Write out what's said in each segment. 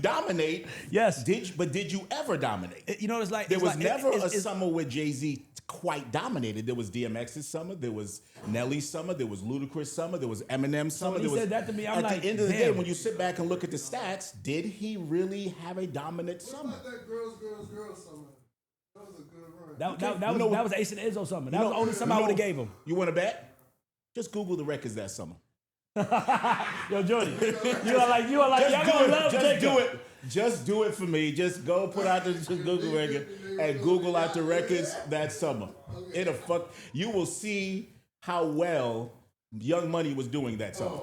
dominate. Yes. Did you ever dominate? You know, it's like There it's was like, never it's- a summer where Jay-Z quite dominated. There was DMX's summer, there was Nelly's summer, there was Ludacris' summer, there was Eminem's summer. when he there was, said that to me, I'm at like, the end of the day, damn. when you sit back and look at the stats, did he really have a dominant summer? What about that girls summer? That was a good run. That was Ace and Izzo summer. That was the only summer I would have gave him. You want to bet? Just Google the records that summer. Yo, Jordy, you are like, y'all gonna love Jacob. Just do it for me. Just go put out the Google record and Google out the records that summer. It'll fuck. You will see how well Young Money was doing that summer.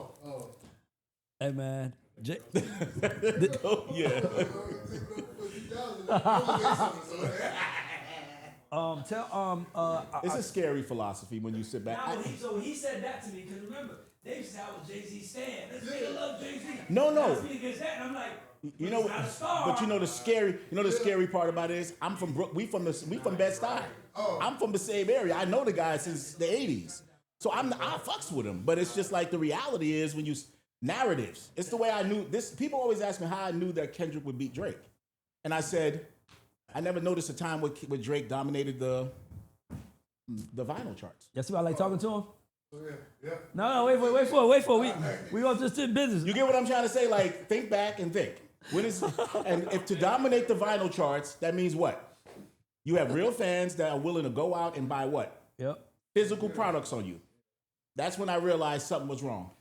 Hey man, Oh, yeah. It's a scary philosophy when you sit back. So he said that to me because remember, they used to say I was Jay-Z stan. This nigga love Jay-Z. No. Against that, and I'm like, You know, but you know the scary part about it is we from Bed-Stuy. I'm from the same area. I know the guy since the 80s. So I fucks with him. But it's just like the reality is when you narratives. It's the way I knew this. People always ask me how I knew that Kendrick would beat Drake. And I said, I never noticed a time where Drake dominated the vinyl charts. That's why I like talking to him. Yeah. No, wait for it. We all just in business. You get what I'm trying to say? Like, think back and think. And if to dominate the vinyl charts, that means what? You have real fans that are willing to go out and buy what? Yep. Physical products on you. That's when I realized something was wrong.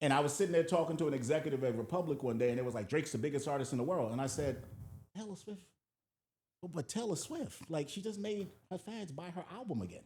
And I was sitting there talking to an executive at Republic one day, and it was like, Drake's the biggest artist in the world. And I said, Taylor Swift. But Taylor Swift, like, she just made her fans buy her album again.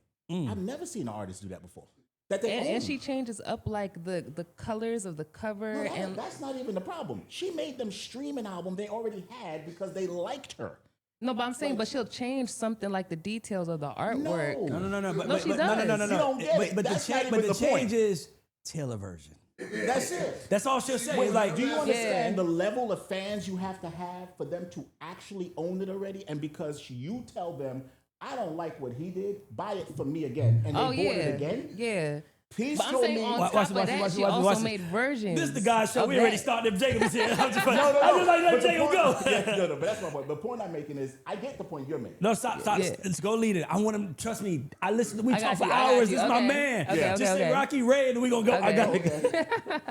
I've never seen an artist do that before. And she changes up like the colors of the cover. No, that's not even the problem. She made them stream an album they already had because they liked her. No, but I'm saying, but she'll change something like the details of the artwork. No. No. No, she does. No. You don't get it. But That's not the even the point. change is Taylor version. That's it. That's all she'll say. Wait, It's like, do you understand the level of fans you have to have for them to actually own it already? And because you tell them, I don't like what he did, buy it for me again. And they bought it again? Yeah. Please But I'm show saying me. on top of that, she also made versions. This is the GAUD Show. of We already that. started. Jacob is here. I just No. like let But the Jacob point- go. Yeah, no, but that's my point. The point I'm making is, I get the point you're making. No, stop. Yeah. Let's go lead it. I want him. Trust me. We I talk got for you, I got hours. you. This is my Okay. man. Okay, Just say okay. Rocki Ray, and we gonna go. I got it.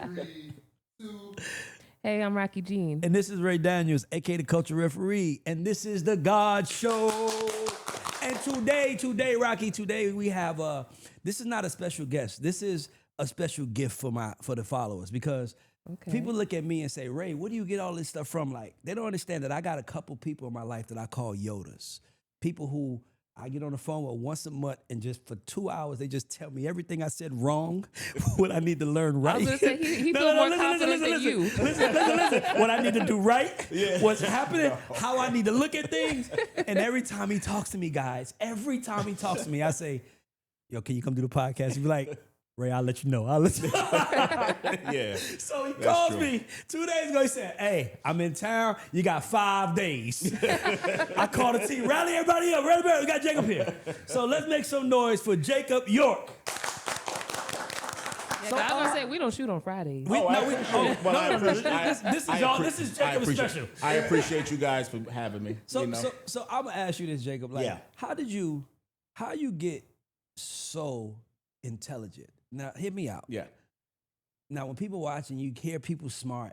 3, 2. Hey, I'm Rocki Jean. And this is Ray Daniels, aka the Culture Referee, and this is the GAUD Show. And today, Rocki, today we have this is not a special guest. This is a special gift for the followers because people look at me and say, Ray, where do you get all this stuff from? Like, they don't understand that I got a couple people in my life that I call Yodas. People who I get on the phone with once a month and just for 2 hours, they just tell me everything I said wrong, what I need to learn right. I was going to say, he feels more confident than you. Listen. What I need to do right, what's happening, how I need to look at things. And every time he talks to me, guys, I say, yo, can you come do the podcast? He'd be like, Ray, I'll let you know. Yeah. So he calls me 2 days ago. He said, hey, I'm in town. You got 5 days. I called the team. Rally everybody up. We got Jacob here. So let's make some noise for Jacob York. Yeah, I was going to say, we don't shoot on Fridays. This is Jacob's special. I appreciate you guys for having me. So you know? so I'm gonna ask you this, Jacob. Like, how you get so intelligent? Now, hear me out. Yeah. Now, when people watch and you hear people smart,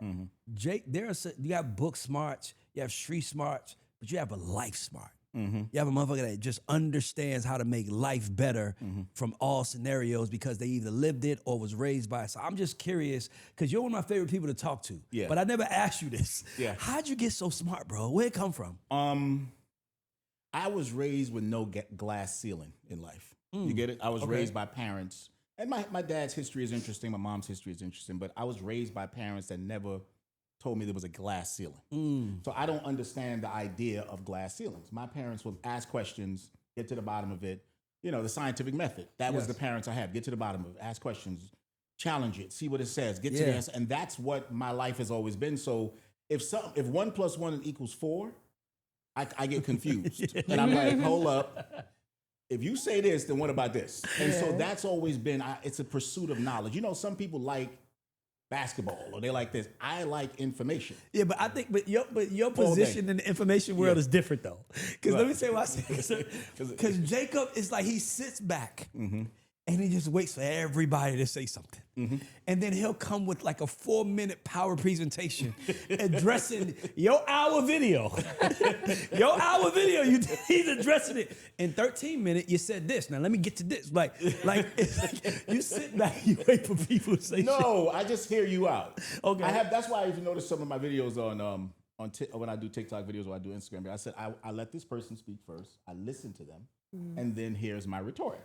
Jake, you have book smarts, you have street smarts, but you have a life smart. You have a motherfucker that just understands how to make life better from all scenarios because they either lived it or was raised by it. So I'm just curious, because you're one of my favorite people to talk to. Yeah. But I never asked you this. Yeah. How'd you get so smart, bro? Where'd it come from? I was raised with no glass ceiling in life. You get it? I was raised by parents. And my dad's history is interesting. My mom's history is interesting. But I was raised by parents that never told me there was a glass ceiling. So I don't understand the idea of glass ceilings. My parents would ask questions, get to the bottom of it. You know, the scientific method. That was the parents I had. Get to the bottom of it. Ask questions. Challenge it. See what it says. Get to the answer. And that's what my life has always been. So if 1 + 1 = 4, I get confused. And I'm like, hold up. If you say this, then what about this? And so that's always been, it's a pursuit of knowledge. You know, some people like basketball or they like this. I like information. Yeah, but I think, but your All position day. in the information world Yeah. is different though. Because let Right. me say why I say, because Jacob is like he sits back and he just waits for everybody to say something, and then he'll come with like a 4-minute power presentation addressing your hour video. He's addressing it in 13 minutes. You said this. Now let me get to this. Like it's like you sit back, you wait for people to say shit. No, I just hear you out. Okay. That's why if you notice some of my videos on when I do TikTok videos or I do Instagram, I said I let this person speak first. I listen to them, and then here's my retort.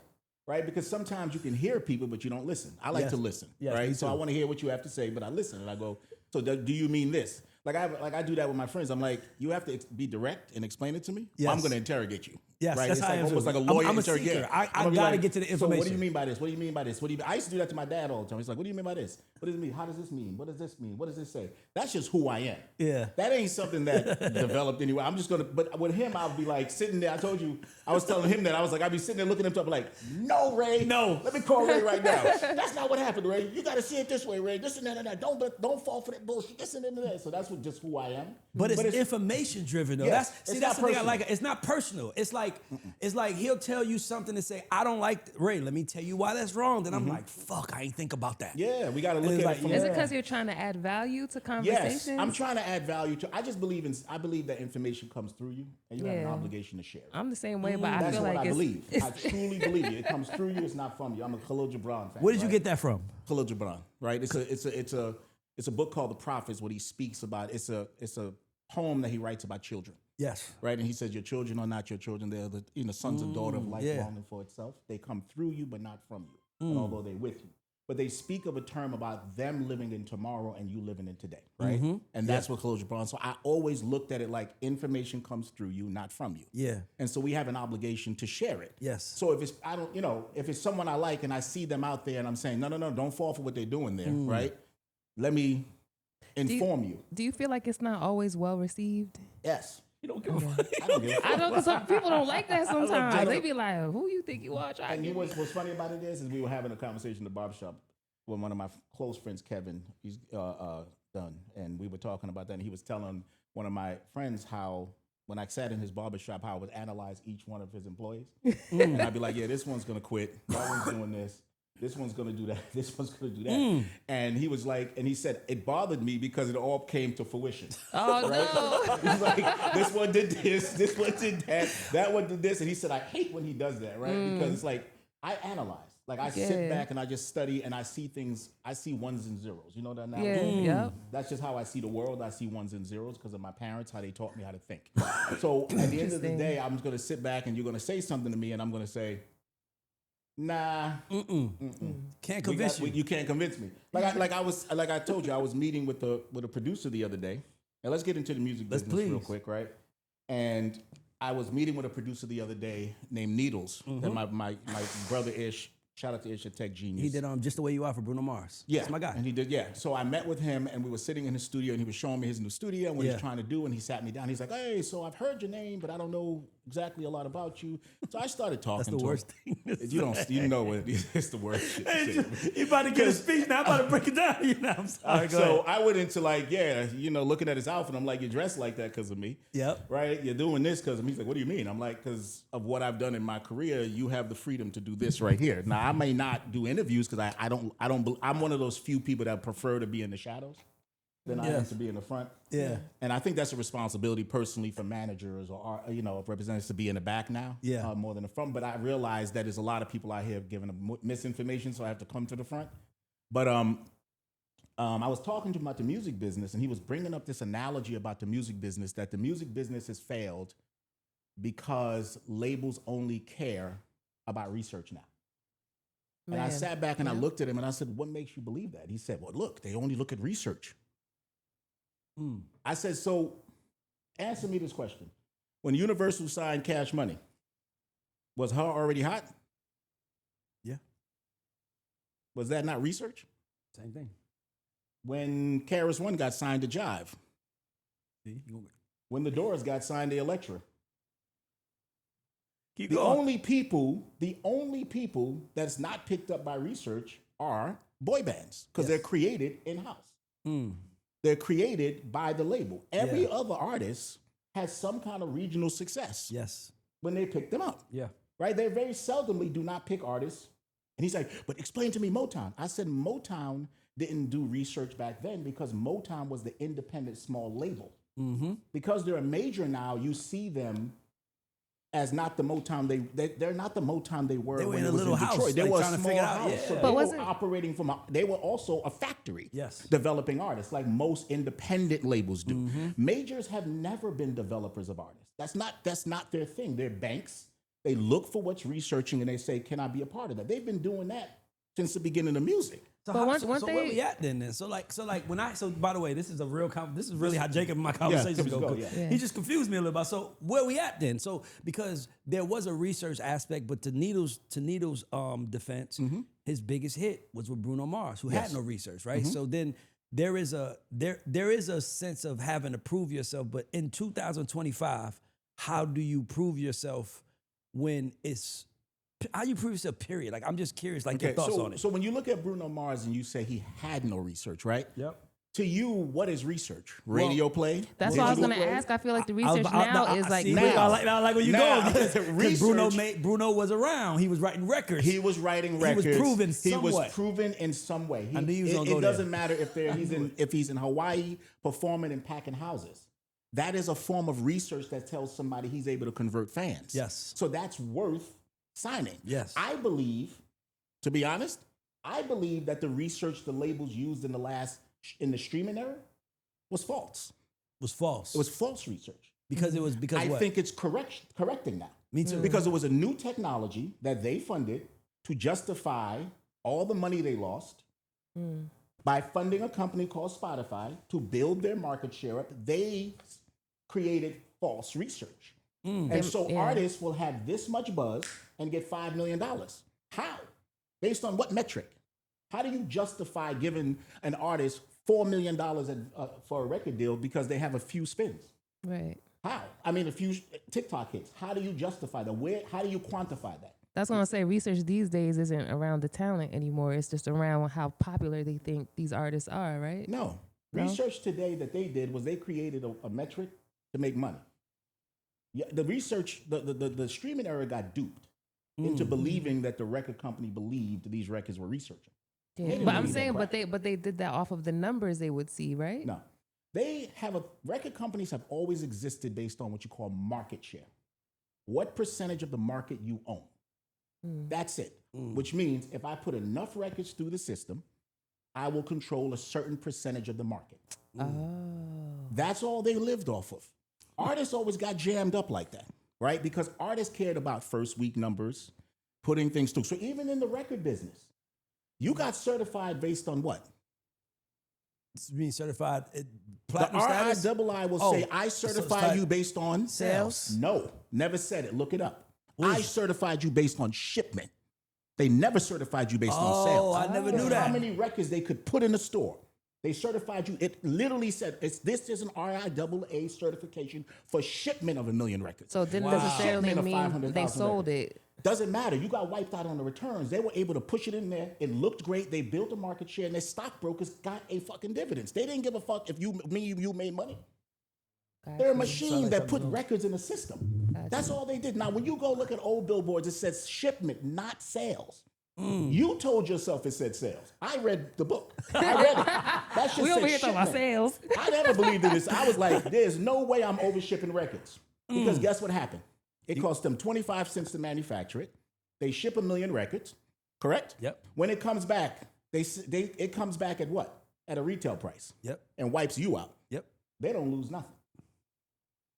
Right? Because sometimes you can hear people, but you don't listen. I like to listen. Yes, me right? So too. I want to hear what you have to say, but I listen and I go, so do you mean this? Like I do that with my friends. I'm like, you have to be direct and explain it to me. Yes. I'm going to interrogate you. Yes, right? that's It's how I like am almost too. like a lawyer I'm a interrogation. seeker. I I'm gonna be gotta get to the So what do information. you mean by this? What do you mean by this? What do you mean? I used to do that to my dad all the time. He's like, what do you mean by this? What does it mean? How does this mean? What does this mean? What does this say? That's just who I am. Yeah. That ain't something that developed anyway. I'm just gonna. But with him, I'll be like sitting there. I told you, I was telling him that I was like, I'd be sitting there looking at him up like, no, Ray, No. Let me call Ray right now. That's not what happened, Ray. You got to see it this way, Ray. This and that and that. Don't fall for that bullshit. This and that. So that's just who I am. But it's information driven though. Yes, That's it's that's not the thing I personal. like. It's not personal. It's like he'll tell you something to say, I don't like Ray. Let me tell you why that's wrong. Then I'm like, fuck, I ain't think about that. Yeah, we got to look it's at like, it from yeah. Is it because you're trying to add value to conversations? Yes, I'm trying to add value to. I believe that information comes through you, and you have an Yeah. obligation to share it. I'm the same way, but I That's feel what like I it's, believe. I truly believe it. It comes through you. It's not from you. I'm a Khalil Gibran fan. Where did you right? get that from? Khalil Gibran, right? It's a book called The Prophets. What he speaks about. It's a poem that he writes about children. Yes. Right, and he says, "Your children are not your children; they are the sons and daughter of life yeah. longing for itself. They come through you, but not from you. And although they're with you, but they speak of a term about them living in tomorrow and you living in today, right? And that's what Khalil Gibran. So I always looked at it like information comes through you, not from you. Yeah. And so we have an obligation to share it. Yes. So if it's someone I like and I see them out there and I'm saying, no, don't fall for what they're doing there, right? Let me inform you. Do you feel like it's not always well received? Yes. You don't give a fuck. I don't give a fuck. I know 'cause some people don't like that sometimes. They be like, "Who you think you are?" Trying And to you get know what's funny about it is we were having a conversation in the barbershop with one of my close friends, Kevin. He's done, and we were talking about that. And he was telling one of my friends how when I sat in his barbershop, how I would analyze each one of his employees, and I'd be like, "Yeah, this one's gonna quit. That one's doing this. This one's gonna do that. This one's gonna do that." And he was like, and he said it bothered me because it all came to fruition. Oh no! He's like, this one did this one did that one did this. And he said, I hate when he does that, right? Because it's like, I analyze. Like, I sit Yeah. back and I just study and I see things, I see ones and zeros. You know that now? Yeah, yep. That's just how I see the world. I see ones and zeros because of my parents, how they taught me how to think. So at the end of the Interesting. day, I'm going to sit back and you're going to say something to me and I'm going to say, nah. Can't convince you. You can't convince me. Like I told you, I was meeting with a producer the other day. And let's get into the music business real please. quick, right? And I was meeting with a producer the other day named Needles, and my brother Ish. Shout out to Ish at Tech Genius. He did Just the Way You Are for Bruno Mars. Yeah, That's my guy. And he did, yeah. So I met with him, and we were sitting in his studio, and he was showing me his new studio and what Yeah. he's trying to do. And he sat me down. He's like, "Hey, so I've heard your name, but I don't know exactly a lot about you." So I started talking. That's the to worst him. thing to You don't, you know what? It's the worst shit. You about to get a speech now. I'm about to break it down. You know, I'm sorry. Go So ahead. I went into like, looking at his outfit. I'm like, you're dressed like that because of me. Yep. Right? You're doing this because of me. He's like, what do you mean? I'm like, because of what I've done in my career, you have the freedom to do this right here. Now, I may not do interviews because I'm one of those few people that prefer to be in the shadows than I am Yes. to be in the front. Yeah. And I think that's a responsibility personally for managers or representatives to be in the back now, Yeah. more than the front. But I realize that there's a lot of people out here giving misinformation, so I have to come to the front. But I was talking to him about the music business, and he was bringing up this analogy about the music business, that the music business has failed because labels only care about research now. And I Man. sat back and I Yeah. looked at him and I said, what makes you believe that? He said, well, look, they only look at research. I said, so answer me this question. When Universal signed Cash Money, was her already hot? Yeah. Was that not research? Same thing. When Karis One got signed to Jive, See? when the Doors got signed to Elektra, Keep the going. only people that's not picked up by research are boy bands because they're created in-house. They're created by the label. Every other artist has some kind of regional success. Yes. When they pick them up. Yeah. Right? They very seldomly do not pick artists. And he's like, but explain to me Motown. I said Motown didn't do research back then because Motown was the independent small label. Because they're a major now, you see them as not the Motown they're not the Motown they were They were when in it a was little in Detroit. house, They like, were a trying to small figure it out, house. yeah. So But they were wasn't- operating from they were also a factory. Yes. Developing artists like most independent labels do. Majors have never been developers of artists. That's not their thing. They're banks. They look for what's researching and they say, can I be a part of that? They've been doing that since the beginning of music. So, But so once where they- we at then? So by the way, this is a real this is really how Jacob and my conversation go, go. yeah. He just confused me a little bit. So where we at then? So because there was a research aspect, but to Needle's defense, his biggest hit was with Bruno Mars, who had no research, right? So then there is a sense of having to prove yourself, but in 2025, how do you prove yourself when it's how you prove yourself, period? Like, I'm just curious, like, your thoughts on it. So when you look at Bruno Mars and you say he had no research, right? Yep. To you, what is research? Radio play? That's what I was Digital going to play? ask. I feel like the research now is like see, now. I like where you Now. going because Research- Bruno was around. He was writing records. He was writing records. He was proven He was somewhat. proven in some way. I knew you was gonna go it there. doesn't matter if he's in Hawaii performing and packing houses. That is a form of research that tells somebody he's able to convert fans. Yes. So that's worth signing. Yes. I believe, to be honest, I believe that the research the labels used in the streaming era was false. was false. It was false research. because I what? think it's correcting now. Me too. Because it was a new technology that they funded to justify all the money they lost by funding a company called Spotify to build their market share up. They created false research. And so artists will have this much buzz and get $5 million. How? Based on what metric? How do you justify giving an artist $4 million for a record deal because they have a few spins? right. How? I mean, a few TikTok hits. How do you justify that? How do you quantify that? That's what I'm saying. Research these days isn't around the talent anymore. It's just around how popular they think these artists are, right? No. No? Research today that they did was they created a metric to make money. Yeah, the research, the streaming era got duped into believing that the record company believed these records were researching. Yeah. didn't But I'm believe that saying, crap. but they did that off of the numbers they would see, right? No. Record companies have always existed based on what you call market share. What percentage of the market you own? That's it. Which means if I put enough records through the system, I will control a certain percentage of the market. Oh. That's all they lived off of. Artists always got jammed up like that, right? Because artists cared about first week numbers, putting things through. So even in the record business, you got certified based on what? being certified The platinum status. RIII will Oh, say, I certify certified you based on sales. No, never said it. Look it up. What is I it? certified you based on shipment. They never certified you based on sales. I never It's knew that. How many records they could put in the store. They certified you. It literally said, this is an RIAA certification for shipment of 1 million records. So it didn't Wow. necessarily Shipment of mean 500,000 they sold records. it. Doesn't matter. You got wiped out on the returns. They were able to push it in there. It looked great. They built a market share, and their stockbrokers got a fucking dividends. They didn't give a fuck if you made money. They're a machine that put records in the system. That's all they did. Now, when you go look at old billboards, it says shipment, not sales. You told yourself it said sales. I read the book. I read it. That shit We said over here talking about shipment. sales. I never believed in this. I was like, there's no way I'm over shipping records. Because guess what happened? It cost them 25 cents to manufacture it. They ship 1 million records, correct? Yep. When it comes back, it comes back at what? At a retail price. Yep. And wipes you out. Yep. They don't lose nothing.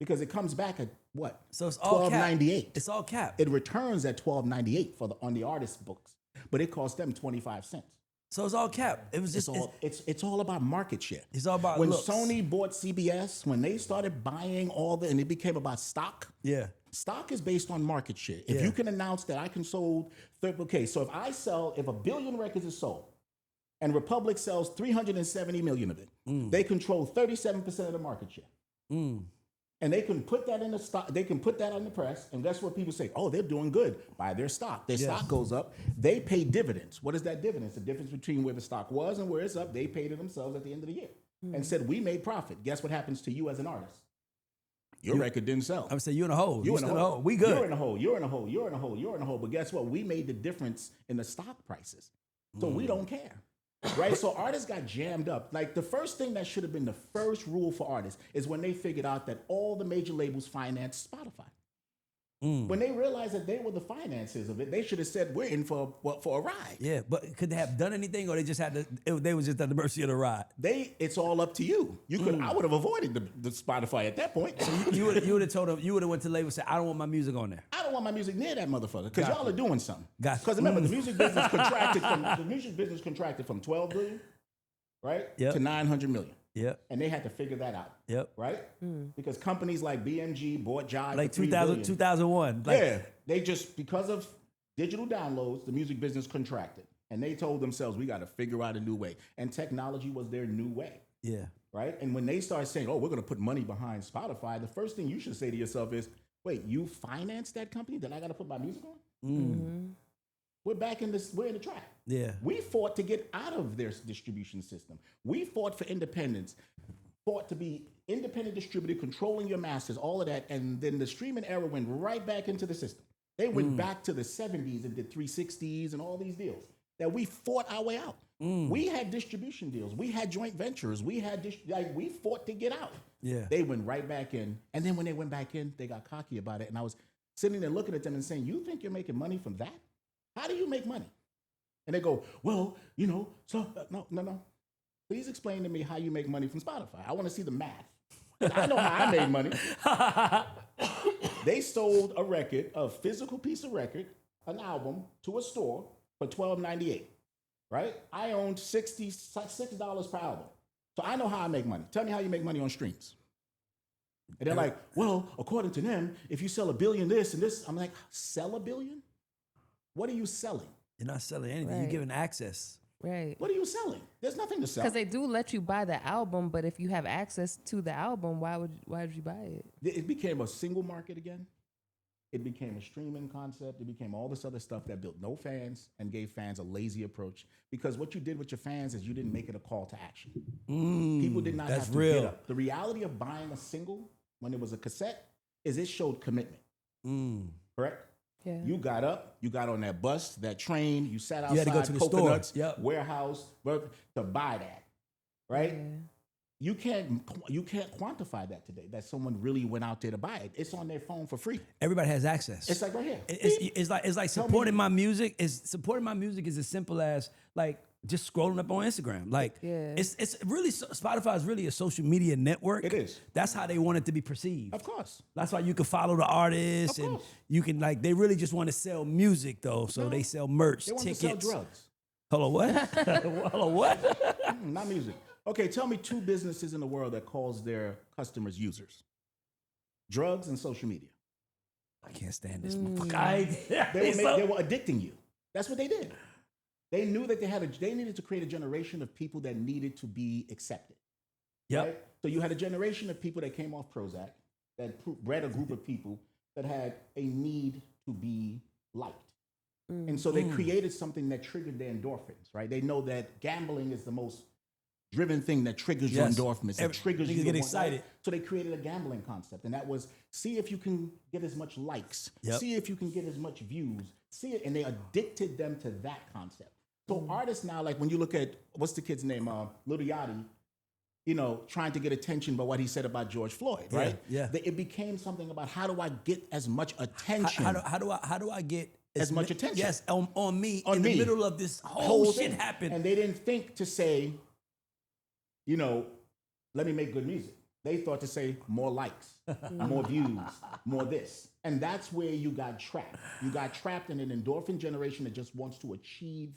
Because it comes back at what? So it's all cap. $12.98. It's all cap. It returns at $12.98 on the artist's books, but it cost them 25 cents. So it's all cap. It was just It's all about market share. It's all about when looks. Sony bought CBS, when they started buying and it became about stock. yeah. Stock is based on market share. If you can announce that I can sold, so if 1 billion records is sold, and Republic sells 370 million of it, they control 37% of the market share. And And they can put that in the stock. They can put that on the press, and guess what? People say, "Oh, they're doing good." Buy their stock. Their stock goes up. They pay dividends. What is that dividends? The difference between where the stock was and where it's up. They paid it themselves at the end of the year, and said, "We made profit." Guess what happens to you as an artist? Your record didn't sell. I would say you in a hole. You in a hole. We good. You're in a hole. You're in a hole. You're in a hole. You're in a hole. But guess what? We made the difference in the stock prices, so we don't care. Right? So artists got jammed up. Like the first thing that should have been the first rule for artists is when they figured out that all the major labels financed Spotify. When they realized that they were the financiers of it, they should have said, "We're in for a ride." Yeah, but could they have done anything, or they just had to? They was just at the mercy of the ride. It's all up to you. You could. I would have avoided the Spotify at that point. You would have told them. You would have went to the label and said, "I don't want my music on there." I don't want my music near that motherfucker because y'all are doing something. Gotcha. Because remember, the music business contracted from 12 billion, right, Yep. to 900 million. Yep. And they had to figure that out. Yep. Right? Because companies like BMG bought Jive Like for $3 2000, billion. 2001. Like, Yeah. They just, because of digital downloads, the music business contracted. And they told themselves, we got to figure out a new way. And technology was their new way. Yeah. Right? And when they start saying, oh, we're going to put money behind Spotify, the first thing you should say to yourself is, wait, you financed that company that I got to put my music on? We're back in this, we're in the trap. Yeah. We fought to get out of their distribution system. We fought for independence, fought to be independent distributor, controlling your masters, all of that. And then the streaming era went right back into the system. They went back to the 70s and did 360s and all these deals that we fought our way out. We had distribution deals. We had joint ventures. We had, we fought to get out. Yeah. They went right back in. And then when they went back in, they got cocky about it. And I was sitting there looking at them and saying, you think you're making money from that? How do you make money? And they go, well, so no. Please explain to me how you make money from Spotify. I want to see the math. I know how I made money. They sold a physical piece of record, an album, to a store for $12.98, right? I owned $66 per album. So I know how I make money. Tell me how you make money on streams. And they're like, well, according to them, if you sell 1 billion this and this, I'm like, sell 1 billion? What are you selling? You're not selling anything. Right. You're giving access. Right. What are you selling? There's nothing to sell. Because they do let you buy the album, but if you have access to the album, why would you buy it? It became a single market again. It became a streaming concept. It became all this other stuff that built no fans and gave fans a lazy approach. Because what you did with your fans is you didn't make it a call to action. People did not have to real. get up. The reality of buying a single when it was a cassette is it showed commitment. Correct? Yeah. You got up, you got on that bus, that train, you sat outside You had to go to the store. Coconuts, Yep. warehouse, to buy that, right? Yeah. You can't quantify that today, that someone really went out there to buy it. It's on their phone for free. Everybody has access. It's like right here. It's like supporting my music. Supporting my music is as simple as like just scrolling up on Instagram. Like Yeah. it's really Spotify is really a social media network. It is. That's how they want it to be perceived. Of course. That's why you can follow the artists Of and course. you can they really just want to sell music though. So they sell merch, They want tickets. to sell drugs. Hello, what? Hello, what? Not music. Okay, tell me 2 businesses in the world that calls their customers users. Drugs and social media. I can't stand this motherfucker. They were addicting you. That's what they did. They knew that they needed to create a generation of people that needed to be accepted. Yep. Right? So you had a generation of people that came off Prozac that bred a group of people that had a need to be liked. And so they created something that triggered their endorphins, right? They know that gambling is the most driven thing that triggers your Yes. endorphins. That triggers Niggas you to get want excited. that. So they created a gambling concept, and that was see if you can get as much likes, Yep. see if you can get as much views, see it, and they addicted them to that concept. So artists now, like when you look at what's the kid's name, Lil Yachty, trying to get attention by what he said about George Floyd, right? yeah. It became something about how do I get as much attention? How do I get As much attention. Yes, on me On in me. the middle of this whole shit thing. happened. And they didn't think to say, let me make good music. They thought to say more likes, more views, more this. And that's where you got trapped. You got trapped in an endorphin generation that just wants to achieve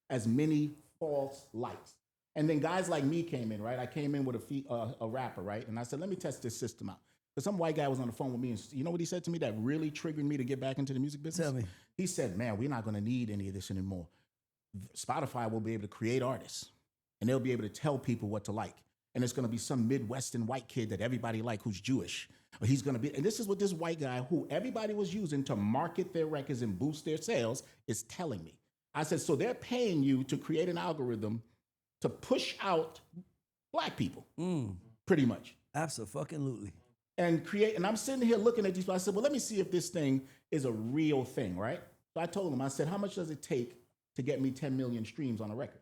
as many false likes. And then guys like me came in, right? I came in with a rapper, right? And I said, let me test this system out. Because some white guy was on the phone with me, and you know what he said to me that really triggered me to get back into the music business? Tell me. He said, man, we're not going to need any of this anymore. Spotify will be able to create artists, and they'll be able to tell people what to like. And it's going to be some Midwestern white kid that everybody like who's Jewish. he's going to be, and this is what this white guy who everybody was using to market their records and boost their sales is telling me. I said, so they're paying you to create an algorithm to push out black people, pretty much. Absolutely. And I'm sitting here looking at these people. I said, well, let me see if this thing is a real thing, right? So I told him, I said, how much does it take to get me 10 million streams on a record?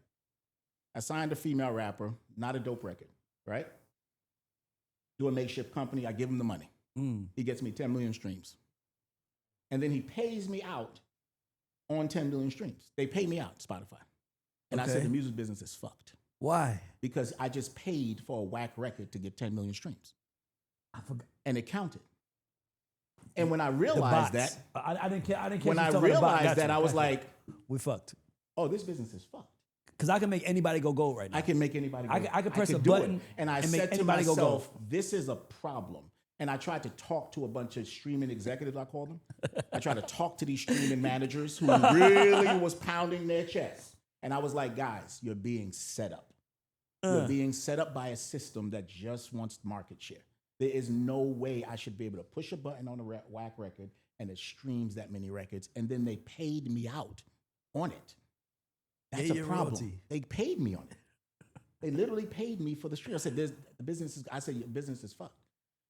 I signed a female rapper, not a dope record, right? Do a makeshift company, I give him the money. He gets me 10 million streams. And then he pays me out on 10 million streams. They pay me out, Spotify. And I said, the music business is fucked. Why? Because I just paid for a whack record to get 10 million streams. I forgot. And it counted. And when I realized that, I didn't care. When I realized that, I was like, we fucked. oh, this business is fucked. Because I can make anybody go gold right now. I can make anybody go. I can press a do button it. And I and make said to anybody go myself, gold. this is a problem. And I tried to talk to a bunch of streaming executives, I call them. I tried to talk to these streaming managers who really was pounding their chest. And I was like, guys, you're being set up. You're being set up by a system that just wants market share. There is no way I should be able to push a button on a whack record and it streams that many records. And then they paid me out on it. That's a problem. Royalty. They paid me on it. They literally paid me for the stream. I said, the business is, I said, your business is fucked.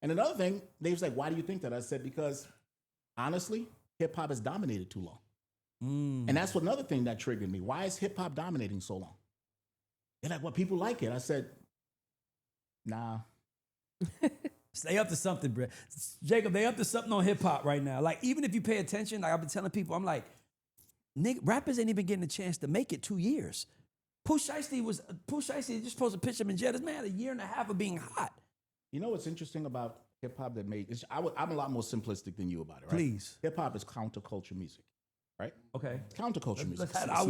And another thing, they was like, why do you think that? I said, because honestly, hip hop has dominated too long. And that's what another thing that triggered me. Why is hip hop dominating so long? They're like, well, people like it. I said, nah. Stay up to something, bro. Jacob, they up to something on hip hop right now. Like, even if you pay attention, like I've been telling people, I'm like, nigga, rappers ain't even getting a chance to make it 2 years. Pooh Shiesty just supposed to pitch him in jail. This man had a year and a half of being hot. You know what's interesting about hip hop that made this? I'm a lot more simplistic than you about it, right? Please. Hip hop is counterculture music, right? Okay. It's counterculture music. I'll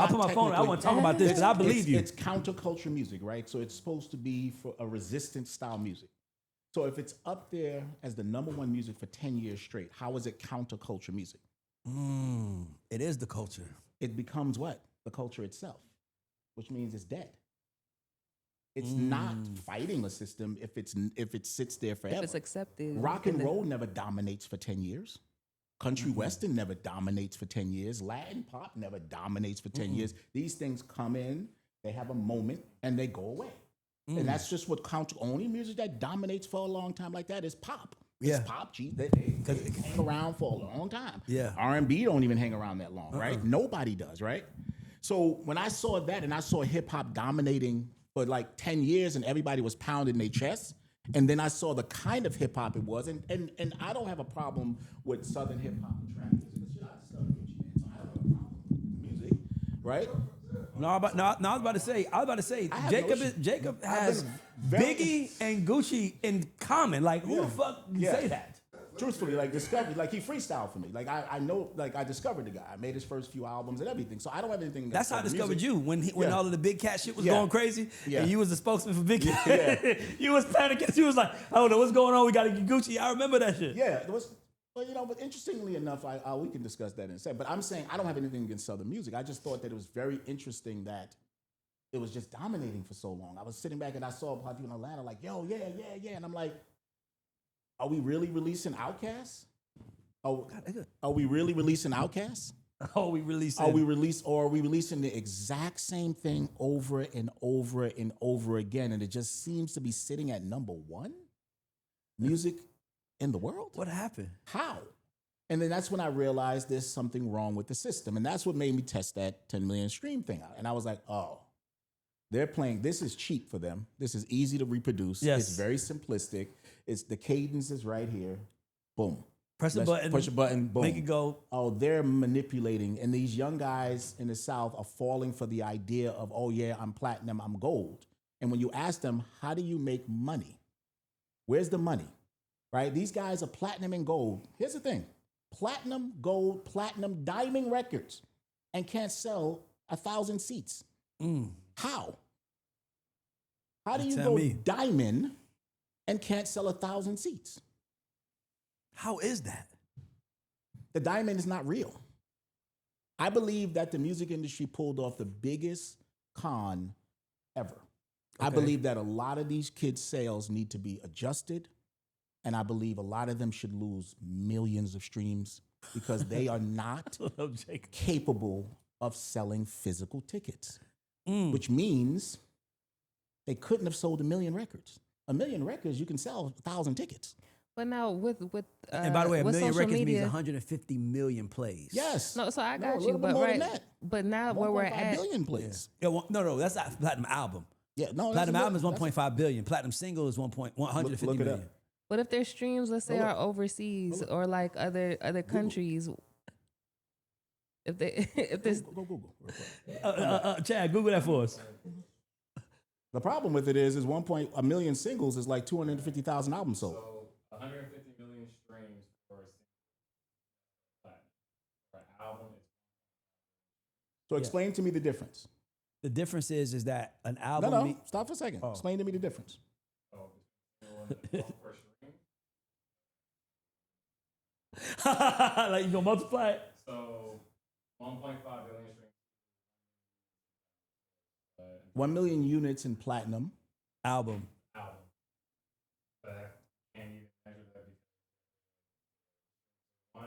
put my phone. I want to talk about this because I believe you. It's counterculture music, right? So it's supposed to be for a resistance style music. So if it's up there as the #1 music for 10 years straight, how is it counterculture music? It is the culture. It becomes what? The culture itself, which means it's dead. It's not fighting a system if it sits there forever. If it's accepted. Rock and roll never dominates for 10 years. Country western never dominates for 10 years. Latin pop never dominates for 10 years. These things come in, they have a moment, and they go away. And that's just what only music that dominates for a long time like that is pop. It's pop, they hang around for a long time. Yeah. R&B don't even hang around that long, right? Nobody does, right? So when I saw that and I saw hip hop dominating for like 10 years and everybody was pounding their chests, and then I saw the kind of hip hop it was, and I don't have a problem with Southern hip hop and trap music. Shit, I discovered Gucci Mane, so I don't have a problem with music, right? I was about to say, Jacob has Biggie and Gucci in common. Like, who the fuck say that? Truthfully, like discovered, like he freestyled for me. Like I know, like I discovered the guy. I made his first few albums and everything. So I don't have anything. That's how I discovered music. you when all of the big cat shit was Yeah. going crazy. Yeah. And you was the spokesman for Biggie. Yeah. You was panicking. You was like, I don't know what's going on. We got to get Gucci. I remember that shit. Yeah, it was. But but interestingly enough, we can discuss that in a second. But I'm saying I don't have anything against Southern music. I just thought that it was very interesting that it was just dominating for so long. I was sitting back and I saw people in Atlanta like, yo, yeah, and I'm like, are we really releasing Outkast? Are we really releasing Outkast? Oh, we released Are we releasing the exact same thing over and over and over again? And it just seems to be sitting at #1 music in the world. What happened? How? And then that's when I realized there's something wrong with the system. And that's what made me test that 10 million stream thing out. And I was like, oh, they're playing, this is cheap for them. This is easy to reproduce. Yes. It's very simplistic. It's the cadence is right here. Boom. Push a button, boom. make it go. Oh, they're manipulating. And these young guys in the South are falling for the idea of, oh yeah, I'm platinum, I'm gold. And when you ask them, how do you make money? Where's the money? Right? These guys are platinum and gold. Here's the thing. Platinum, gold, platinum, diamond records and can't sell 1,000 seats. How? How do you go diamond and can't sell 1,000 seats? How is that? The diamond is not real. I believe that the music industry pulled off the biggest con ever. I believe that a lot of these kids' sales need to be adjusted, and I believe a lot of them should lose millions of streams because they are not capable of selling physical tickets, which means they couldn't have sold 1 million records. 1 million records, you can sell 1,000 tickets. But now with And by the way, a with million social records media, means 150 million plays. Yes. no, so I No, got a you, little bit but more right, than that. but now where we're 1.5 at, billion plays. Yeah, no, that's not platinum album. Yeah, no. Platinum album is that's- 1.5 billion. Platinum single is 150 Look it million. up. but if their streams, let's say, Hold are overseas or like other countries, if they if this Go Google. Real quick. Chad, Google that for us. The problem with it is 1 million singles is like 250,000 albums sold. So 150 million streams for a single platinum. For an album, it's So explain to me the difference. The difference is that an No, album. no. Stop for a second. Oh. Explain to me the difference. per stream. Like you gonna multiply it? So 1.5 billion streams. 1 million units in platinum. Album. Album. But I can't even measure that because one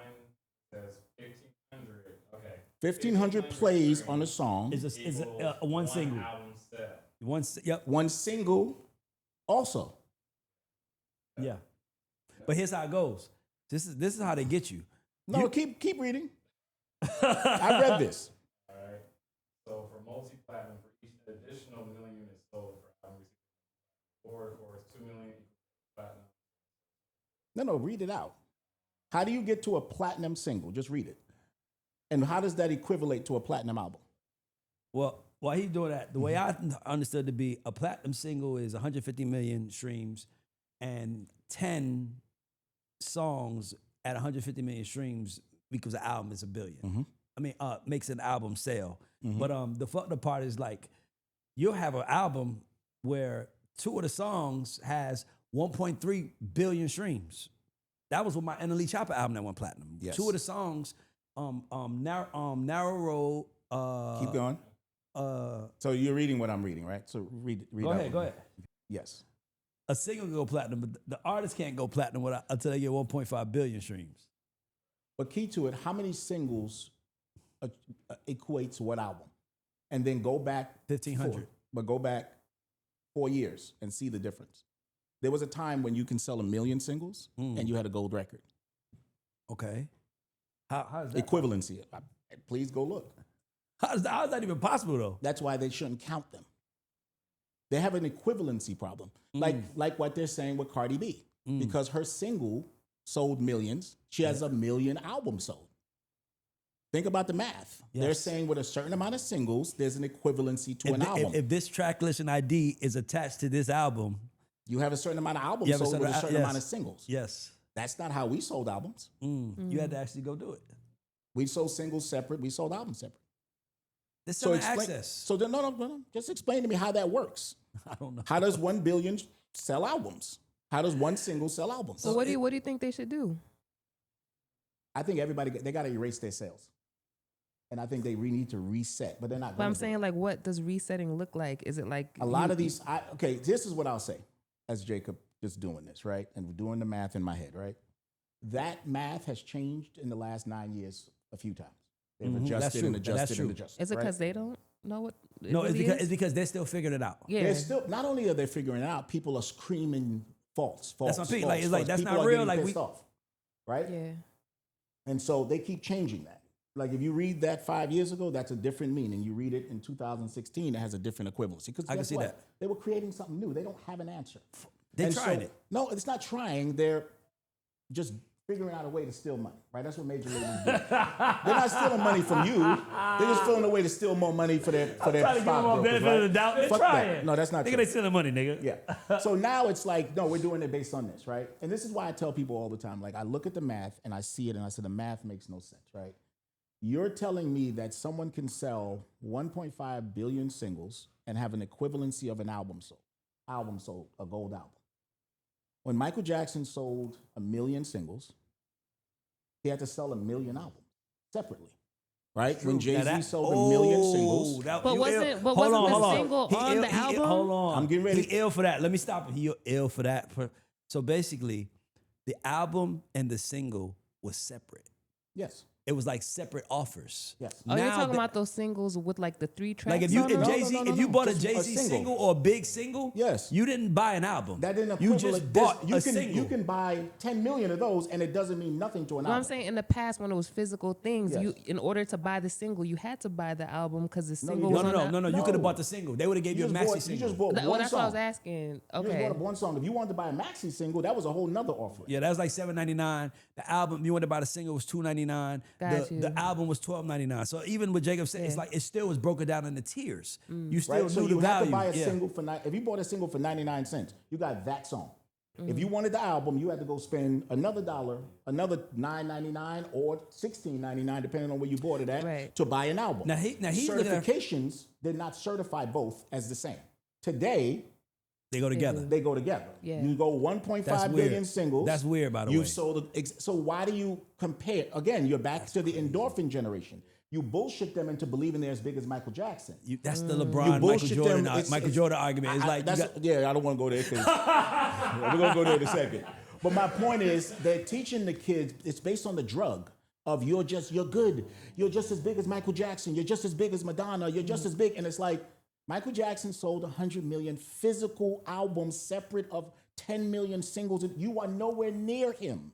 says 1,500. Okay. 1,500 plays on a song. Is a one single. Album sell. Yep. One single also. Yeah. But here's how it goes. This is how they get you. No, keep reading. I read this. All right. So for multi-platinum, for each additional million units sold for album, or of course 2 million platinum. No, read it out. How do you get to a platinum single? Just read it. And how does that equivalent to a platinum album? Well, while he's doing that, the way I understood to be a platinum single is 150 million streams, and 10 songs at 150 million streams because the album is 1 billion. Mm-hmm. I mean, makes an album sell. But the fucked up part is like, you'll have an album where 2 of the songs has 1.3 billion streams. That was with my NLE Chopper album that went platinum. Yes. 2 of the songs, Narrow Road. Keep going. So you're reading what I'm reading, right? So read Go out. ahead, go ahead. Yes. A single can go platinum, but the artist can't go platinum until they get 1.5 billion streams. But key to it, how many singles equates what album? And then go back 1,500. But go back 4 years and see the difference. There was a time when you can sell 1 million singles and you had a gold record. Okay. How is that? Equivalency. Please go look. How is that even possible though? That's why they shouldn't count them. They have an equivalency problem, like what they're saying with Cardi B, because her single sold millions. She has 1 million albums sold. Think about the math. Yes. They're saying with a certain amount of singles, there's an equivalency to an album. If this track list and ID is attached to this album, You have a certain amount of albums You have a sold with a certain- certain yes. amount of singles. yes, That's not how we sold albums. you had to actually go do it. We sold singles separate. We sold albums separate. This So is explain. access. So then, no. Just explain to me how that works. I don't know. How does 1 billion sell albums? How does one single sell albums? So what do you think they should do? I think everybody they got to erase their sales, and I think they need to reset. But they're not. But gonna I'm do it. saying, like, what does resetting look like? Is it like A lot of these. Okay, this is what I'll say. As Jacob just doing this, right, and doing the math in my head, right. That math has changed in the last 9 years a few times. They've That's adjusted true. and That's adjusted true. and adjusted. Is it right? because they don't know what? No, it it's because they're still figuring it out. Yeah. They're still not only are they figuring it out, people are screaming false. That's what I'm saying. Like, it's false. like, that's People not are real. getting Like, pissed off, right? Yeah. And so they keep changing that. Like if you read that 5 years ago, that's a different meaning. You read it in 2016, it has a different equivalency. Because I can see that. They were creating something new. They don't have an answer. They And tried so- it. No, it's not trying. They're just figuring out a way to steal money, right? That's what major labels do. They're not stealing money from you. They're just finding a way to steal more money for their Trying to give them all stockbrokers, benefit of the right? doubt. They're Fuck that. trying. No, that's not Nigga, true. they stealing money, nigga. Yeah. So now it's like, no, we're doing it based on this, right? And this is why I tell people all the time, like I look at the math and I see it and I say the math makes no sense, right? You're telling me that someone can sell 1.5 billion singles and have an equivalency of an album sold, a gold album. When Michael Jackson sold 1 million singles, he had to sell 1 million albums separately, right? When Jay-Z sold 1 million singles. But wasn't the single on the album? Hold on. I'm getting ready. He ill for that. Let me stop it. He ill for that. So basically, the album and the single was separate. Yes. It was like separate offers. Yes. Oh, you're Now talking the- about those singles with like the 3 tracks. Like if you on if them? Jay-Z, No, if you bought a just a Jay-Z single. single or a big single, Yes. you didn't buy an album. That didn't You equivalent- just bought you a can, single. You can buy 10 million of those, and it doesn't mean nothing to an Well, album. I'm saying in the past when it was physical things, Yes. you in order to buy the single, you had to buy the album because the you single didn't. was on no. You No. could have bought the single. They would have gave you a maxi you single. just bought Well, one that's song. what I was asking. You just Okay. bought one song. If you wanted to buy a maxi single, that was a whole nother offer. Yeah, that was like $7.99. The album you wanted to buy the single was $2.99. Got you. The album was $12.99. So even what Jacob said, it's Yeah. like it still was broken down into tiers. You still Right? knew So the you have value. to buy a Yeah. single for if you bought a single for 99 cents, you got that song. If Mm. you wanted the album, you had to go spend another $1, another $9.99 or $16.99, depending on where you bought it at, Right. to buy an album. Now he's looking at- certifications did not certify both as the same. Today, They go together. do. they go together. Yeah. You go 1.5 That's billion weird. singles. That's weird, by the You've way. sold. So why do you compare? Again, you're back to the endorphin generation. You bullshit them into believing they're as big as Michael Jackson. That's the You LeBron, Michael bullshit Jordan, them. Michael Jordan argument. It's like you that's, got, yeah, I don't want to go there. 'Cause we're gonna go there in a second. But my point is, they're teaching the kids. It's based on the drug of you're good. You're just as big as Michael Jackson. You're just as big as Madonna. You're just as big. And it's like Michael Jackson sold 100 million physical albums, separate of 10 million singles. You are nowhere near him.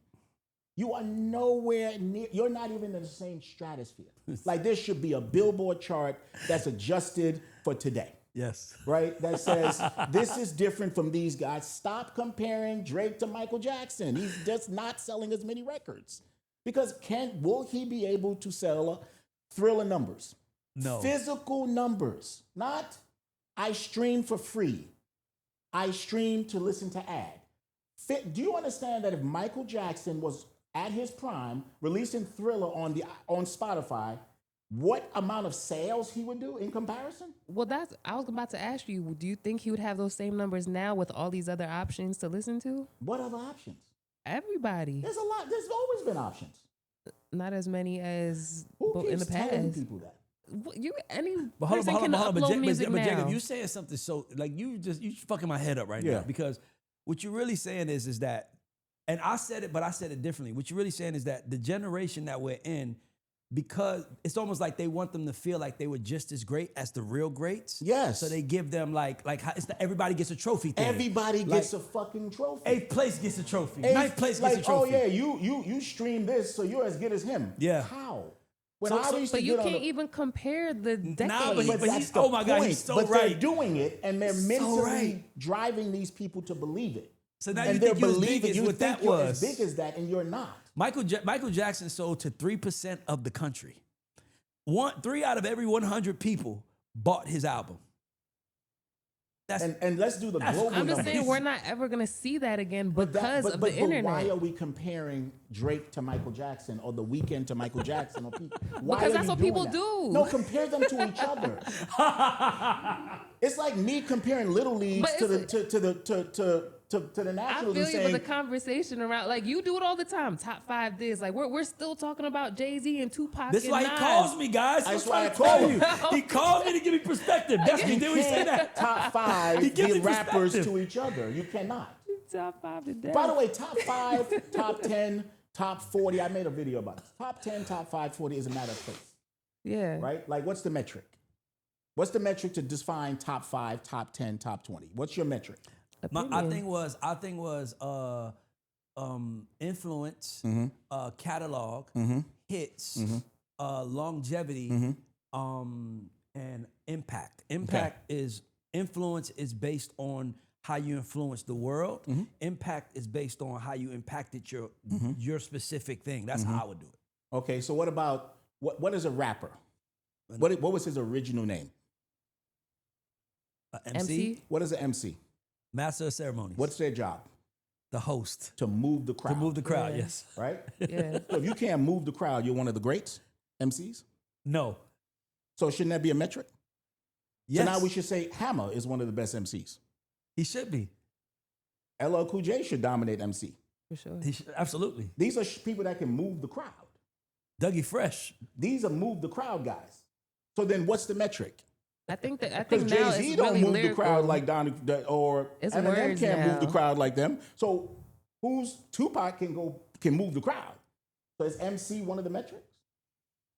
You are nowhere near. You're not even in the same stratosphere. Like there should be a Billboard chart that's adjusted for today. yes. Right? That says this is different from these guys. Stop comparing Drake to Michael Jackson. He's just not selling as many records. Because will he be able to sell Thriller numbers? No. Physical numbers. Not I stream for free. I stream to listen to ad. Do you understand that if Michael Jackson was at his prime, releasing Thriller on Spotify, what amount of sales he would do in comparison? Well, I was about to ask you. Do you think he would have those same numbers now with all these other options to listen to? What other options? Everybody, There's a lot. There's always been options. not as many as Who in the keeps telling past. people that? Any But hold person on, can upload music but Jacob, now. you saying something so like you fucking my head up right Yeah. now because what you're really saying is that, and I said it, but I said it differently. What you're really saying is that the generation that we're in, because it's almost like they want them to feel like they were just as great as the real greats. Yes. So they give them like how it's the everybody gets a trophy thing. Everybody gets Like, a fucking trophy. 8th place gets a trophy. Eighth- 9th place like, gets a trophy. oh yeah, you stream this, so you're as good as him. Yeah. How? When So- I used to But you get on can't the, even compare the decades. Nah, but but that's he's, the oh my God, point. he's so but right. they're doing it, and they're So mentally right. driving these people to believe it. So now and you they're think you're as big believing as you what think that you're was. as big as that, and you're not. Michael Jackson sold to 3% of the country. 3 out of every 100 people bought his album. That's And let's do the global I'm just numbers. saying we're not ever gonna see that again because of the But internet. why are we comparing Drake to Michael Jackson or The Weeknd to Michael Jackson? Or people? Why Because are that's you what doing people that? do. No, compare them to each other. It's like me comparing little leagues But to the it's- to the I nationals feel and you, but saying the conversation around, like you do it all the time. Top 5 this, like we're still talking about Jay-Z and Tupac. This is and why he Nas. calls me, guys. That's I'm why I trying to call tell you. He calls me to give me perspective. That's what he did. We say that. top 5 He gives the me rappers perspective. to each other. You cannot. Top 5 to death. By the way, top 5, top 10, top 40. I made a video about this. Top 10, top 5, 40 is a matter of place, yeah. right? Like, what's the metric? What's the metric to define top 5, top 10, top 20? What's your metric? I Opinion. think was influence, catalog, hits, longevity, and impact. Influence is based on how you influence the world. Impact is based on how you impacted your specific thing. That's how I would do it. Okay, so what about, what is a rapper? What was his original name? MC? What is an MC? Master of ceremonies. What's their job? the host? To move the crowd. To move the crowd, Yeah. yes. Right? Yeah. So if you can't move the crowd, you're one of the greats, MCs? No. So shouldn't that be a metric? Yes. So now we should say Hammer is one of the best MCs. He should be. LL Cool J should dominate MC. For sure. He should, absolutely. These are people that can move the crowd. Dougie Fresh. These are move the crowd guys. So then what's the metric? I think Because now Jay-Z it's don't really move lyrical. the crowd like Donnie or It's Eminem words can't move the now. crowd like them. So Who's Tupac can move the crowd. So is MC one of the metrics?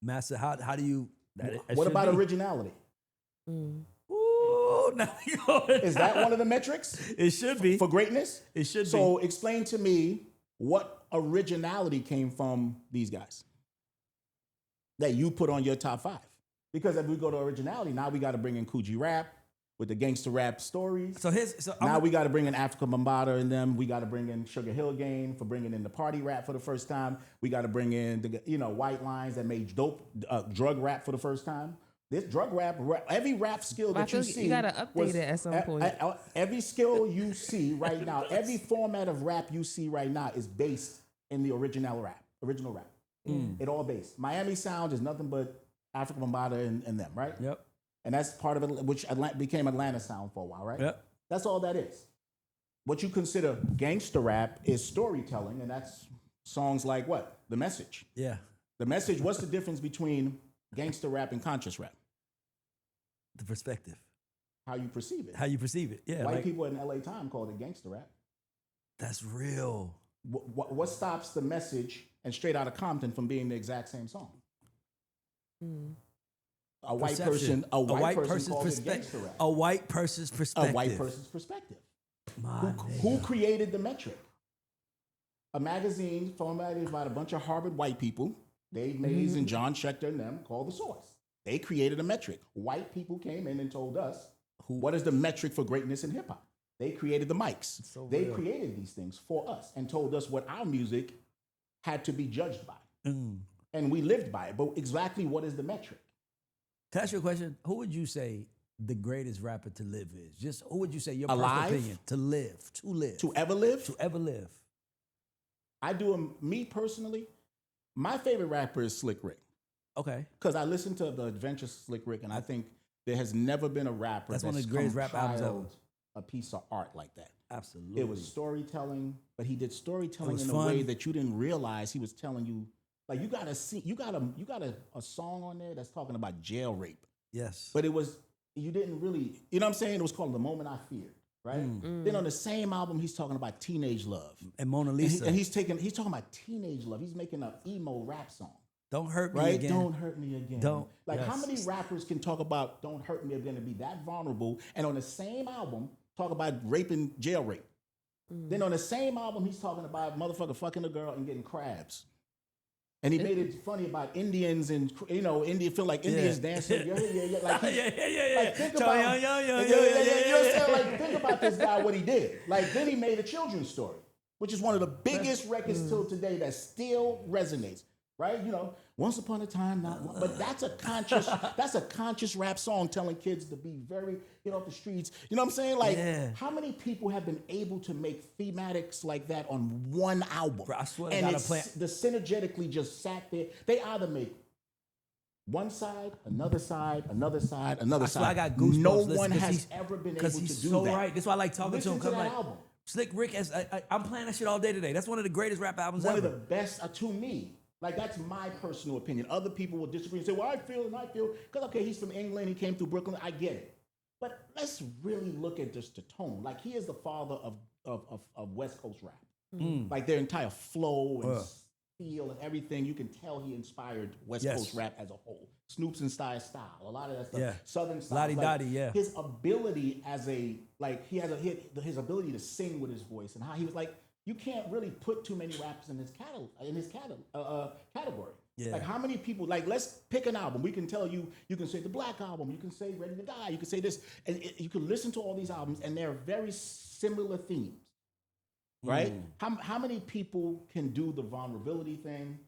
Master, how do you? What about originality? Ooh, now we going. Is that one of the metrics It should be. for greatness? It should be. So explain to me what originality came from these guys that you put on your top 5. Because if we go to originality, now we got to bring in Coogee Rap with the gangster rap stories. Now we got to bring in Africa Bambaataa and them. We got to bring in Sugar Hill Gang for bringing in the party rap for the first time. We got to bring in the White Lines that made drug rap for the first time. This drug rap, every rap skill that you see, you gotta update it at some point. Every skill you see right now, every format of rap you see right now is based in the original rap. It all based. Miami sound is nothing but Africa Bambaataa and them, right? Yep. And that's part of it, which became Atlanta sound for a while, right? Yep. That's all that is. What you consider gangster rap is storytelling, and that's songs like what? The Message. Yeah. The Message, what's the difference between gangster rap and conscious rap? The perspective. How you perceive it. How you perceive it. Yeah. White people in LA Time called it gangster rap. That's real. What stops The Message and Straight Outta Compton from being the exact same song? A white person calls it gangster rap. A white person's perspective. A white person's perspective. My Who created the metric? A magazine formatted by a bunch of Harvard white people, Dave Mays and John Schechter and them, called The Source. They created a metric. White people came in and told us, what is the metric for greatness in hip hop? They created the mics. They created these things for us and told us what our music had to be judged by. And we lived by it. But exactly what is the metric? Can I ask you a question? Who would you say the greatest rapper to live is? Just who would you say your Alive? personal opinion to live? To ever live? To ever live. Me personally, my favorite rapper is Slick Rick. Okay. Because I listened to the Adventures of Slick Rick, and I think there has never been a rapper That's one of the greatest rap albums ever. A piece of art like that. Absolutely. It was storytelling, but he did storytelling in fun. a way that you didn't realize he was telling you. Like you got a song on there that's talking about jail rape. Yes. But you didn't really, you know what I'm saying? It was called The Moment I Feared, right? Then on the same album, he's talking about teenage love. And Mona Lisa. And he's talking about teenage love. He's making an emo rap song. Don't hurt me right? again. Don't hurt me again. Don't. How many rappers can talk about don't hurt me again and be that vulnerable and on the same album talk about jail rape? Then on the same album, he's talking about motherfucker fucking a girl and getting crabs. And he made it funny about Indians and, India feel like Indians dancing. Yeah. Like, think about, think about this guy, what he did. Like, then he made a children's story, which is one of the biggest records till today that still resonates, right? Once upon a time, but that's a conscious rap song telling kids to be get off the streets. You know what I'm saying? Like, how many people have been able to make thematics like that on one album? Bro, I swear and the synergetically just sat there. They either make one side, another side, another side, another side. I got goosebumps. No one has ever been able to do that. Because he's so right. That's why I like talking to him. Listen to that album. Slick Rick, I'm playing that shit all day today. That's one of the greatest rap albums ever. One of the best to me. Like, that's my personal opinion. Other people will disagree and say, well, I feel. Because, okay, he's from England. He came through Brooklyn. I get it. But let's really look at just the tone. Like, he is the father of West Coast rap. Like, their entire flow and feel and everything. You can tell he inspired West Coast rap as a whole. Snoop's and style. A lot of that stuff. Yeah. Southern style. Lottie-dottie, yeah. His ability his ability to sing with his voice and how he was like, you can't really put too many rappers in his category. Yeah. Like, how many people? Like, let's pick an album. We can tell you. You can say the Black Album. You can say Ready to Die. You can say this, and you can listen to all these albums, and they're very similar themes, right? How many people can do the vulnerability thing?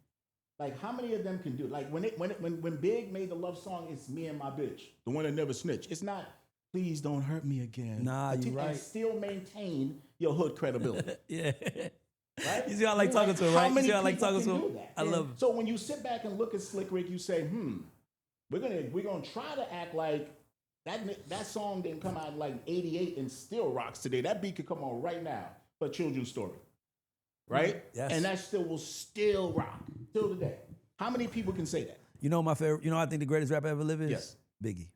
Like, how many of them can do it? Like, when Big made the love song, it's Me and My Bitch, the one that never snitched. It's not. Please don't hurt me again. Nah, you're right. And still maintain your hood credibility. Yeah. Right? You see how I like talking to him, right? You see how I like talking to him? I love him. So when you sit back and look at Slick Rick, you say, we're gonna try to act like that song didn't come out in like 88 and still rocks today. That beat could come on right now for a children's story. Right? Yes. And that will still rock till today. How many people can say that? My favorite, I think the greatest rapper ever lived is? Yes. Biggie.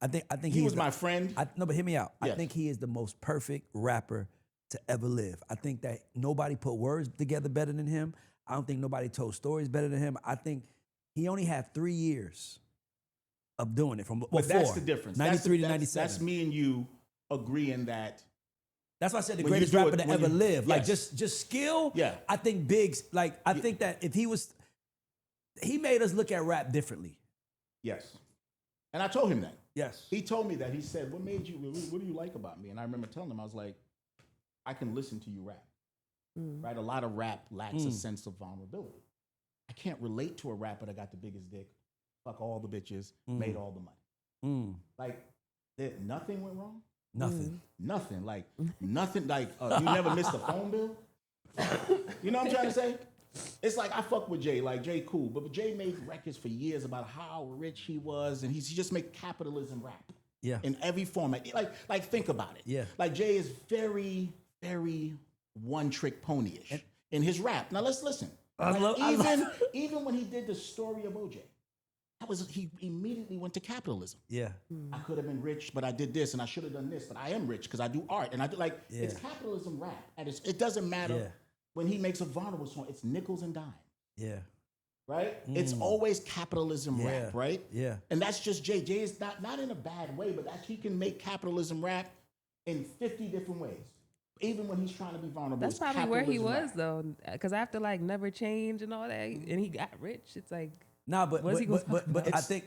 I think he was my friend. No, but hear me out. Yes. I think he is the most perfect rapper to ever live. I think that nobody put words together better than him. I don't think nobody told stories better than him. I think he only had 3 years of doing it from But that's four, the difference. 93 to That's 97. That's me and you agreeing that. That's why I said the When you greatest do rapper it- to when ever you- live. Like yes. just skill. Yeah. I think Biggs, like I think that if he made us look at rap differently. Yes. And I told him that. Yes. He told me that. He said, what do you like about me? And I remember telling him, I was like, I can listen to you rap. Right? A lot of rap lacks a sense of vulnerability. I can't relate to a rapper that got the biggest dick, fuck all the bitches, made all the money. Like, nothing went wrong? Nothing. Nothing. Like, nothing. Like, you never missed a phone bill? You know what I'm trying to say? It's like, I fuck with Jay. Like, Jay cool. But Jay made records for years about how rich he was, and he just made capitalism rap. Yeah. In every format. Like think about it. Yeah. Like, Jay is very, very one-trick pony-ish in his rap. Now, let's listen. Even when he did the story of OJ, he immediately went to capitalism. Yeah. I could have been rich, but I did this, and I should have done this, but I am rich because I do art, and I do it's capitalism rap, and it doesn't matter when he makes a vulnerable song. It's nickels and dimes, Yeah. right? It's always capitalism rap, right? Yeah. And that's just Jay. Jay is not in a bad way, but he can make capitalism rap in 50 different ways, even when he's trying to be vulnerable. That's it's probably where he capitalism was rap. though, because after like Never Change and all that, and he got rich. It's like Nah, but What's he gonna talk but about? I think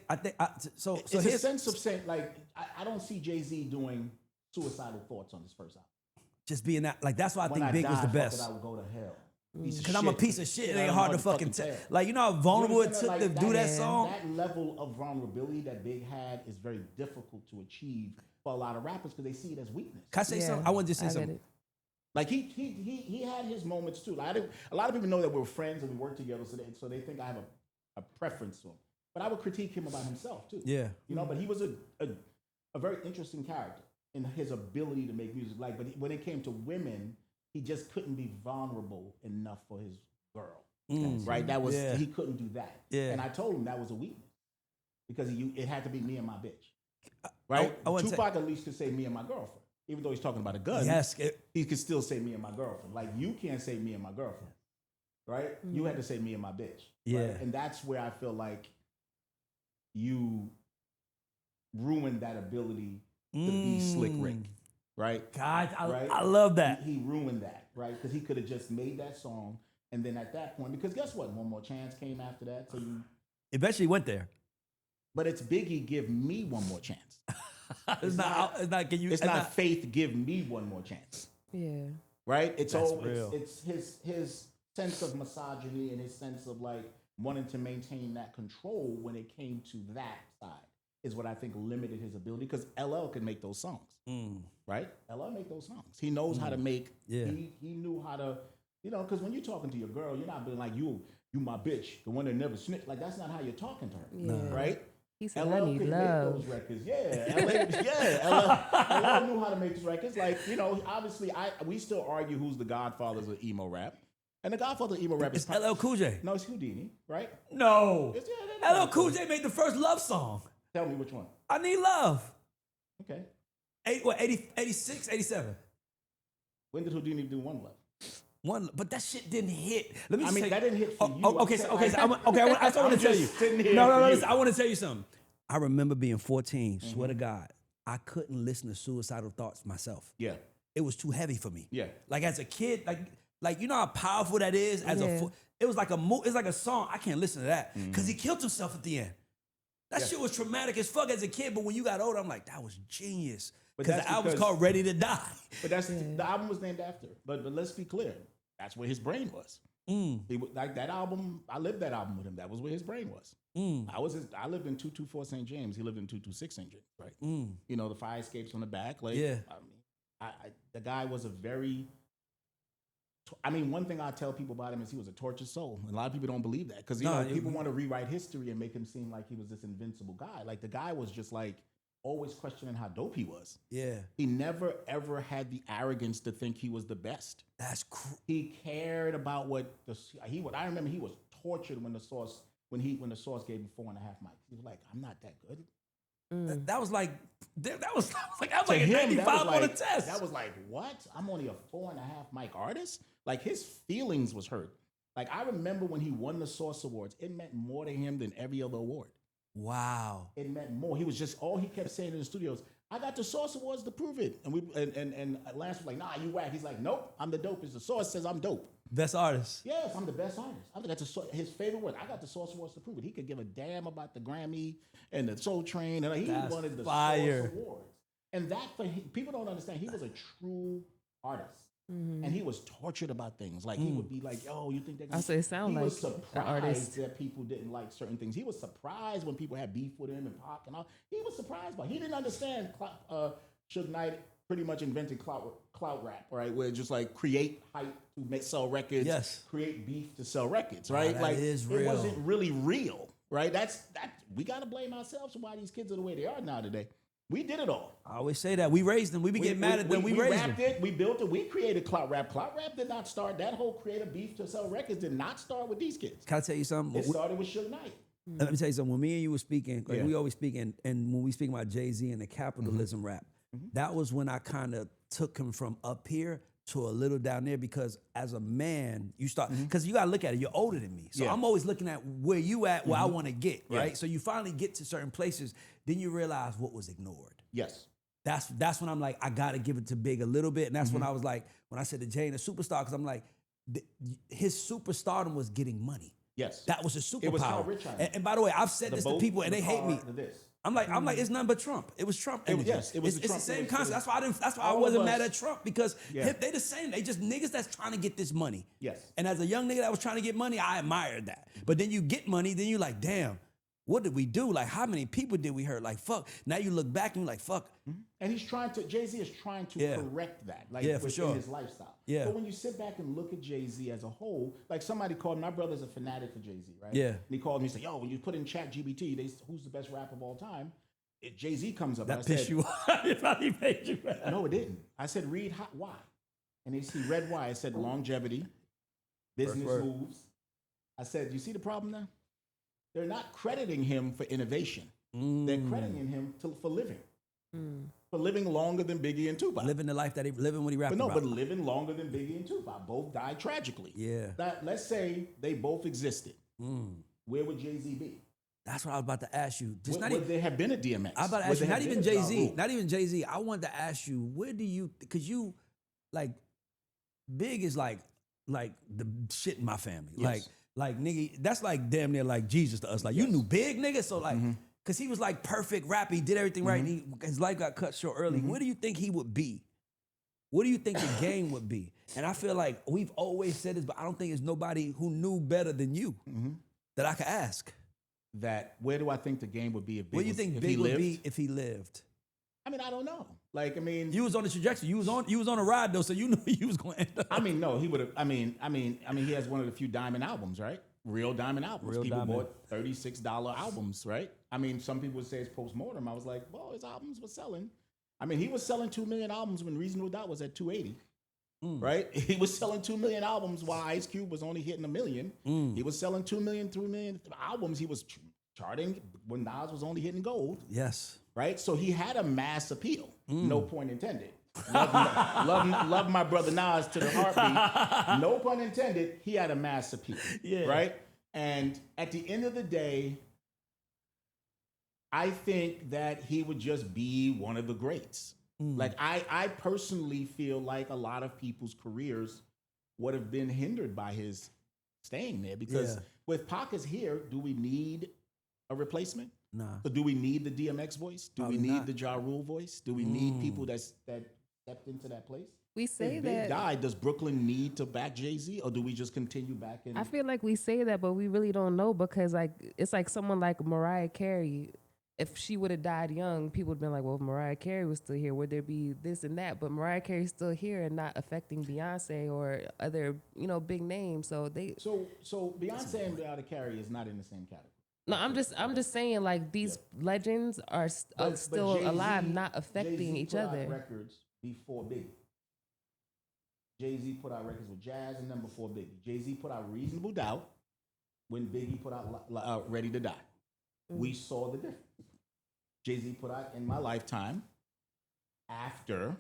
so It's a here's sense of saying, like, I don't see Jay-Z doing suicidal thoughts on his first album. just being that like that's why I When think Big was the fuck it, best. I would go to hell. Because I'm a piece of shit. It ain't I'm hard to a fucking tell. tell. Like, you know how vulnerable You it took understand? to do that song? That level of vulnerability that Big had is very difficult to achieve for a lot of rappers because they see it as weakness. Can I say Yeah, something? I want to just say I get something. it. Like he had his moments too. Like a lot of people know that we're friends and we work together, so they think I have a preference for him. But I would critique him about himself too. Yeah. You know, but he was a very interesting character in his ability to make music. Like, but when it came to women, he just couldn't be vulnerable enough for his girl. Right? That was he couldn't do that. Yeah. And I told him that was a weakness because it had to be me and my bitch. Right? I want to Tupac at least could say me and my girlfriend, even though he's talking about a gun. Yes. He could still say me and my girlfriend. Like, you can't say me and my girlfriend, right? You had to say me and my bitch. Yeah. Right? And that's where I feel like you ruined that ability to be Slick Rick, right? God, Right? I love that. He ruined that, right? Because he could have just made that song, and then at that point, because guess what? One More Chance came after that, so you. Eventually went there. But it's Biggie, give me one more chance. It's not. Can you? It's not Faith, give me one more chance. Yeah. Right? It's That's all real. it's his sense of misogyny and his sense of like wanting to maintain that control when it came to that side is what I think limited his ability because LL can make those songs. Right? LL make those songs. He knows how to make he knew how to, you know, because when you're talking to your girl, you're not being like you my bitch, the one that never snitched. Like that's not how you're talking to her. Yeah. Right? He said, I need could love. make those records. LL knew how to make those records. Like, you know, obviously, we still argue who's the godfathers of emo rap. And the godfather of emo rap It's is LL Cool J. No, it's Houdini, right? No. they're LL Cool J made the first love song. Tell me which one. I Need Love. Okay. 86, 87. When did Houdini do One Love? One, but that shit didn't hit. Let me I just mean, say, that didn't hit for you. Okay, so I want I'm to tell you. just sitting here No, for you. listen, I want to tell you something. I remember being 14. Swear to God, I couldn't listen to suicidal thoughts myself. Yeah. It was too heavy for me. Yeah. Like as a kid, like you know how powerful that is. It was like it's like a song. I can't listen to that because he killed himself at the end. That shit was traumatic as fuck as a kid. But when you got older, I'm like, that was genius. Because the album's called Ready to Die. But the album was named after. But let's be clear. That's where his brain was. He like that album. I lived that album with him. That was where his brain was. I lived in 224 St. James. He lived in 226 St. James. Right. You know the fire escapes on the back. Like the guy was a very. I mean, one thing I tell people about him is he was a tortured soul. And a lot of people don't believe that because people want to rewrite history and make him seem like he was this invincible guy. Like the guy was just like always questioning how dope he was. Yeah. He never ever had the arrogance to think he was the best. He cared about what I remember he was tortured when the Source gave him 4.5 mics. He was like, I'm not that good. That was like that was like To a him, 95 on a test. That was like, what? I'm only a 4.5 mic artist? Like, his feelings was hurt. Like, I remember when he won the Source Awards, it meant more to him than every other award. Wow. It meant more. He was just, all he kept saying in the studios, I got the Source Awards to prove it. And Lance was like, nah, you whack. He's like, nope, I'm the dopest. The Source says I'm dope. Best artist. Yes, I'm the best artist. I got his favorite word. I got the Source Awards to prove it. He could give a damn about the Grammy and the Soul Train, and he That's wanted the fire. Source Awards. And that, for him, people don't understand. He was a true artist, and he was tortured about things. Like, he would be like, "Yo, you think they're gonna?" I say it sound he like was an surprised artist. that people didn't like certain things. He was surprised when people had beef with him and Pac and all. He was surprised by. He didn't understand. Suge Knight pretty much invented clout rap, right? Where it just like create hype to sell records, Yes. create beef to sell records, right? that like is it real. wasn't really real, right? That we gotta blame ourselves for why these kids are the way they are now today. We did it all. I always say that. We raised them. We be getting mad at them. We raised them. rapped it, we built it, we created clout rap. Clout rap did not start, that whole creative beef to sell records did not start with these kids. Can I tell you something? It started with Suge Knight. Let me tell you something. When me and you were speaking, like Yeah. we always speak, and when we speak about Jay-Z and the capitalism rap, that was when I kind of took him from up here to a little down there, because as a man, you start, because you got to look at it, you're older than me. So Yeah. I'm always looking at where you at, where I want to get, Yeah. right? So you finally get to certain places, then you realize what was ignored. Yes. That's when I'm like, I got to give it to Big a little bit. And that's when I was like, when I said to Jay and a superstar, because I'm like, his superstardom was getting money. Yes. That was his superpower. It was how rich I am. And by the way, I've said The this to boat, people and the they hate car, me. the this. I'm like, it's nothing but Trump. It was Trump energy. yes, it was the it's Trump. the same It was- concept. That's why I didn't. That's why I all of wasn't mad us- at Trump, because Yeah. they the same. They just niggas that's trying to get this money. Yes. And as a young nigga that was trying to get money, I admired that. But then you get money, then you like, damn, what did we do? Like, how many people did we hurt? Like, fuck. Now you look back and you're like, fuck. And Jay-Z is trying to Yeah. correct that, like Yeah, for within sure. his lifestyle. Yeah. But when you sit back and look at Jay-Z as a whole, like somebody called, my brother's a fanatic for Jay-Z, right? Yeah. And he called me and said, yo, when you put in chat GBT, who's the best rapper of all time? Jay-Z comes up. That and I pissed said, you off. It probably made you mad. no, it didn't. I said, read why. And he read why. I said, longevity, business word. moves. I said, you see the problem now? They're not crediting him for innovation. They're crediting him for living. For living longer than Biggie and Tupac. Living the life that he living when he rapped But no, about. but living longer than Biggie and Tupac. Both died tragically. Yeah. Let's say they both existed. Where would Jay-Z be? That's what I was about to ask you. Just not Would even. there have been a DMX? I was about to Would ask you, there not have even been a Ja Jay-Z, Rule? not even Jay-Z. I wanted to ask you, where do you, because you, like, Big is like the shit in my family. Yes. Like nigga, that's like damn near like Jesus to us. Like, you knew Big, nigga? So like, because he was like perfect rap, he did everything right, and his life got cut short early. Where do you think he would be? What do you think the game would be? And I feel like we've always said this, but I don't think there's nobody who knew better than you that I could ask. That where do I think the game would be if Big What do you was- think if Big he would lived? be if he lived? I mean, I don't know. Like, I mean, You was on the trajectory. You was on a ride though, so you knew you was going to end up. I mean, no, he would have. I mean, he has one of the few diamond albums, right? Real diamond albums. Real People diamond. bought $36 albums, right? I mean, some people would say it's post-mortem. I was like, well, his albums were selling. I mean, he was selling 2 million albums when Reasonable Doubt was at 280. Right? He was selling 2 million albums while Ice Cube was only hitting 1 million. He was selling 2 million, 3 million albums. He was charting when Nas was only hitting gold. Yes. Right? So he had a mass appeal. No point intended. Love my brother Nas to the heartbeat. No pun intended. He had a mass appeal. Yeah. Right? And at the end of the day, I think that he would just be one of the greats. Like, I personally feel like a lot of people's careers would have been hindered by his staying there, because Yeah. with Pac is here, do we need a replacement? Nah. So do we need the DMX voice? Do Probably we need not. the Ja Rule voice? Do we need people that stepped into that place? We say If Big that. died, does Brooklyn need to back Jay-Z, or do we just continue back in? I feel like we say that, but we really don't know, because like it's like someone like Mariah Carey. If she would have died young, people would have been like, well, if Mariah Carey was still here, would there be this and that? But Mariah Carey's still here and not affecting Beyonce or other, big names. So they. So Beyonce and Mariah Carey is not in the same category. No, I'm just saying like these legends are But still Jay-Z- alive, not affecting Jay-Z each put out other. records before Biggie. Jay-Z put out records with Jazz and them before Biggie. Jay-Z put out Reasonable Doubt when Biggie put out Ready to Die. We saw the difference. Jay-Z put out in my lifetime after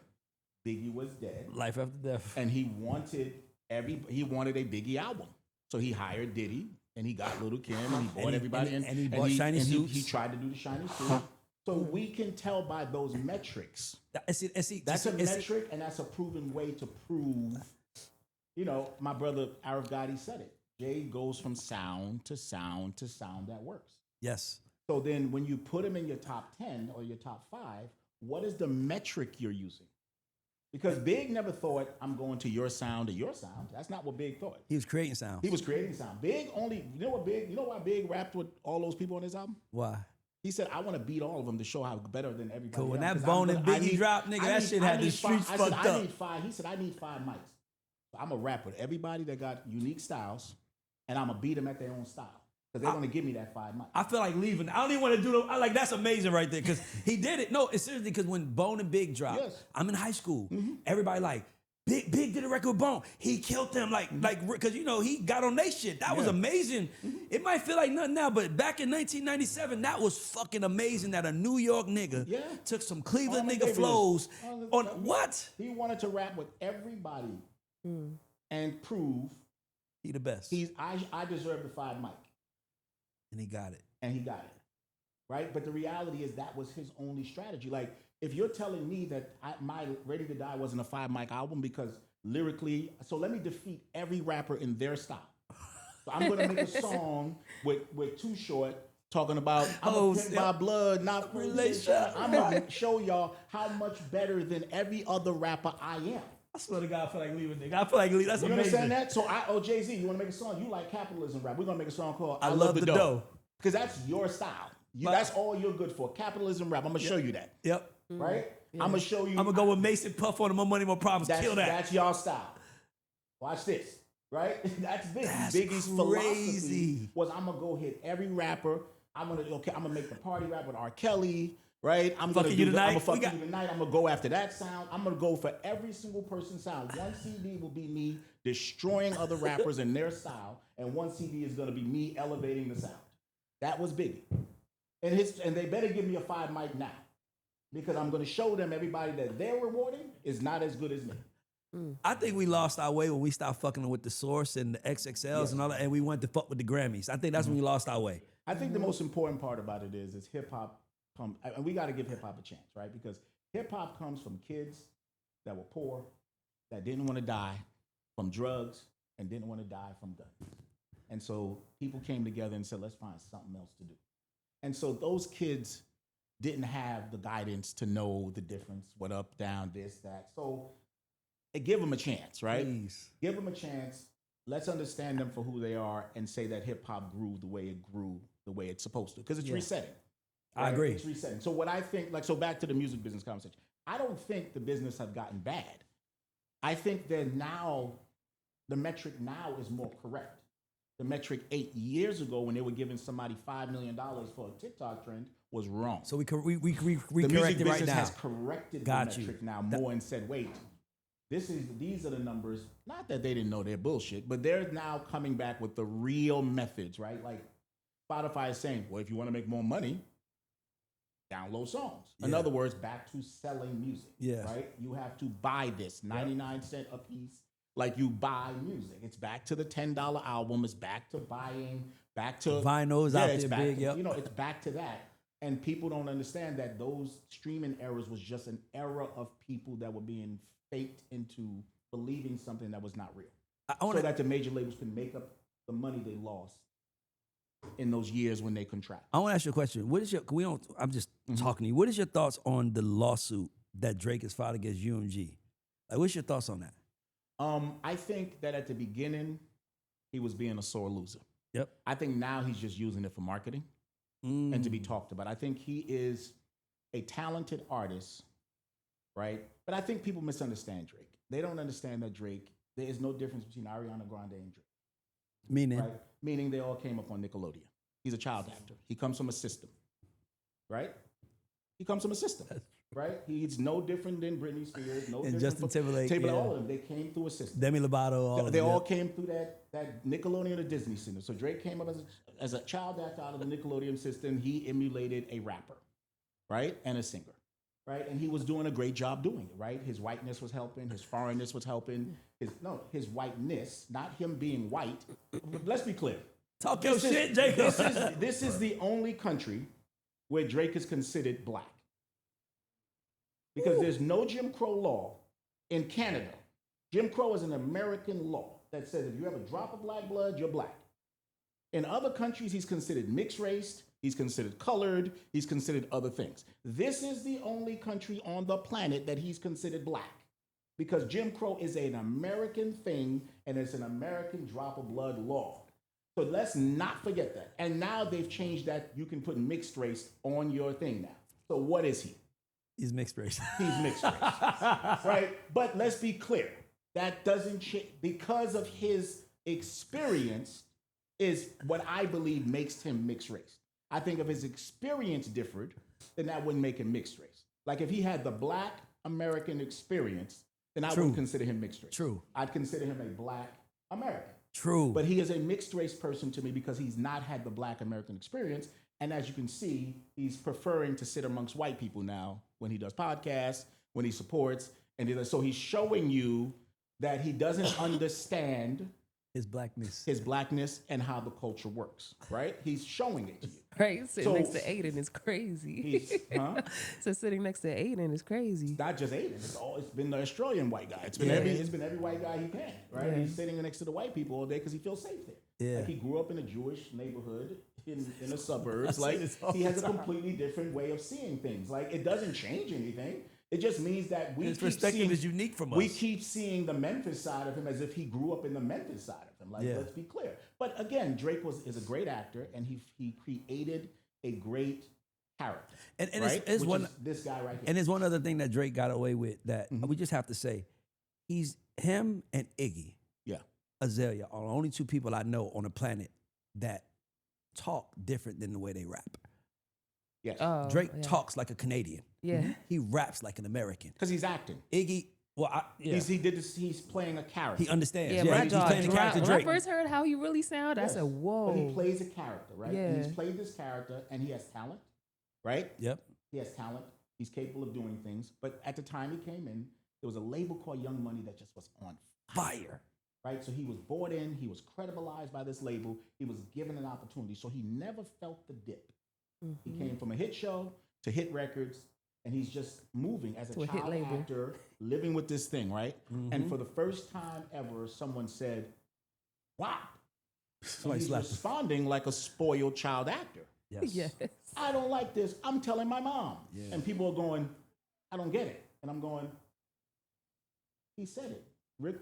Biggie was dead, Life after death. and he wanted a Biggie album. So he hired Diddy, and he got Little Kim, and he bought everybody in. And he bought shiny suits. He tried to do the shiny suit. So we can tell by those metrics. That's a metric, and that's a proven way to prove. You know, my brother Arif Gotti said it. Jay goes from sound to sound to sound that works. Yes. So then when you put him in your top 10 or your top 5, what is the metric you're using? Because Big never thought, I'm going to your sound or your sound. That's not what Big thought. He was creating sound. He was creating sound. Big only, you know why Big rapped with all those people on his album? Why? He said, I want to beat all of them to show how better than everybody Cool. When else. that 'Cause Bone and Biggie dropped, nigga, that shit had the streets fucked up. I need 5. He said, I need 5 mics. So I'm going to rap with everybody that got unique styles, and I'm going to beat them at their own style. Because they're going to give me that 5 mics. I feel like leaving. I don't even want to do I like that's amazing right there because he did it. No, it's seriously because when Bone and Big dropped, Yes. I'm in high school. Everybody like Big did a record with Bone. He killed them like because you know he got on they shit. That was amazing. It might feel like nothing now, but back in 1997, that was fucking amazing. That a New York nigga took some Cleveland All nigga the flows niggas. on what? He wanted to rap with everybody and prove He the best, I deserve the 5 mic. and he got it. And he got it. Right? But the reality is that was his only strategy. Like, if you're telling me that my Ready to Die wasn't a 5 mic album because lyrically, so let me defeat every rapper in their style. So I'm gonna make a song with Too Short talking about I'm a pimp by blood, not relation. I'm gonna show y'all how much better than every other rapper I am. I swear to God, I feel like leaving, nigga. I feel like leaving. That's You amazing. understand that? So Jay-Z, you wanna make a song? You like capitalism rap. We're gonna make a song called I love the dough. Because that's your style. That's all you're good for. Capitalism rap. I'm gonna show you that. Yep. Right? I'm gonna show you. I'm gonna go with Mason Puff on the More Money, More Problems. Kill that. That's y'all style. Watch this. Right? That's Biggie. That's Biggie's crazy. philosophy was I'm gonna go hit every rapper. I'm gonna make the party rap with R. Kelly. Right? I'm gonna Fucking you tonight. I'm gonna fuck you tonight. I'm gonna go after that sound. I'm gonna go for every single person's sound. One CD will be me destroying other rappers in their style, and one CD is gonna be me elevating the sound. That was Biggie. And they better give me a 5 mic now. Because I'm gonna show them everybody that they're rewarding is not as good as me. I think we lost our way when we stopped fucking with the Source and the XXLs and all that, and we went to fuck with the Grammys. I think that's when we lost our way. I think the most important part about it is hip hop and we gotta give hip hop a chance, right? Because hip hop comes from kids that were poor, that didn't want to die from drugs, and didn't want to die from guns. And so people came together and said, let's find something else to do. And so those kids didn't have the guidance to know the difference, what up, down, this, that. So give them a chance, right? Please. Give them a chance. Let's understand them for who they are and say that hip hop grew the way it grew, the way it's supposed to, because it's resetting. I agree. It's resetting. So what I think, so back to the music business conversation, I don't think the business have gotten bad. I think that now, the metric now is more correct. The metric 8 years ago when they were giving somebody $5 million for a TikTok trend was wrong. So we The correct music it right business now. has corrected the metric now more and said, wait, these are the numbers. Not that they didn't know they're bullshit, but they're now coming back with the real methods, right? Like Spotify is saying, well, if you want to make more money, download songs. In other words, back to selling music, right? You have to buy this 99 cents a piece. Like you buy music. It's back to the $10 album. It's back to buying, back to Vinyls out there big, it's back to that. And people don't understand that those streaming errors was just an era of people that were being faked into believing something that was not real. So that the major labels can make up the money they lost in those years when they contract. I want to ask you a question. I'm just talking to you. What is your thoughts on the lawsuit that Drake has filed against UMG? Like, what's your thoughts on that? I think that at the beginning, he was being a sore loser. Yep. I think now he's just using it for marketing and to be talked about. I think he is a talented artist, right? But I think people misunderstand Drake. They don't understand that Drake, there is no difference between Ariana Grande and Drake. Meaning? Right? Meaning they all came up on Nickelodeon. He's a child actor. He comes from a system, right? He comes from a system, right? He's no different than Britney Spears, no different Justin Timberlake, all of them. They came through a system. Demi Lovato, all of them. They all came through that Nickelodeon or Disney system. So Drake came up as a child actor out of the Nickelodeon system. He emulated a rapper. right, and a singer, right, and he was doing a great job doing it, right. His whiteness was helping, his foreignness was helping. His whiteness, not him being white. Let's be clear. Talk your shit, Jacob. This is the only country where Drake is considered black. Because there's no Jim Crow law in Canada. Jim Crow is an American law that says if you have a drop of black blood, you're black. In other countries, he's considered mixed race, he's considered colored, he's considered other things. This is the only country on the planet that he's considered black. Because Jim Crow is an American thing and it's an American drop of blood law. So let's not forget that. And now they've changed that. You can put mixed race on your thing now. So what is he? He's mixed race. He's mixed race, right? But let's be clear. That doesn't change because of his experience is what I believe makes him mixed race. I think if his experience differed, then that wouldn't make him mixed race. Like if he had the black American experience, then I wouldn't consider him mixed race. True. I'd consider him a black American. True. But he is a mixed race person to me because he's not had the black American experience. And as you can see, he's preferring to sit amongst white people now when he does podcasts, when he supports. And so he's showing you that he doesn't understand his blackness and how the culture works, right? He's showing it to you. Right, sitting next to Aiden is crazy. So sitting next to Aiden is crazy. It's not just Aiden. It's been the Australian white guy. It's been every white guy he can, right? Yeah. He's sitting next to the white people all day because he feels safe there. Yeah. Like he grew up in a Jewish neighborhood in the suburbs. Like he has a completely different way of seeing things. Like it doesn't change anything. It just means that his perspective is unique from us. We keep seeing the Memphis side of him as if he grew up in the Memphis side of him. Like, let's be clear. But again, Drake is a great actor, and he created a great character. And right? it's one this guy right here. And there's one other thing that Drake got away with that we just have to say. He's him and Iggy Azalea are the only two people I know on the planet that talk different than the way they rap. Yes. Drake talks like a Canadian. Yeah. He raps like an American. Because he's acting. Iggy, he's playing a character. He understands. Yeah, he's playing a character. When Drake. I first heard how he really sounded, I said, whoa. But he plays a character, right? Yeah. And he's played this character, and he has talent, right? Yep. He has talent. He's capable of doing things. But at the time he came in, there was a label called Young Money that just was on fire. Right? So he was bought in. He was credibilized by this label. He was given an opportunity. So he never felt the dip. He came from a hit show to hit records, and he's just moving as a child actor, living with this thing, right? And for the first time ever, someone said, wow. And he's responding like a spoiled child actor. Yes. I don't like this. I'm telling my mom. Yeah. And people are going, I don't get it. And I'm going, he said it. Rick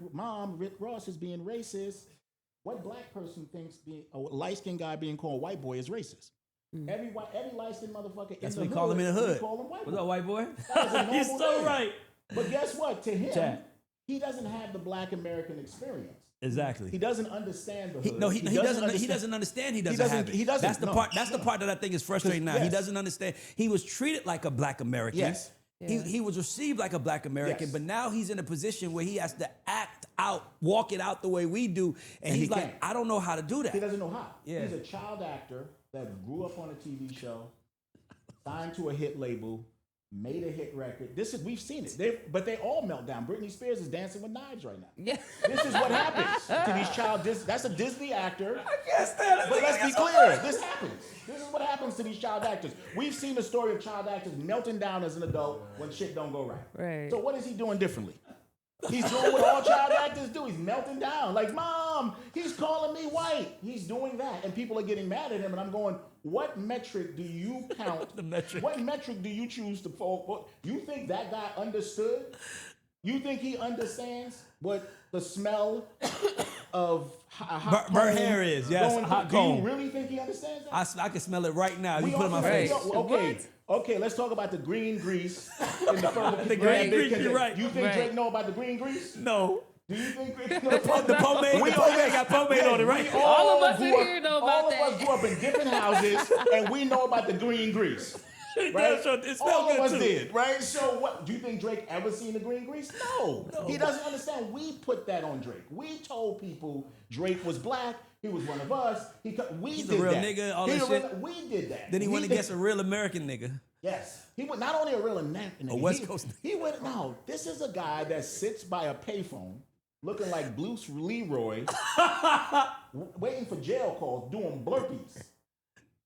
Ross is being racist. What black person thinks a light-skinned guy being called white boy is racist? Every light-skinned motherfucker that's in what the we call him in the hood. We call him white boy. What's up, white boy? He's so right. But guess what? To him, he doesn't have the black American experience. Exactly. He doesn't understand the hood. He doesn't understand. He doesn't have it. He doesn't. That's the part. That's the part that I think is frustrating now. He doesn't understand. He was treated like a black American. Yes. Yeah. He was received like a black American, but now he's in a position where he has to act out, walk it out the way we do, and he's like, I don't know how to do that. He doesn't know how. Yeah. He's a child actor that grew up on a TV show, signed to a hit label, made a hit record. We've seen it. But they all melt down. Britney Spears is dancing with knives right now. Yeah. This is what happens to these that's a Disney actor. I can't stand it. But let's be clear. This happens. This is what happens to these child actors. We've seen the story of child actors melting down as an adult when shit don't go right. Right. So what is he doing differently? He's doing what all child actors do. He's melting down. Like, Mom, he's calling me white. He's doing that. And people are getting mad at him. And I'm going, what metric do you count? The metric. What metric do you choose to fall? You think that guy understood? You think he understands what the smell of hot burnt hair is? Yes, hot comb. Do you really think he understands that? I can smell it right now. You put it in my face. face. Okay, let's talk about the green grease in the front. The green grease, you're right. You think Drake know about the green grease? No. Do you think Drake the pomade got pomade on it, right? All of us in here know about that. All of us grew up in different houses, and we know about the green grease. Right? All of us did, right? So what, do you think Drake ever seen the green grease? No. He doesn't understand. We put that on Drake. We told people Drake was black. He was one of us. He's a real nigga, all that shit. We did that. Then he went against a real American nigga. Yes, he was not only a real nigga. A West Coast. He went. No, this is a guy that sits by a payphone, looking like Bruce Leroy, waiting for jail calls, doing burpees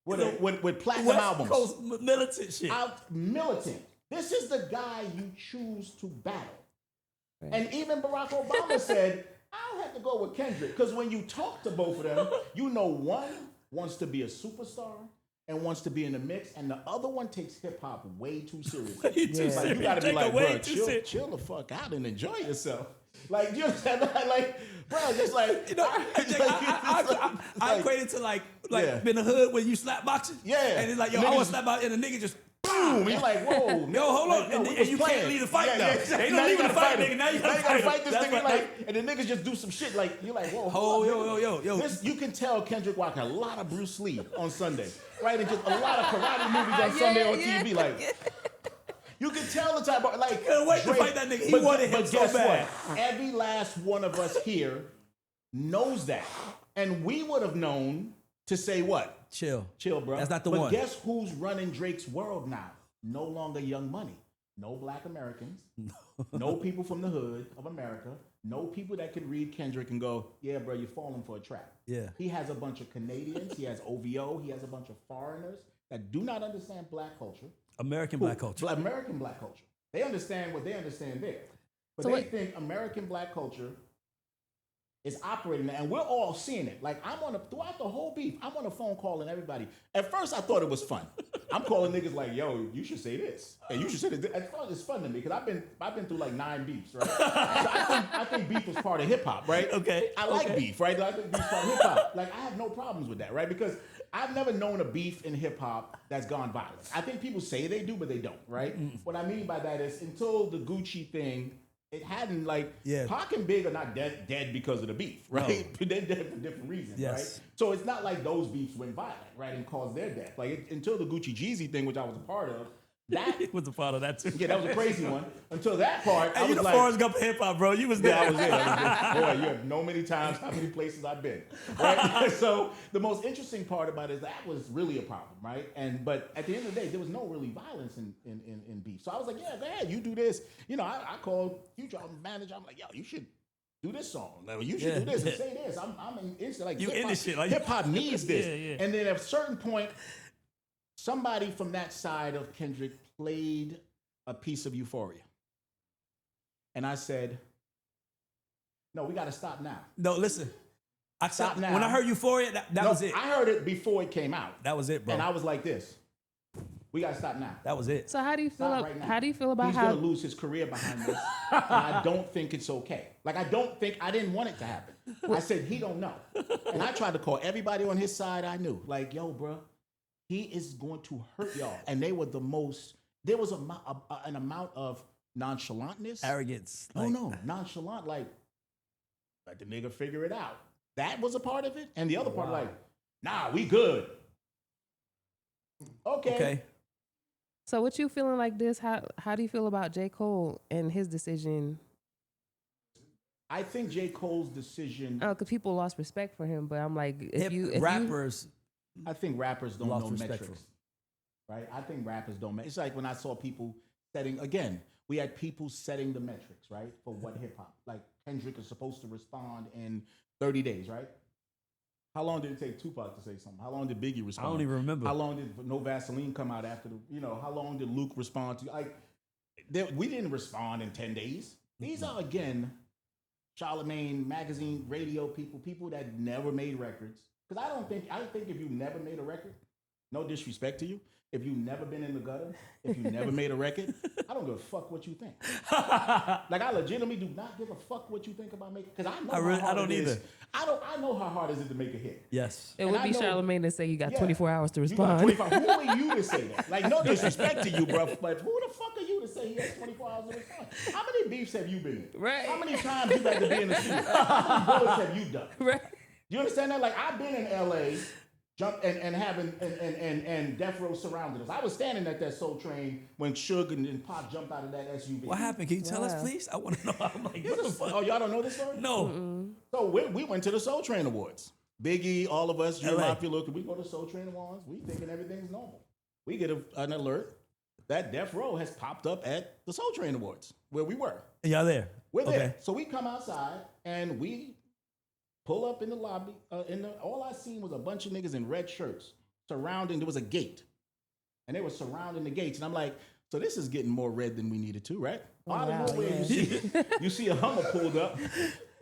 with platinum West albums. Coast militant shit. Out militant. This is the guy you choose to battle. And even Barack Obama said, I'll have to go with Kendrick. Because when you talk to both of them, you know one wants to be a superstar and wants to be in the mix, and the other one takes hip hop way too seriously. Like, you gotta be like, bro, chill the fuck out and enjoy yourself. Like, you understand? Like, bro, just like, You know, I equate it to like in the hood when you slap boxing. Yeah. And it's like, yo, I want to slap out, and the nigga just boom. You're like, whoa. Yo, hold on. Like, and what's you playing? can't leave the fight now. exactly. Ain't Now no you leaving the gotta fight, nigga. Now you gotta fight this That's nigga. right. Like, and the niggas just do some shit. Like, you're like, whoa, Oh, hold on, yo. This, you can tell Kendrick watching a lot of Bruce Lee on Sunday, right? And just a lot of karate movies on Sunday on TV. Like, you can tell the type of, like, Couldn't wait to fight that nigga. He wanted him so guess bad. what? Every last one of us here knows that. And we would have known to say what? Chill, bro. That's not the but one. Guess who's running Drake's world now? No longer Young Money. No black Americans. No people from the hood of America. No people that can read Kendrick and go, yeah, bro, you're falling for a trap. Yeah. He has a bunch of Canadians. He has OVO. He has a bunch of foreigners that do not understand black culture. American black culture. American black culture. They understand what they understand there. But So they wait. think American black culture is operating, and we're all seeing it. Like, throughout the whole beef, I'm on a phone calling everybody. At first, I thought it was fun. I'm calling niggas like, yo, you should say this, and you should say this. At first, it's fun to me because I've been through like 9 beefs, right? So I think beef is part of hip hop, right? Okay. I like beef, right? I think beef's part of hip hop. Like, I have no problems with that, right? Because I've never known a beef in hip hop that's gone violent. I think people say they do, but they don't, right? What I mean by that is until the Gucci thing, it hadn't, like, Pac and Big are not dead because of the beef, right? No. They're dead for different reasons, right? So it's not like those beefs went violent, right, and caused their death. Like, until the Gucci Jeezy thing, which I was a part of, that was a part of that too. Yeah, that was a crazy one. Until that part, Hey, I was the like, Forrest Gump of hip hop, bro. You was there. yeah, I was there. Boy, you have no many times how many places I've been. Right? So the most interesting part about it is that was really a problem, right? But at the end of the day, there was no really violence in beef. So I was like, yeah, go ahead, you do this. You know, I called Future manager. I'm like, yo, you should do this song. Like, you should do this and say this. I'm instant like You in this shit. Like, hip hop needs this. Yeah. And then at a certain point, somebody from that side of Kendrick played a piece of Euphoria. And I said, no, we got to stop now. No, listen. Stop now. When I heard Euphoria, that was it. I heard it before it came out. That was it, bro. And I was like this. We got to stop now. That was it. So how do you feel? Stop right now. How do you feel about He's how? going to lose his career behind this. And I don't think it's okay. Like, I didn't want it to happen. I said, he don't know. And I tried to call everybody on his side I knew. Like, yo, bro, he is going to hurt y'all. And they were the most, there was an amount of nonchalantness. Arrogance. No, nonchalant, like, let the nigga figure it out. That was a part of it. And the other part, like, nah, we good. Okay. So what you feeling like this? How do you feel about J. Cole and his decision? I think J. Cole's decision. Oh, because people lost respect for him. But I'm like, if rappers. I think rappers don't Lost know respect metrics. Right? I think rappers don't. It's like when I saw people setting, again, we had people setting the metrics, right? For what hip hop. Like Kendrick is supposed to respond in 30 days, right? How long did it take Tupac to say something? How long did Biggie respond? I don't even remember. How long did No Vaseline come out after how long did Luke respond to? Like, we didn't respond in 10 days. These are, again, Charlemagne, magazine, radio people that never made records. Because I think if you never made a record, no disrespect to you, if you've never been in the gutter, if you never made a record, I don't give a fuck what you think. Like, I legitimately do not give a fuck what you think about making, because I know how hard I don't it is. either. I know how hard it is to make a hit. Yes. it And would I be know- Charlemagne to say you got Yeah. 24 hours to You got respond. 25. Who are you to say that? Like, no disrespect to you, bro, but who the fuck are you to say he has 24 hours to respond? How many beefs have you been in? Right. How many times you had to be in the studio? How many bullets have you done? Right. You understand that? Like, I've been in LA, and Death Row surrounded us. I was standing at that Soul Train when Suge and Pop jumped out of that SUV. What happened? Can you tell us, Wow. please? I want to know. I'm like, what the fuck? Oh, y'all don't know this story? No. So we went to the Soul Train Awards. Biggie, all of us, LA. Mafia, look, we go to Soul Train Awards. We thinking everything's normal. We get an alert. that Death Row has popped up at the Soul Train Awards where we were. And y'all there? We're there. Okay. So we come outside and we pull up in the lobby. All I seen was a bunch of niggas in red shirts surrounding. There was a gate, and they were surrounding the gates. And I'm like, so this is getting more red than we needed to, right? Out of nowhere, you see a Hummer pulled up.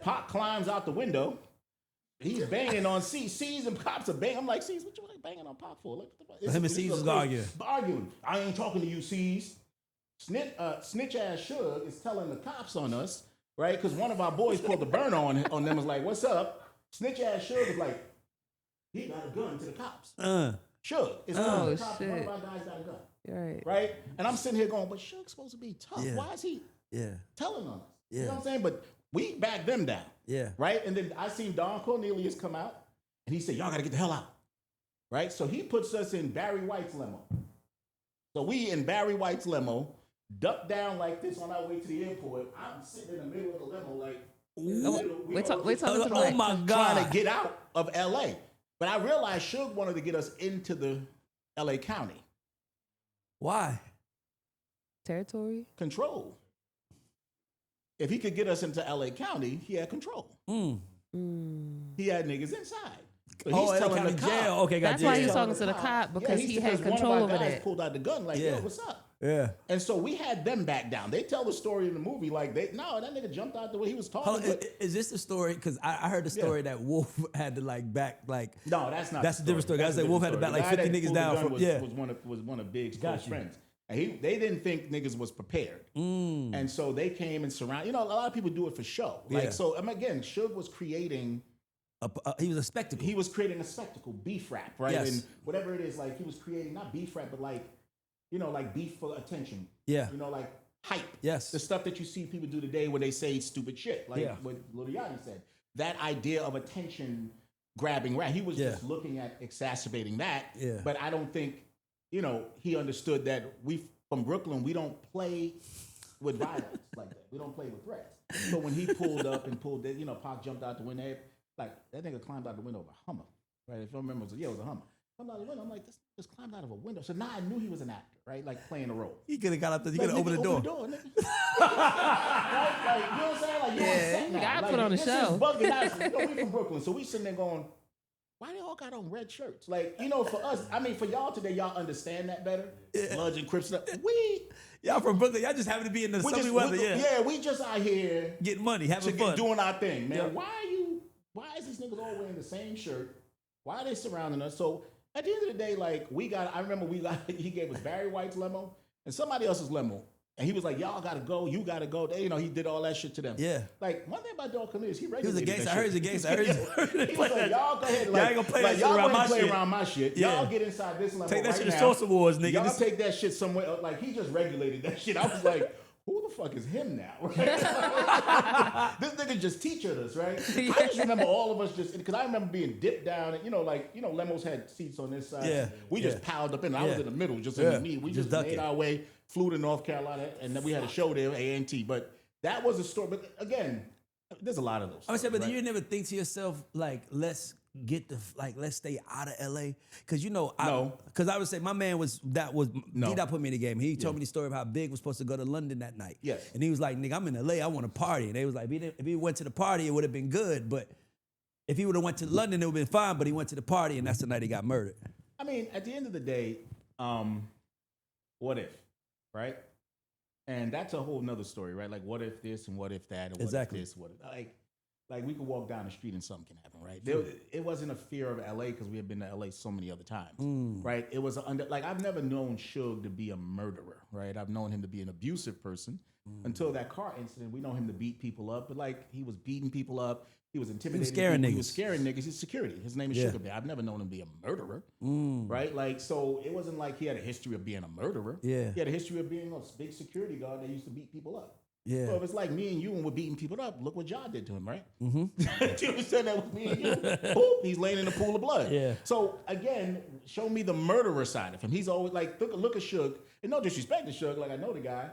Pop climbs out the window. He's banging on C. C's and Pops are banging. I'm like, C's, what you like banging on Pop for? Like, Him and C's was arguing. I ain't talking to you, C's. Snitch ass Suge is telling the cops on us, right? Because one of our boys pulled the burn on them. Was like, what's up? Snitch ass Suge is like, he got a gun to the cops. Suge is telling the cops, one of our guys got a gun. Right? And I'm sitting here going, but Suge's supposed to be tough. Why is he telling on us? You know what I'm saying? But we back them down. Yeah. Right? And then I seen Don Cornelius come out and he said, y'all got to get the hell out. Right? So he puts us in Barry White's limo. So we in Barry White's limo, duck down like this on our way to the airport. I'm sitting in the middle of the limo like, wait till oh my God. Trying to get out of LA. But I realized Suge wanted to get us into the LA County. Why? Territory? Control. If he could get us into LA County, he had control. He had niggas inside. But he's telling the cop. Jail. Okay, got That's why he was talking to the cop because he had control one of over our guys that. pulled out the gun like, yo, what's up? Yeah. And so we had them back down. They tell the story in the movie like, that nigga jumped out the way he was talking. Is this the story? Because I heard the story that Wolf had to No, that's not. That's a different story. I said Wolf had to back like 50 niggas down from. Was one of Big's close friends. And they didn't think niggas was prepared. And so they came and surrounded. You know, a lot of people do it for show. Like, so again, Suge was creating. He was a spectacle. He was creating a spectacle, beef rap, right? Yes. And whatever it is, like he was creating not beef rap, but like, you know, like beef for attention. Yeah. You know, like hype. Yes. The stuff that you see people do today when they say stupid shit, like what Lil Yachty said. That idea of attention grabbing rap. He was just looking at exacerbating that. Yeah. But I don't think, you know, he understood that we from Brooklyn, we don't play with violence like that. We don't play with threats. So when he pulled up and pulled that, you know, Pac jumped out the window, like that nigga climbed out the window of a Hummer, right? If I remember, it was a Hummer. Climbed out the window. I'm like, this just climbed out of a window. So now I knew he was an actor, right? Like playing a role. He could have got up there. He could have opened the door. Nigga. Right? Like, you know what I'm saying? Like, you're on set now. Got like, put on the show. Bugging out. You know, we from Brooklyn, so we sitting there going, why they all got on red shirts? Like, you know, for us, I mean, for y'all today, y'all understand that better. Bloods and Crips. Y'all from Brooklyn. Y'all just happen to be in the sunny weather. Yeah, we just out here getting money, having fun, doing our thing, man. Yeah. Why is these niggas all wearing the same shirt? Why are they surrounding us? So at the end of the day, like I remember he gave us Barry White's limo and somebody else's limo. And he was like, y'all gotta go, you gotta go. They, you know, he did all that shit to them. Yeah. Like, one thing about Don Cornelius, he regulated. He was a gangster. I heard he's a gangster. He was like, y'all go ahead. Like, y'all ain't gonna play that shit around my shit. Around my shit. Yeah. Y'all get inside this limo. Take that right shit to now. Source Awards, nigga. Y'all take that shit somewhere. Like, he just regulated that shit. I was like, who the fuck is him now? Right? This nigga just teaching us, right? Yeah. I just remember all of us because I remember being dipped down and, limos had seats on this side. Yeah. We just piled up in. I was in the middle, just in me. We just made our way, flew to North Carolina, and then we had a show there, A&T. But that was a story. But again, there's a lot of those. I said, but right? You never think to yourself, like, let's stay out of LA, because because I would say my man he that put me in the game. He told me the story of how Big was supposed to go to London that night. Yes, and he was like, "Nigga, I'm in LA. I want to party." And they was like, "If he went to the party, it would have been good. But if he would have went to London, it would have been fine. But he went to the party, and that's the night he got murdered." I mean, at the end of the day, what if, right? And that's a whole nother story, right? Like, what if this and what if that, and what if this, what if like we could walk down the street and something can happen, right? It wasn't a fear of LA because we had been to LA so many other times, right? It was I've never known Suge to be a murderer, right? I've known him to be an abusive person until that car incident. We know him to beat people up, but like he was beating people up, he was intimidating, he was scaring niggas. He's security. His name is Sugar Bear. I've never known him to be a murderer, right? Like, so it wasn't like he had a history of being a murderer. Yeah, he had a history of being a big security guard that used to beat people up. Yeah. So if it's like me and you and we're beating people up, look what Ja did to him, right? Do you understand that with me and you? Boop, he's laying in a pool of blood. Yeah. So again, show me the murderer side of him. He's always like, look at Suge. And no disrespect to Suge, like I know the guy.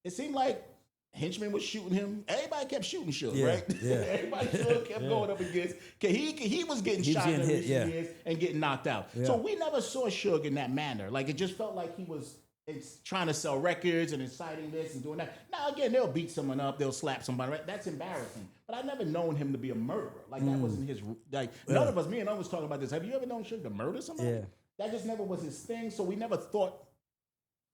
It seemed like henchmen was shooting him. Everybody kept shooting Suge, right? Yeah. Everybody kept going up against. He was getting shot in recent years and getting knocked out. Yeah. So we never saw Suge in that manner. Like it just felt like he was it's trying to sell records and inciting this and doing that. Now again, they'll beat someone up, they'll slap somebody. Right? That's embarrassing. But I've never known him to be a murderer. Like that wasn't his. Like none of us. Me and I was talking about this. Have you ever known Suge to murder somebody? Yeah. That just never was his thing. So we never thought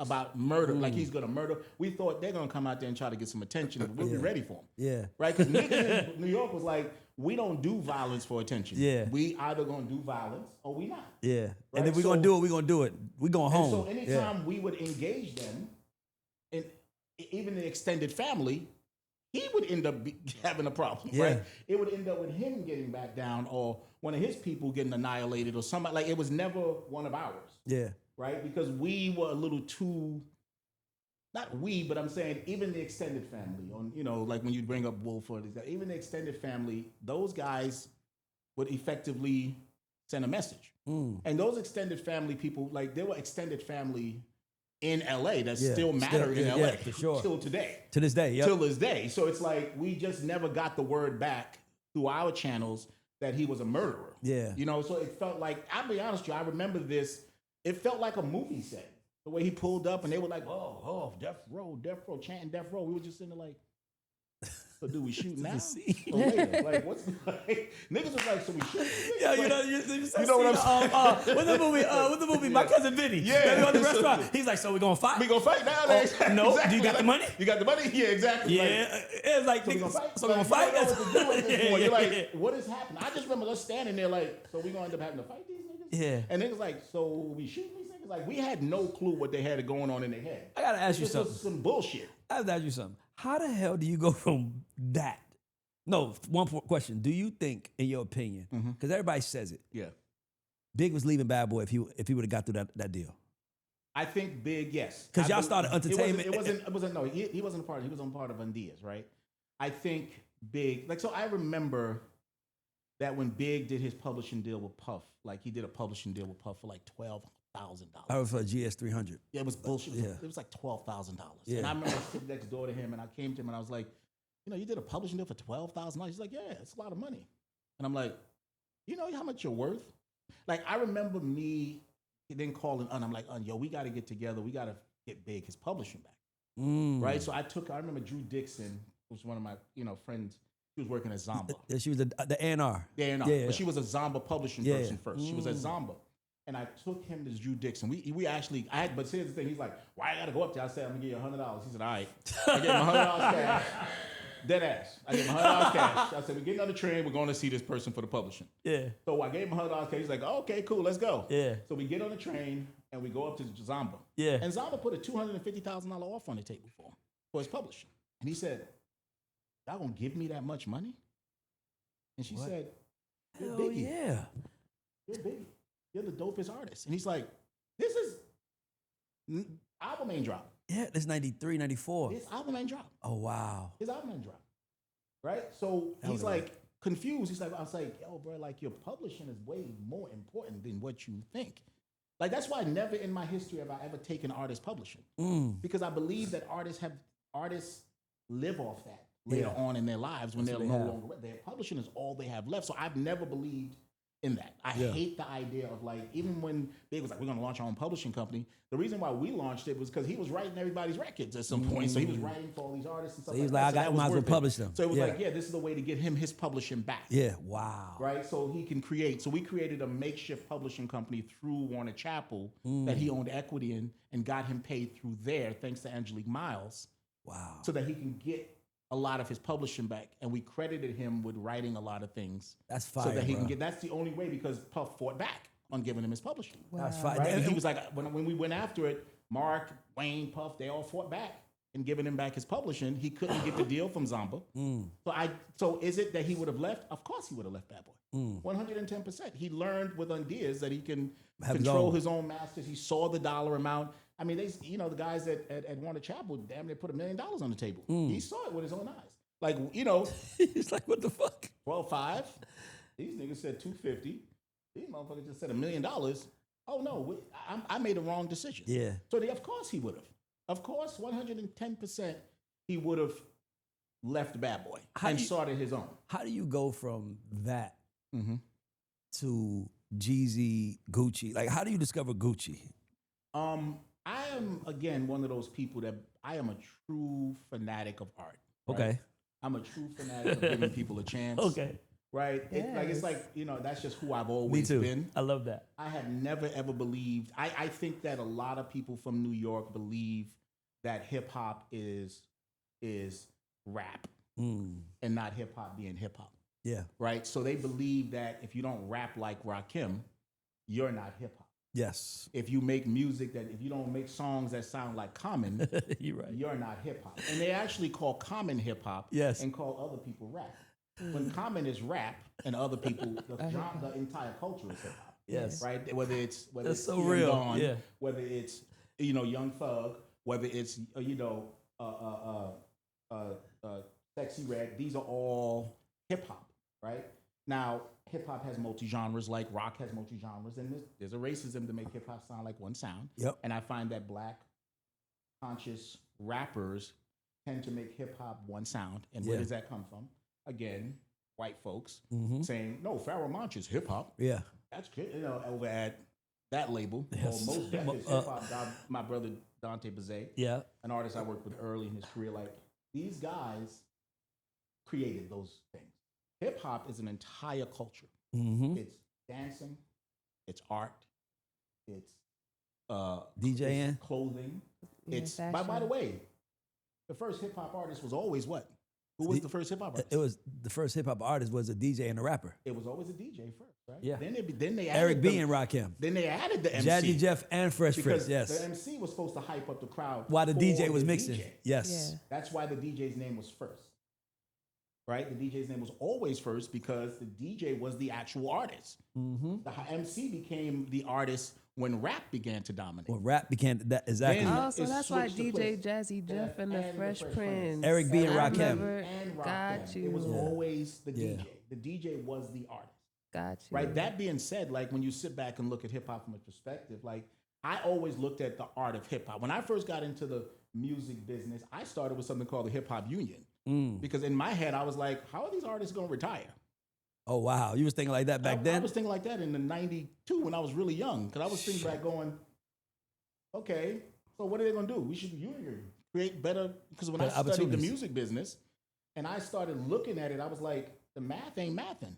about murder, like he's gonna murder. We thought they're gonna come out there and try to get some attention, and we'll be ready for him. Yeah. Right? Because niggas in New York was like, we don't do violence for attention. Yeah. We either gonna do violence or we not. Yeah. Right? And if we're So- gonna do it, we're gonna do it. We're going And home. so anytime we would engage them, and even the extended family, he would end up having a problem, Yeah. right? It would end up with him getting back down or one of his people getting annihilated or somebody. Like it was never one of ours, Yeah. right? Because we were a little too, not we, but I'm saying even the extended family, on like when you bring up Wolf or these guys, even the extended family, those guys would effectively send a message. And those extended family people, like there were extended family in LA that Yeah, still matter in LA for sure. till today. To this day, yep. Till this day. So it's like we just never got the word back through our channels that he was a murderer. Yeah. So it felt like, I'll be honest with you, I remember this, it felt like a movie set. The way he pulled up and they were like, oh, death row, chanting death row. We were just sitting there like, so do we shoot now? Or later? Like, what's like, niggas was like, so we shoot? Yeah, Like, you know what I'm saying? What's the movie? My cousin Vinny. Yeah. They go to the restaurant. He's like, so we gonna fight? We gonna fight now? No. Exactly. Do you got the money? You got the money? Yeah, exactly. Yeah. Like, It's like, so we gonna fight? so we gonna Like, fight? you don't know what to do at this point. You're Yeah. like, what is happening? I just remember us standing there like, so we gonna end up having to fight these niggas? Yeah. And niggas like, so we shooting these niggas? Like, we had no clue what they had going on in their head. I gotta ask you This was something. some bullshit. I have to ask you something. How the hell do you go from that? No, question. Do you think, in your opinion, because everybody says it, Yeah. Big was leaving Bad Boy if he would have got through that deal? I think Big, yes. 'Cause I y'all believe- started entertainment- It wasn't, no, he wasn't a part, he was on part of Undias, right? I think Big, like, so I remember that when Big did his publishing deal with Puff, like he did a publishing deal with Puff for like $12,000. I was for a GS300. Yeah, it was bullshit. Yeah. It was like $12,000. Yeah. And I remember sitting next door to him and I came to him and I was like, you did a publishing deal for $12,000. He's like, yeah, it's a lot of money. And I'm like, you know how much you're worth? Like, I remember me then calling I'm like, yo, we got to get together. We got to get Big his publishing back. Right? So I remember Drew Dixon, who was one of my, friends. She was working at Zomba. Yeah, she was the A&R. Yeah, Yeah. but she was a Zomba publishing Yeah, person yeah. first. She was at Zomba. And I took him to Drew Dixon. We actually, but here's the thing. He's like, why I got to go up there? I said, I'm going to give you $100. He said, all right. I gave him $100 cash. Dead ass. I gave him $100 cash. I said, we're getting on the train. We're going to see this person for the publishing. Yeah. So I gave him $100 cash. He's like, oh, okay, cool, let's go. Yeah. So we get on the train and we go up to Zomba. Yeah. And Zomba put a $250,000 offer on the table for his publishing. And he said, y'all going to give me that much money? And she said, you're Hell Biggie. yeah. You're Biggie. You're the dopest artist. And he's like, this is album ain't dropped. Yeah, this 93, 94. His album ain't dropped. Oh, wow. His album ain't dropped. Right? So he's like confused. He's like, I was like, yo, bro, like your publishing is way more important than what you think. Like that's why never in my history have I ever taken artist publishing. Because I believe that artists live off that later on in their lives when they're no longer, their publishing is all they have left. So I've never believed in that. I hate the idea of like, even when Big was like, we're gonna launch our own publishing company, the reason why we launched it was because he was writing everybody's records at some point. So he was writing for all these artists and stuff. So he was like, like, I might as well worth it. publish them. So it was Yeah. like, yeah, this is the way to get him his publishing back. Yeah, wow. Right, so he can create. So we created a makeshift publishing company through Warner Chappell that he owned equity in, and got him paid through there, thanks to Angelique Miles. Wow. So that he can get a lot of his publishing back, and we credited him with writing a lot of things. That's fire, So that he bro. can get. That's the only way, because Puff fought back on giving him his publishing. That's fire. Right, and he was like, when we went after it, Mark, Wayne, Puff, they all fought back and giving him back his publishing. He couldn't get the deal from Zomba. So is it that he would have left? Of course he would have left Bad Boy. 110%. He learned with Undias that he can control his own masters. He saw the dollar amount. I mean, the guys at Warner Chappell, damn, they put $1 million on the table. He saw it with his own eyes. Like, He's like, what the fuck? 12.5. These niggas said 250. These motherfuckers just said $1 million. Oh no, I made a wrong decision. Yeah. So of course he would have. Of course, 110% he would have left Bad Boy and started his own. How do you go from that to Jeezy, Gucci? Like, how do you discover Gucci? I am again one of those people that I am a true fanatic of art. right? Okay. I'm a true fanatic of giving people a chance. Okay. Right? It's Yes. like, that's just who I've Me always too. been. I love that. I have never ever believed. I think that a lot of people from New York believe that hip hop is rap Mm. and not hip hop being hip hop. Yeah. Right? So they believe that if you don't rap like Rakim, you're not hip hop. Yes. If you make music if you don't make songs that sound like Common, You're right. you're not hip hop. And they actually call Common hip hop Yes. and call other people rap. When Common is rap and other people, the entire culture is hip hop. Yes. Right? Whether it's That's so Ian real. Dawn, Yeah. whether it's Young Thug, whether it's Sexy Red, these are all hip hop, right? Now, hip hop has multi genres, like rock has multi genres, and there's a racism to make hip hop sound like one sound. Yep. And I find that black conscious rappers tend to make hip hop one sound. And where Yeah. does that come from? Again, white folks Mm-hmm. saying, no, Pharoah Monch is hip hop. Yeah. That's good. Over at that label. Yes. Or most Def is hip hop. My brother Dante Bazet, Yeah. an artist I worked with early in his career, like these guys created those things. Hip hop is an entire culture. Mm-hmm. It's dancing, it's art, it's DJing. it's clothing. Yeah, It's by the fashion. way, the first hip hop artist was always what? Who was the first hip hop artist? It was the first hip hop artist was a DJ and a rapper. It was always a DJ first, right? Yeah. Then they added Eric B the- and Rakim. Then they added the MC. Jazzy Jeff and Fresh because Prince. Yes. the MC was supposed to hype up the crowd While the for DJ was the mixing. DJ. Yes. Yeah. That's why the DJ's name was first. Right? The DJ's name was always first because the DJ was the actual artist. Mm-hmm. The MC became the artist when rap began to dominate. Well, rap became that exactly. Then- Oh, so It that's why switched to DJ place. Jazzy Jeff Yeah, and the Fresh Prince. Eric B and I Rakim. remember- And Got Rakim. you. It was always the Yeah. DJ. The DJ was the artist. Got you. Right. That being said, like when you sit back and look at hip hop from a perspective, like I always looked at the art of hip hop. When I first got into the music business, I started with something called the Hip Hop Union. Because in my head, I was like, how are these artists going to retire? Oh wow, you was thinking like that back I then. was thinking like that in the 92 when I was really young. Because I was thinking back going, okay, so what are they going to do? We should union, create better. Because when I Better studied the opportunities. music business and I started looking at it, I was like, the math ain't mathing.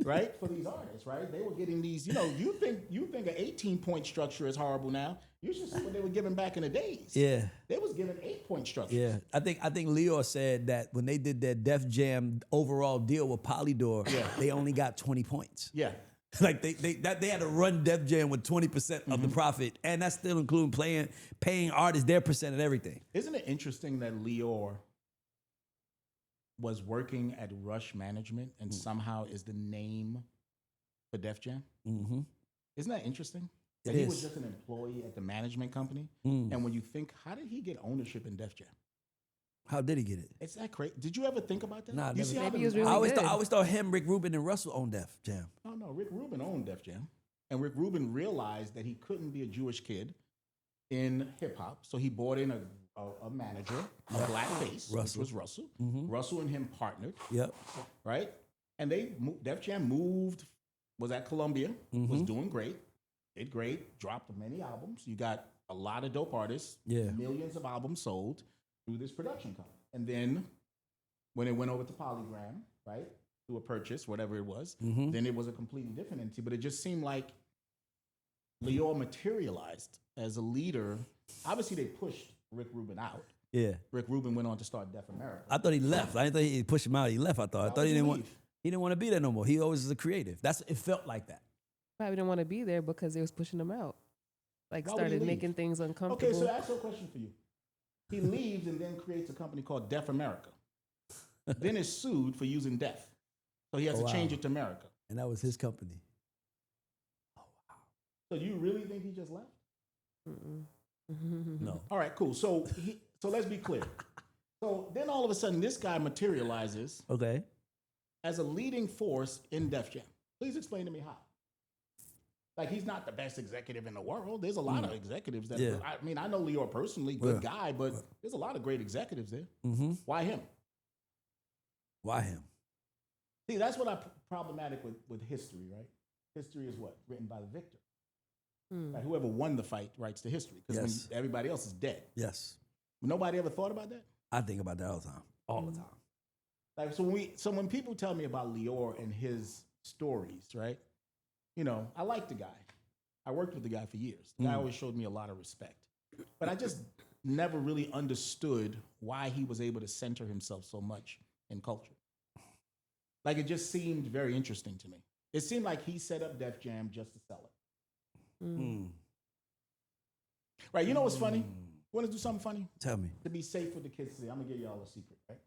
Right? For these artists, right? They were getting these, you think an 18-point structure is horrible now. You should see what they were giving back in the days. Yeah. They was giving 8-point structures. Yeah, I think Leo said that when they did their Def Jam overall deal with Polydor, they only got 20 points. Yeah. Like they had to run Def Jam with 20% of the profit, and that's still including paying artists their percent and everything. Isn't it interesting that Lior was working at Rush Management and somehow is the name for Def Jam? Mm-hmm. Isn't that interesting? It That he is. was just an employee at the management company. And when you think, how did he get ownership in Def Jam? How did he get it? It's that crazy. Did you ever think about that? Nah, you never. see how Maybe the- he was I really always good. thought him, Rick Rubin, and Russell owned Def Jam. No, Rick Rubin owned Def Jam. And Rick Rubin realized that he couldn't be a Jewish kid in hip hop. So he brought in a manager, a black face, Russell. which was Russell. Russell and him partnered, Yep. right? And Def Jam moved, was at Columbia, was doing great, did great, dropped many albums. You got a lot of dope artists, Yeah. millions of albums sold through this production company. And then when it went over to Polygram, right, through a purchase, whatever it was, then it was a completely different entity. But it just seemed like Leo materialized as a leader. Obviously, they pushed Rick Rubin out. Yeah. Rick Rubin went on to start Def America. I thought he left. I didn't think he pushed him out. He left. I thought Why he would didn't he want. leave? He didn't want to be there no more. He always was a creative. It felt like that. Probably didn't want to be there because they was pushing him out. Like Why would he started leave? making things uncomfortable. Okay, so I ask you a question for you. He leaves and then creates a company called Def America. Then is sued for using Def. So he has to wow. change it to America. And that was his company. So do you really think he just left? No. All right, cool. So let's be clear. So then all of a sudden this guy materializes Okay. as a leading force in Def Jam. Please explain to me how. Like he's not the best executive in the world. There's a lot of executives that Yeah. I mean, I know Leo personally, good Yeah. guy, but there's a lot of great executives there. Mm-hmm. Why him? Why him? See, that's what I'm problematic with history, right? History is what? Written by the victor. Right? Whoever won the fight writes the history because Yes. when everybody else is dead. Yes. Nobody ever thought about that. I think about that all the time. All the time. Like so when people tell me about Lior and his stories, right? You know, I like the guy. I worked with the guy for years. The guy always showed me a lot of respect. But I just never really understood why he was able to center himself so much in culture. Like it just seemed very interesting to me. It seemed like he set up Def Jam just to sell it. Right, you know what's funny? Want to do something funny? Tell me. To be safe with the kids today, I'm gonna give y'all a secret, right?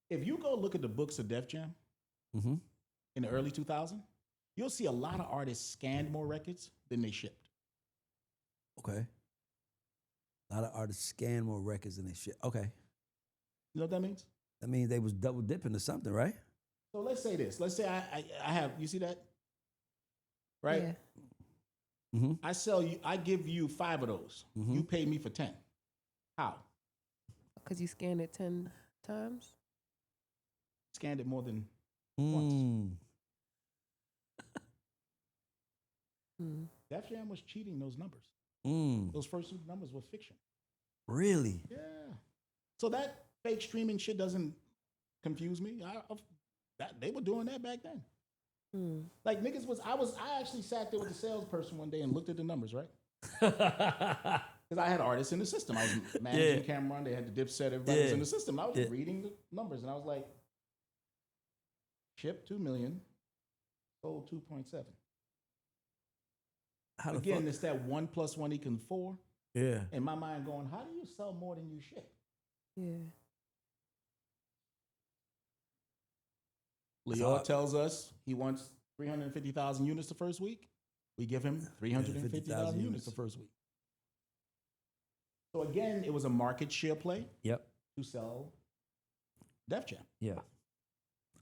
If you go look at the books of Def Jam in the early 2000s, you'll see a lot of artists scanned more records than they shipped. Okay. A lot of artists scan more records than they shit. Okay. You know what that means? That means they was double dipping or something, right? So let's say this. Let's say I have, you see that? Right? Yeah. I sell you, I give you 5 of those. You pay me for 10. How? Because you scanned it 10 times? Scanned it more than once. Def Jam was cheating those numbers. Those first 2 numbers were fiction. Really? Yeah. So that fake streaming shit doesn't confuse me. They were doing that back then. Like niggas I actually sat there with the salesperson one day and looked at the numbers, right? Because I had artists in the system. I was managing Cameron. They had the Dipset. Everybody was in the system. I was reading the numbers, and I was like, shipped 2 million, sold 2.7. Again, it's that 1 + 1 = 4. Yeah. In my mind, going, how do you sell more than you ship? Yeah. Leo tells us he wants 350,000 units the first week. We give him 350,000 units the first week. So again, it was a market share play Yep. to sell Def Jam. Yeah.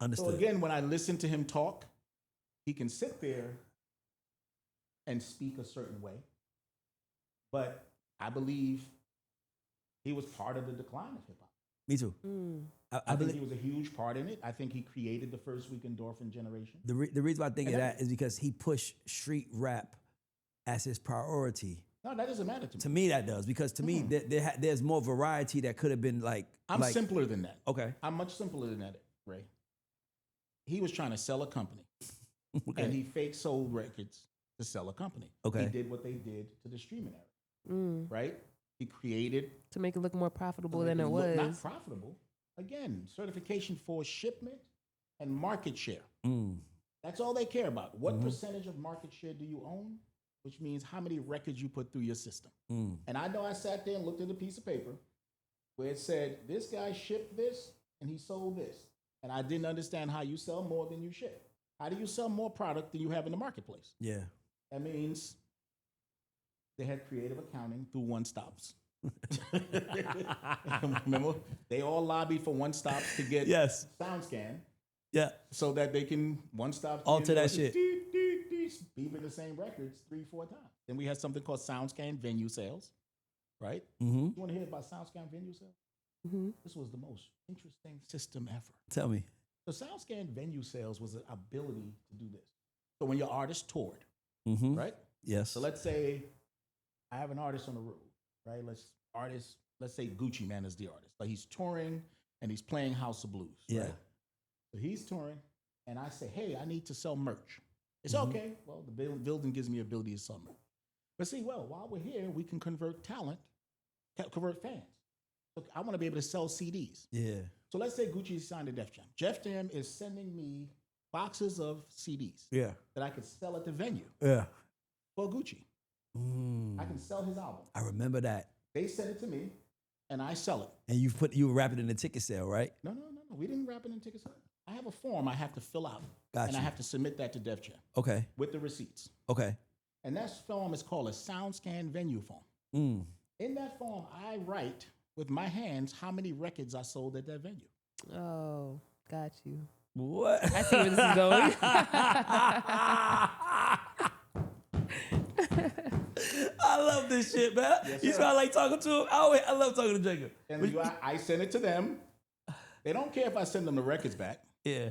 Understood. So again, when I listen to him talk, he can sit there and speak a certain way. But I believe he was part of the decline of hip hop. Me too. I I think believe he was a huge part in it. I think he created the first week endorphin generation. the reason why I think of that is because he pushed street rap as his priority. No, that doesn't matter to me. To me, that does, because to me, there's more variety that could have been like. I'm simpler than that. Okay. I'm much simpler than that, Ray. He was trying to sell a company. And he fake sold records to sell a company. Okay. He did what they did to the streaming era. Right? He created. To make it look more profitable to make than it was. Not profitable. Again, certification for shipment and market share. That's all they care about. What percentage of market share do you own? Which means how many records you put through your system. And I know I sat there and looked at a piece of paper where it said, this guy shipped this and he sold this. And I didn't understand how you sell more than you ship. How do you sell more product than you have in the marketplace? Yeah. That means they had creative accounting through one stops. Remember, they all lobbied for one stops to get Soundscan. Yeah. So that they can one stop Alter that shit. Beeping the same records 3-4 times. Then we had something called Soundscan venue sales, right? Mm-hmm. You want to hear about Soundscan venue sales? This was the most interesting system ever. Tell me. So Soundscan venue sales was an ability to do this. So when your artist toured, right? Yes. So let's say I have an artist on the road, right? Let's say Gucci Mane is the artist. Like he's touring and he's playing House of Blues, right? So he's touring and I say, hey, I need to sell merch. It's okay. Well, the building gives me ability to sell merch. But see, while we're here, we can convert talent, convert fans. Look, I want to be able to sell CDs. Yeah. So let's say Gucci signed to Def Jam. Def Jam is sending me boxes of CDs that I could sell at the venue for Gucci. I can sell his album. I remember that. They send it to me, and I sell it. And you wrap it in the ticket sale, right? No. We didn't wrap it in ticket sale. I have a form I have to fill out. Gotcha. And I have to submit that to Def Jam. Okay. With the receipts. Okay. And that form is called a Soundscan venue form. In that form, I write with my hands how many records I sold at that venue. Oh, got you. What? I see where this is going. I love this shit, man. Yes, You sir. see how I like talking to him? I love talking to Jacob. And I send it to them. They don't care if I send them the records back. Yeah.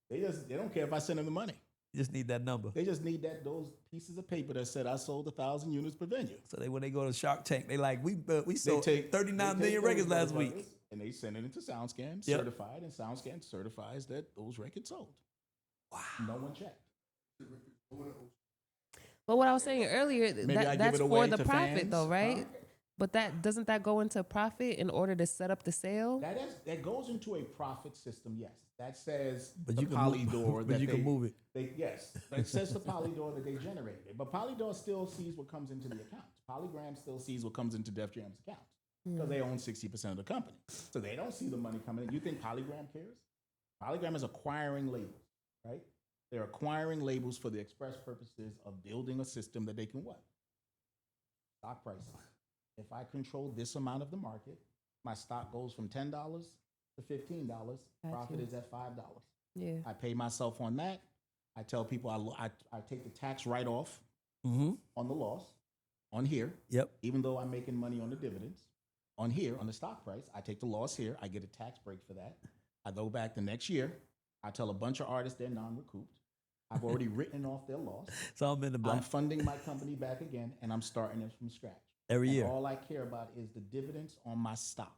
They don't care if I send them the money. You just need that number. They just need those pieces of paper that said I sold 1,000 units per venue. So when they go to Shark Tank, they like, we They sold take 39 they million take records those last week. motherfuckers and they send it into Soundscan, Yep. certified, and Soundscan certifies that those records sold. Wow. No one checked. But what I was saying earlier, Maybe I give that's it away for the to profit, fans, though, right? huh? But doesn't that go into profit in order to set up the sale? That goes into a profit system, yes. That says But the you can Polydor but that you they, can move it. Yes, that says the Polydor that they generated. But Polydor still sees what comes into the accounts. Polygram still sees what comes into Def Jam's accounts because they own 60% of the company. So they don't see the money coming in. You think Polygram cares? Polygram is acquiring labels, right? They're acquiring labels for the express purposes of building a system that they can what? Stock prices. If I control this amount of the market, my stock goes from $10 to $15. Profit is at $5. Yeah. I pay myself on that. I tell people I take the tax write-off Mm-hmm. on the loss on here. Yep. Even though I'm making money on the dividends. On here, on the stock price, I take the loss here. I get a tax break for that. I go back the next year. I tell a bunch of artists they're non-recouped. I've already written off their loss. So I'm in the black I'm funding my company back again, and I'm starting it from scratch. every And year. all I care about is the dividends on my stock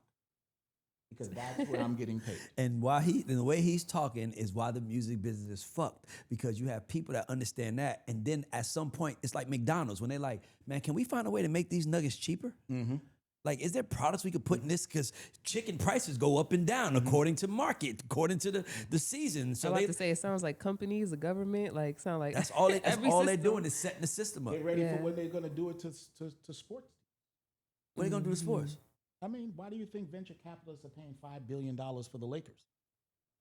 because that's where I'm getting paid. And the way he's talking is why the music business is fucked, because you have people that understand that, and then at some point it's like McDonald's when they're like, man, can we find a way to make these nuggets cheaper? Mm-hmm. Like, is there products we could put in this? Because chicken prices go up and down according to market, according to the season. So I like to say it sounds like companies, the government, like sound like that's all they're every doing system. is setting the system up. They're ready Yeah. for when they're going to do it to sports. What are they gonna do to sports? I mean, why do you think venture capitalists are paying $5 billion for the Lakers?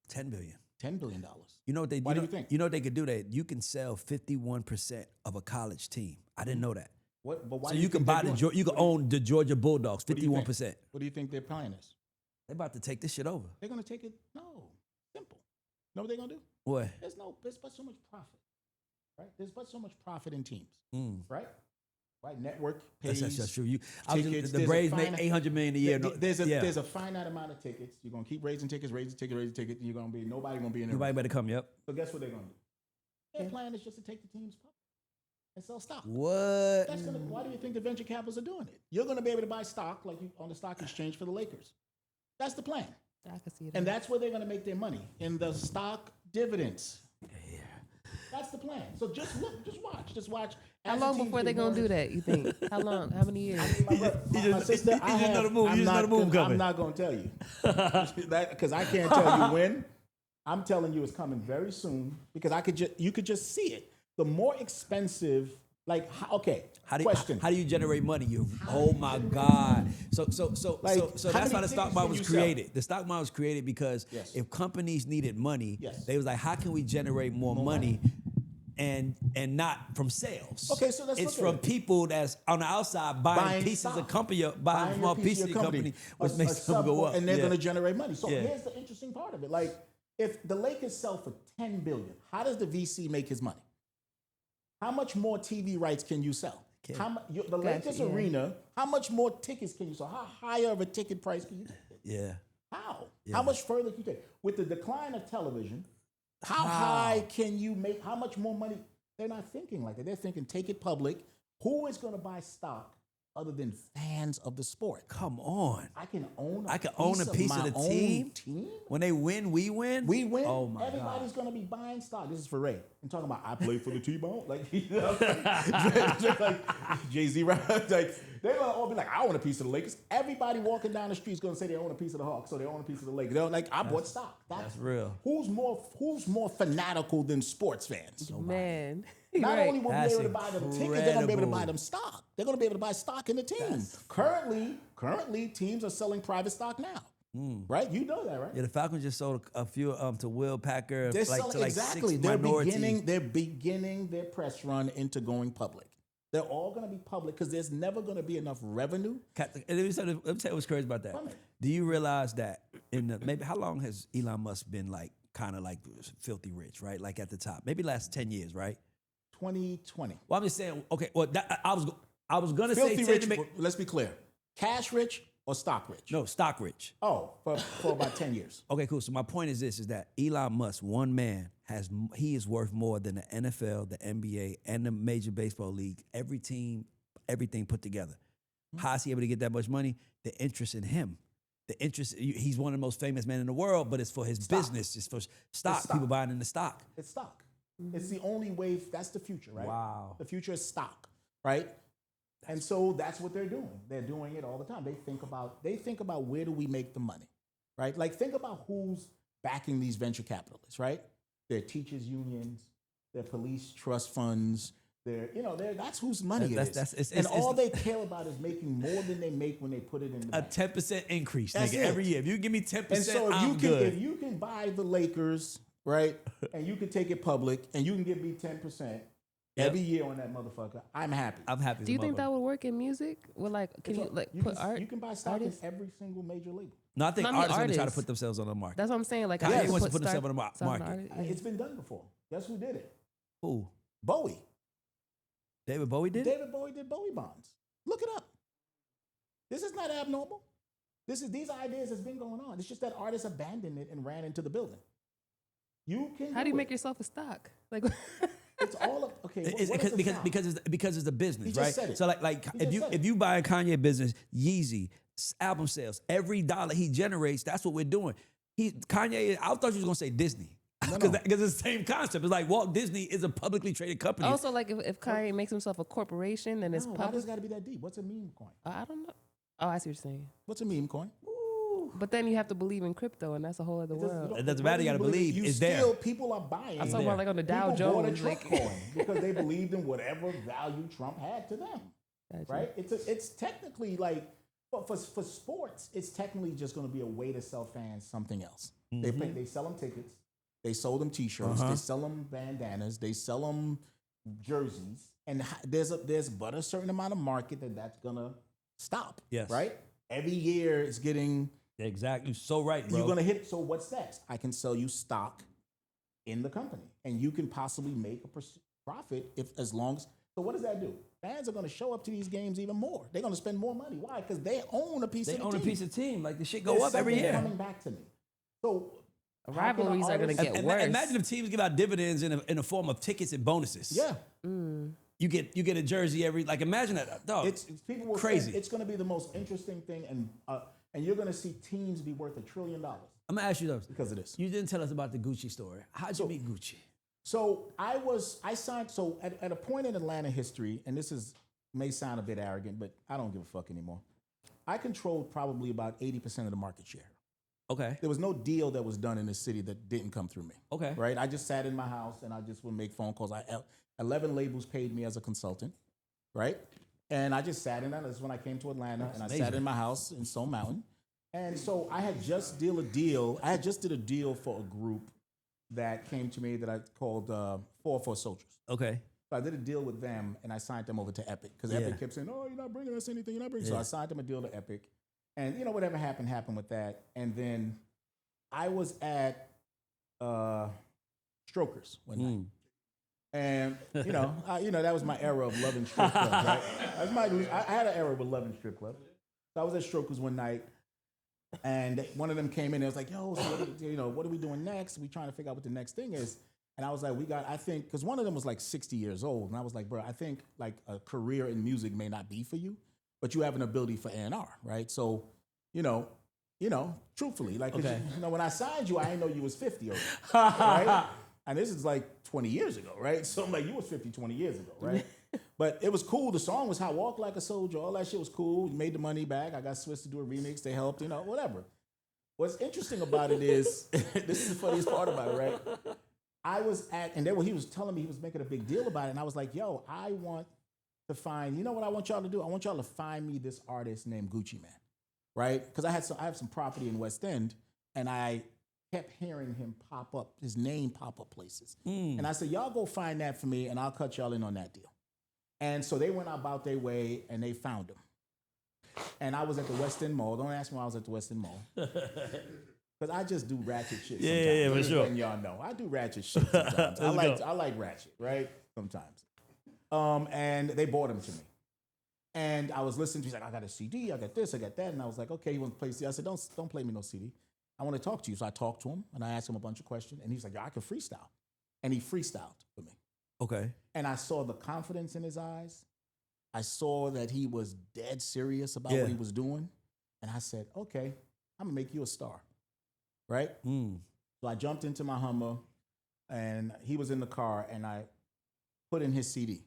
10 billion. $10 billion. You know what they Why do you think? You know what they could do? That you can sell 51% of a college team. I didn't know that. What? But why? So do you can think buy they're the doing it? you can own the Georgia Bulldogs, What do you think? 51%. What do you think their plan is? They about to take this shit over. They're going to take it? No. Simple. Know what they're going to do? What? There's but so much profit, right? There's but so much profit in teams, Mm. right? Right? Network pays. That's true. tickets. The There's a Braves make finite- $800 million a year. There's a finite amount of tickets. You're going to keep raising tickets, and you're going to be, nobody going to be in there. Nobody better come. Yep. So guess what they're going to do? Their plan is just to take the teams public and sell stock. What? Why do you think the venture capitalists are doing it? You're going to be able to buy stock like you on the stock exchange for the Lakers. That's the plan. I can see that. And that's where they're going to make their money, in the stock dividends. That's the plan. So just watch. How As the long teams before get they gonna more- do that? You think? How long? How many years? My sister, I just know have, the move. I'm You just know not the move gonna- coming. I'm not going to tell you because I can't tell you when. I'm telling you, it's coming very soon because you could just see it. The more expensive, How do question. you generate money? Oh my God! So Like, that's how many why the tickets stock can market was you sell? created. The stock market was created because Yes. if companies needed money, Yes. they was like, how can we generate more money? And not from sales. Okay, so let's it's look at from it. people that's on the outside buying pieces stock. of company, buying a small piece pieces of your company, which makes them go up. and they're Yeah. going to generate money. So Yeah. here's the interesting part of it: like, if the Lakers sell for $10 billion, how does the VC make his money? How much more TV rights can you sell? Okay. The Lakers yeah. arena, how much more tickets can you sell? How higher of a ticket price can you get? Yeah. How? Yeah. How much further can you take? With the decline of television, how high can you make? How much more money? They're not thinking like that. They're thinking, take it public. Who is going to buy stock other than fans of the sport? Come on. I can own I can own a piece my of the own team. When they win, we win. We win. Oh my Everybody's God. going to be buying stock. This is for Ray. I'm talking about I play for the T-Bone. Like, you know, just like Jay-Z, right? Like, they're going to all be like, I own a piece of the Lakers. Everybody walking down the street is going to say they own a piece of the Hawks, so they own a piece of the Lakers. They're like, I bought stock. That's real. Who's more fanatical than sports fans? Man, Not right. only will we be That's able to buy them tickets, they're going to be able to buy incredible. them stock. They're going to be able to buy stock in the team. Currently, teams are selling private stock now. Right? You know that, right? Yeah, the Falcons just sold a few to Will Packer, They're like selling, to like exactly. 6 They're minority. beginning their press run into going public. They're all going to be public because there's never going to be enough revenue. And let me tell you what's crazy about that. Tell me. Do you realize that maybe how long has Elon Musk been like kind of like filthy rich, right? Like at the top, maybe last 10 years, right? 2020. Well, I'm just saying. Okay, well, I was gonna say Filthy 10 rich. to make, Let's be clear. Cash rich or stock rich? no stock rich. Oh, for about 10 years. Okay, cool. So my point is this: is that Elon Musk, one man, he is worth more than the NFL, the NBA, and the major baseball league. Every team, everything put together. How is he able to get that much money? The interest in him. The interest, he's one of the most famous men in the world, but it's for his business. It's for stock. People buying in the stock. It's stock. It's the only way. That's the future, right? Wow. The future is stock, right? And so that's what they're doing. They're doing it all the time. They think about where do we make the money, right? Like think about who's backing these venture capitalists, right? They're teachers unions, they're police trust funds. That's whose money it is. And all they care about is making more than they make when they put it in the bank. A 10% increase, That's nigga, it. every year. If you give me 10%, And so I'm good. if you can buy the Lakers, right, and you can take it public, and you can give me 10% every year on that motherfucker, I'm happy. I'm happy. Do you think that would work in music? With can you put art? You can buy stock in artists? every single major label. No, I think Not me, artists are going to try to artists. put themselves on the market. That's what I'm saying. Like, Kanye I wants to put himself on the market. It's been done before. Guess who did it? Who? Bowie. David Bowie did it? David Bowie did Bowie bonds. Look it up. This is not abnormal. These ideas has been going on. It's just that artists abandoned it and ran into the building. You can. How do you make yourself a stock? Like, It's all of okay. Because it's a business, He just right? said it. So like He just said if you buy a Kanye business, Yeezy album sales, every dollar he generates, that's what we're doing. Kanye. I thought you was gonna say Disney. Because it's the same concept. It's like Walt Disney is a publicly traded company. also, like if Kanye makes himself a corporation and it's Why public, does it got to be that deep? What's a meme coin? I don't know. Oh, I see what you're saying. What's a meme coin? But then you have to believe in crypto, and that's a whole other world. It doesn't matter. You got to believe it's there. People are buying. I'm talking about like on the Dow People bought a Jones, Trump like coin because they believed in whatever value Trump had to them. Gotcha. Right? It's technically like for sports, it's technically just going to be a way to sell fans something else. They sell them tickets, they sold them T-shirts, they sell them bandanas, they sell them jerseys, and there's but a certain amount of market that's gonna stop. Yes. Right. Every year it's getting. Exactly. You're so right, bro. You're gonna hit. So what's next? I can sell you stock in the company, and you can possibly make a profit as long as. So what does that do? Fans are gonna show up to these games even more. They're gonna spend more money. Why? Because they own a piece of the team. They own a piece of team. Like the shit go There's up every something year. coming back to me. So rivalries are going to get worse. Imagine if teams give out dividends in a form of tickets and bonuses. Yeah. You get a jersey every. Like imagine that, dog. It's people will crazy. Say it's going to be the most interesting thing, and you're going to see teams be worth $1 trillion I'm gonna ask you though, because of this. You didn't tell us about the Gucci story. How'd you meet Gucci? So I signed. So at a point in Atlanta history, and this may sound a bit arrogant, but I don't give a fuck anymore. I controlled probably about 80% of the market share. Okay. There was no deal that was done in this city that didn't come through me. Okay. Right. I just sat in my house and I just would make phone calls. 11 labels paid me as a consultant. Right. And I just sat in that. That's when I came to Atlanta. That's and amazing. I sat in my house in Stone Mountain. And so I had just did a deal. I had just did a deal for a group that came to me that I called 404 Soldiers. Okay. So I did a deal with them and I signed them over to Epic because Epic kept saying, "Oh, you're not bringing us anything. You're not bringing." So I signed them a deal to Epic, and whatever happened with that. And then I was at Strokers one night. And that was my era of loving strip clubs, right? I had an era with loving strip clubs. So I was at Strokers one night, and one of them came in and was like, "Yo, so what are we doing next? We trying to figure out what the next thing is." And I was like, I think, because one of them was like 60 years old, and I was like, "Bro, I think like a career in music may not be for you, but you have an ability for A&R, right? So, truthfully, like, Okay. when I signed you, I didn't know you was 50 already, right? And this is like 20 years ago, right? So I'm like, you was 50 20 years ago, right? But it was cool. The song was how Walk Like a Soldier. All that shit was cool. You made the money back. I got Swiss to do a remix. They helped, whatever. What's interesting about it is, this is the funniest part about it, right? I was at, and then when he was telling me he was making a big deal about it, and I was like, yo, I want to find, you know what I want y'all to do? I want y'all to find me this artist named Gucci Mane, right? Because I have some property in West End, and I kept hearing his name pop up places. And I said, y'all go find that for me, and I'll cut y'all in on that deal. And so they went about their way, and they found him. And I was at the West End Mall. Don't ask me why I was at the West End Mall. Because I just do ratchet shit sometimes. Yeah, for sure. And y'all know. I do ratchet shit sometimes. I like ratchet, right? Sometimes. And they bought him to me. And I was listening to, he's like, I got a CD, I got this, I got that. And I was like, okay, you want to play CD? I said, don't play me no CD. I want to talk to you. So I talked to him, and I asked him a bunch of questions. And he's like, yo, I can freestyle. and he freestyled for me. Okay. And I saw the confidence in his eyes. I saw that he was dead serious about Yeah. what he was doing. And I said, okay, I'm gonna make you a star, right? So I jumped into my Hummer, and he was in the car, and I put in his CD.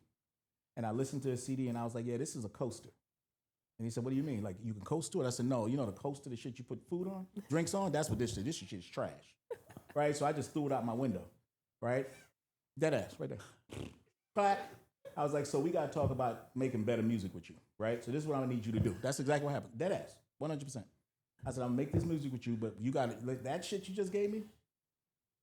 And I listened to his CD, and I was like, yeah, this is a coaster. And he said, what do you mean? Like, you can coast to it? I said, no, you know the coaster, the shit you put food on, drinks on? That's what this is. This shit is trash, right? So I just threw it out my window, right? Dead ass, right there. But I was like, so we got to talk about making better music with you, right? So this is what I need you to do. That's exactly what happened. Dead ass, 100%. I said, I'm gonna make this music with you, but you got it. That shit you just gave me,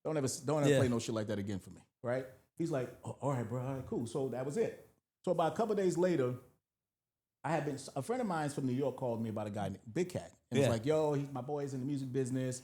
don't ever play no shit like that again for me, right? He's like, oh, all right, bro, all right, cool. So that was it. So about a couple of days later, a friend of mine from New York called me about a guy named Big Cat. And was like, yo, my boy's in the music business.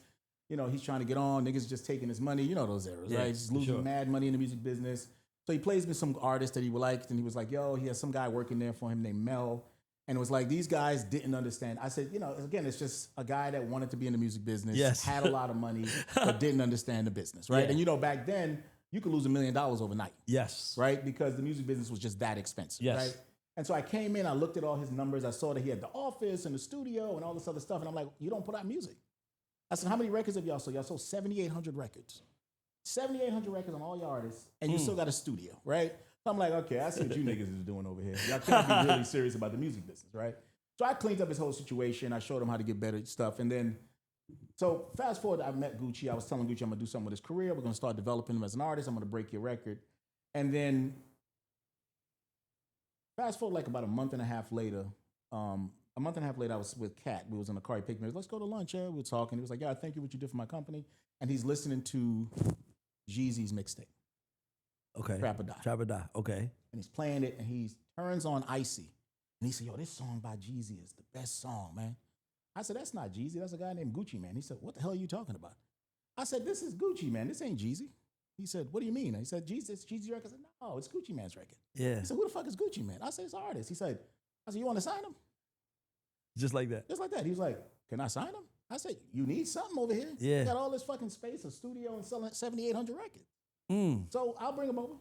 You know, he's trying to get on. Niggas just taking his money. You know those eras, right? He's losing mad money in the music business. So he plays me some artist that he liked, and he was like, yo, he has some guy working there for him named Mel. And it was like, these guys didn't understand. I said, you know, again, it's just a guy that wanted to be in the music business, had a lot of money, but didn't understand the business, right? And you know, back then, you could lose $1 million overnight. Yes. Right? Because the music business was just that expensive, right? And so I came in, I looked at all his numbers, I saw that he had the office and the studio and all this other stuff, and I'm like, you don't put out music. I said, how many records have y'all sold? Y'all sold 7,800 records. 7,800 records on all your artists, and you still got a studio, right? So I'm like, okay, I see what you niggas is doing over here. Y'all can't be really serious about the music business, right? So I cleaned up his whole situation. I showed him how to get better stuff. And then, so fast forward, I met Gucci. I was telling Gucci I'm gonna do something with his career. We're gonna start developing him as an artist. I'm gonna break your record. And then, fast forward like about a month and a half later, I was with Kat. We was in the car. He picked me up. Let's go to lunch. Yeah, we were talking. He was like, yeah, thank you what you did for my company. And he's listening to Jeezy's mixtape. Okay. Trap or Die. Trap or Die. Okay. And he's playing it, and he turns on Icy. And he said, yo, this song by Jeezy is the best song, man. I said, that's not Jeezy. That's a guy named Gucci Mane. He said, what the hell are you talking about? I said, this is Gucci, man. This ain't Jeezy. He said, what do you mean? He said, Jeezy, it's Jeezy's record. I said, no, it's Gucci Mane's record. Yeah. He said, who the fuck is Gucci Mane? I said, it's an artist. He said, you want to sign him? Just like that. Just like that. He was like, can I sign him? I said, you need something over here. Yeah. You got all this fucking space, a studio, and selling 7,800 records. So I'll bring him over.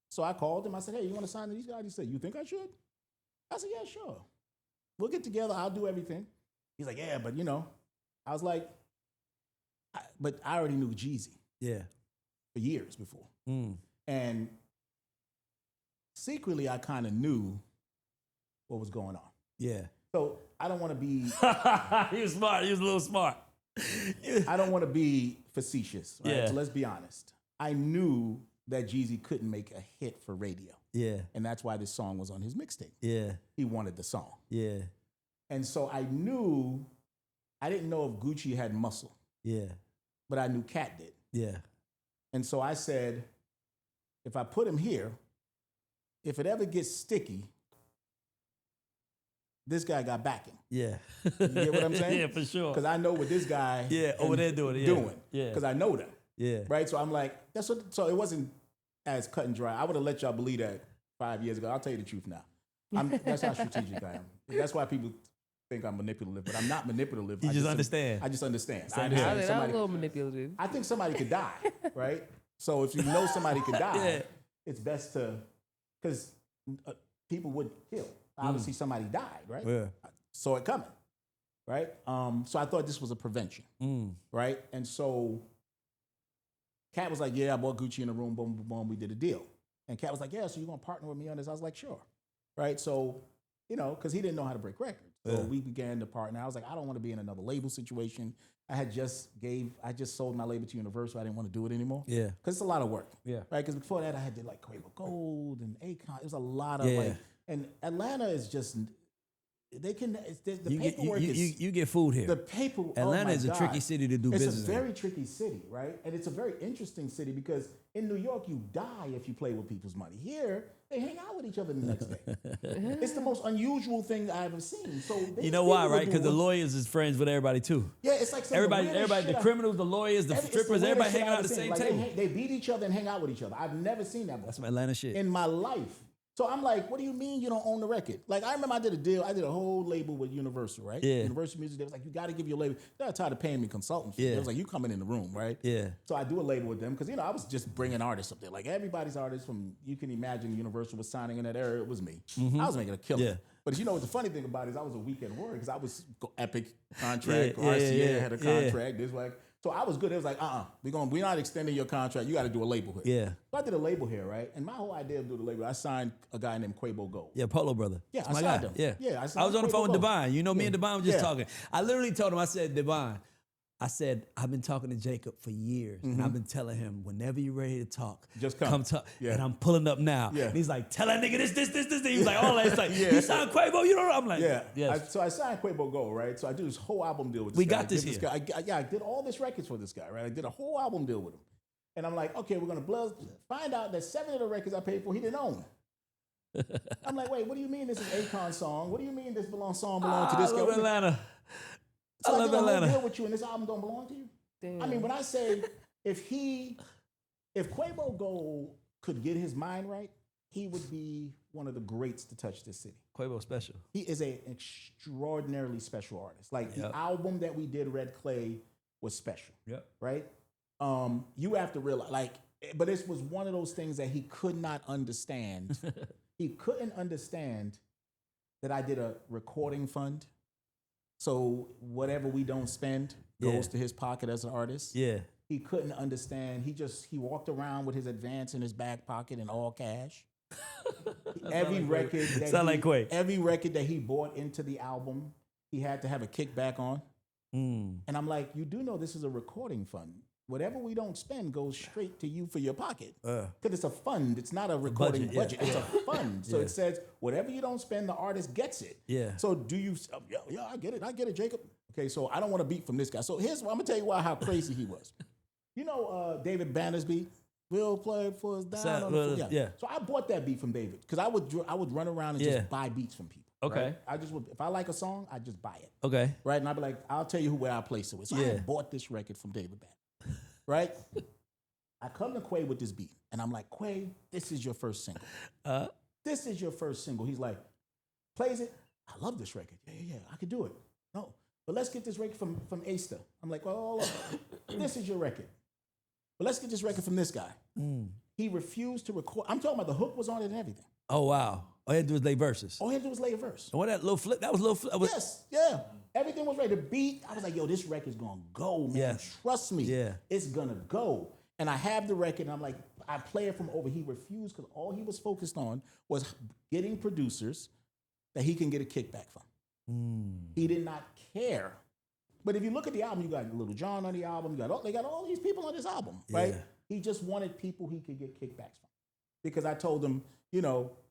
So I called him. I said, hey, you want to sign to these guys? He said, you think I should? I said, yeah, sure. We'll get together. I'll do everything. He's like, yeah, but you know. I was like, but I already knew Jeezy. Yeah. For years before. And secretly, I kind of knew what was going on. Yeah. So I don't want to be. He was smart. He was a little smart. I don't want to be facetious. Right? Yeah. So let's be honest. I knew that Jeezy couldn't make a hit for radio. Yeah. And that's why this song was on his mixtape. Yeah. He wanted the song. Yeah. And so I didn't know if Gucci had muscle. Yeah. But I knew Cat did. Yeah. And so I said, if I put him here, if it ever gets sticky, this guy got backing. Yeah. You get what I'm saying? Yeah, for sure. Because I know what this guy over there doing it. Yeah. Because I know them. Yeah. Right? So I'm like, so it wasn't as cut and dry. I would have let y'all believe that 5 years ago. I'll tell you the truth now. That's how strategic I am. That's why people think I'm manipulative, but I'm not manipulative. You just understand. I just understand. I think I'm a little manipulative. I think somebody could die, right? So if you know somebody could die, it's best to, because people would kill. Obviously, somebody died, right? Yeah. Saw it coming, right? So I thought this was a prevention, right? And so Kat was like, yeah, I bought Gucci in the room, boom, boom, boom, we did a deal. And Kat was like, yeah, so you're going to partner with me on this? I was like, sure, right? So, you know, because he didn't know how to break records. So we began to partner. I was like, I don't want to be in another label situation. I just sold my label to Universal. I didn't want to do it anymore. Yeah. Because it's a lot of work. Yeah. Right? Because before that, I had to like Quavo Gold and Akon. It was a lot of like, and Atlanta is just, the paperwork is. You get food here. The paper. Atlanta is a tricky city to do business in. It's a very tricky city, right? And it's a very interesting city because in New York, you die if you play with people's money. Here, they hang out with each other the next day. It's the most unusual thing I've ever seen. So you know why, right? Because the lawyers is friends with everybody too. Yeah, it's like everybody, the criminals, the lawyers, the strippers, everybody hang out at the same table. They beat each other and hang out with each other. I've never seen that before. That's some Atlanta shit. In my life, So I'm like, what do you mean you don't own the record? Like, I remember I did a deal. I did a whole label with Universal, right? Yeah. Universal Music. They was like, you got to give your label. They were tired of paying me consultant fees. Yeah. They was like, you coming in the room, right? Yeah. So I do a label with them because, I was just bringing artists up there. Like, everybody's artists from, you can imagine Universal was signing in that era. It was me. I was making a killer. Yeah. But what the funny thing about it is I was a weekend warrior because I was Epic contract, Yeah, RCA yeah, had a yeah. contract, this way. So I was good. It was like, we're not extending your contract. You got to do a label here. Yeah. So I did a label here, right? And my whole idea of doing the label, I signed a guy named Quavo Gold. Yeah, Polo brother. Yeah, That's I my signed guy. him. Yeah. Yeah, I I signed was on the phone with Quavo Gold. Divine. You know, me and Divine were just Yeah. talking. I literally told him, I said, Divine, I said, I've been talking to Jacob for years, and I've been telling him, whenever you're ready to talk, Just come. talk. Yeah. And I'm pulling up now. Yeah. And he's like, tell that nigga this. He was like, all that. It's like, you signed Quavo, you don't know? I'm like, Yeah. yes. So I signed Quavo Gold, right? So I do this whole album deal with this We guy. got this Give here. Guy, I did all this records for this guy, right? I did a whole album deal with him. And I'm like, okay, we're going to find out that 7 of the records I paid for, he didn't own. I'm like, wait, what do you mean this is Akon's song? What do you mean this belongs to this I love guy? Atlanta. So I love did a whole Atlanta. deal with you and this album don't belong to you? Damn. I mean, when I say if Quavo Gold could get his mind right, he would be one of the greats to touch this city. Quavo special. He is an extraordinarily special artist. Like Yep. the album that we did, Red Clay, was special, Yep. right? You have to realize, but this was one of those things that he could not understand. He couldn't understand that I did a recording fund. So whatever we don't spend goes to his pocket as an artist. Yeah. He couldn't understand. He walked around with his advance in his back pocket in all cash. Every record that he bought into the album, he had to have a kickback on. And I'm like, you do know this is a recording fund. Whatever we don't spend goes straight to you for your pocket. Because it's a fund. It's not a recording budget. It's a fund. So it says whatever you don't spend, the artist gets it. Yeah. So do you, yeah, I get it, Jacob. Okay, so I don't want to beat from this guy. So I'm going to tell you how crazy he was. You know David Banner's beat? We'll play for us down on the floor. Yeah. So I bought that beat from David because I would run around and just buy beats from people. Okay. Right? If I like a song, I just buy it. Okay. Right? And I'd be like, I'll tell you where I place it with. So I had bought this record from David Banner. Right? I come to Quay with this beat, and I'm like, Quay, this is your first single. This is your first single. He's like, plays it. I love this record. Yeah, I could do it. No, but let's get this record from Asta. I'm like, well, hold on. This is your record. But let's get this record from this guy. He refused to record. I'm talking about the hook was on it and everything. Oh, wow. All you had to do was lay verses. All he had to do was lay a verse. And what that little flip? That was little flip. Yes, yeah. Everything was ready. The beat, I was like, yo, this record's gonna go, man. Yes. Trust me. Yeah. It's gonna go. And I have the record, and I'm like, I play it from over. He refused because all he was focused on was getting producers that he can get a kickback from. He did not care. But if you look at the album, you got Little John on the album, they got all these people on this album, right? Yeah. He just wanted people he could get kickbacks from. Because I told him,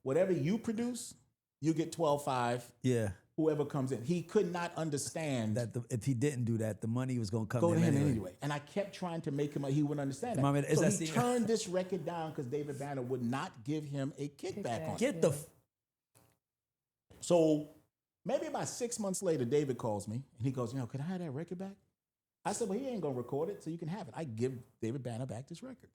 whatever you produce, you get 12.5. Yeah. Whoever comes in. He could not understand That if he didn't do that, the money was going to come go to to him anyway. anyway. And I kept trying to make him, he wouldn't understand that. Mama, is so that he scene- turned this record down because David Banner would not give him a kickback on it. Get the... So maybe about 6 months later, David calls me and he goes, can I have that record back? I said, well, he ain't going to record it, so you can have it. I give David Banner back this record.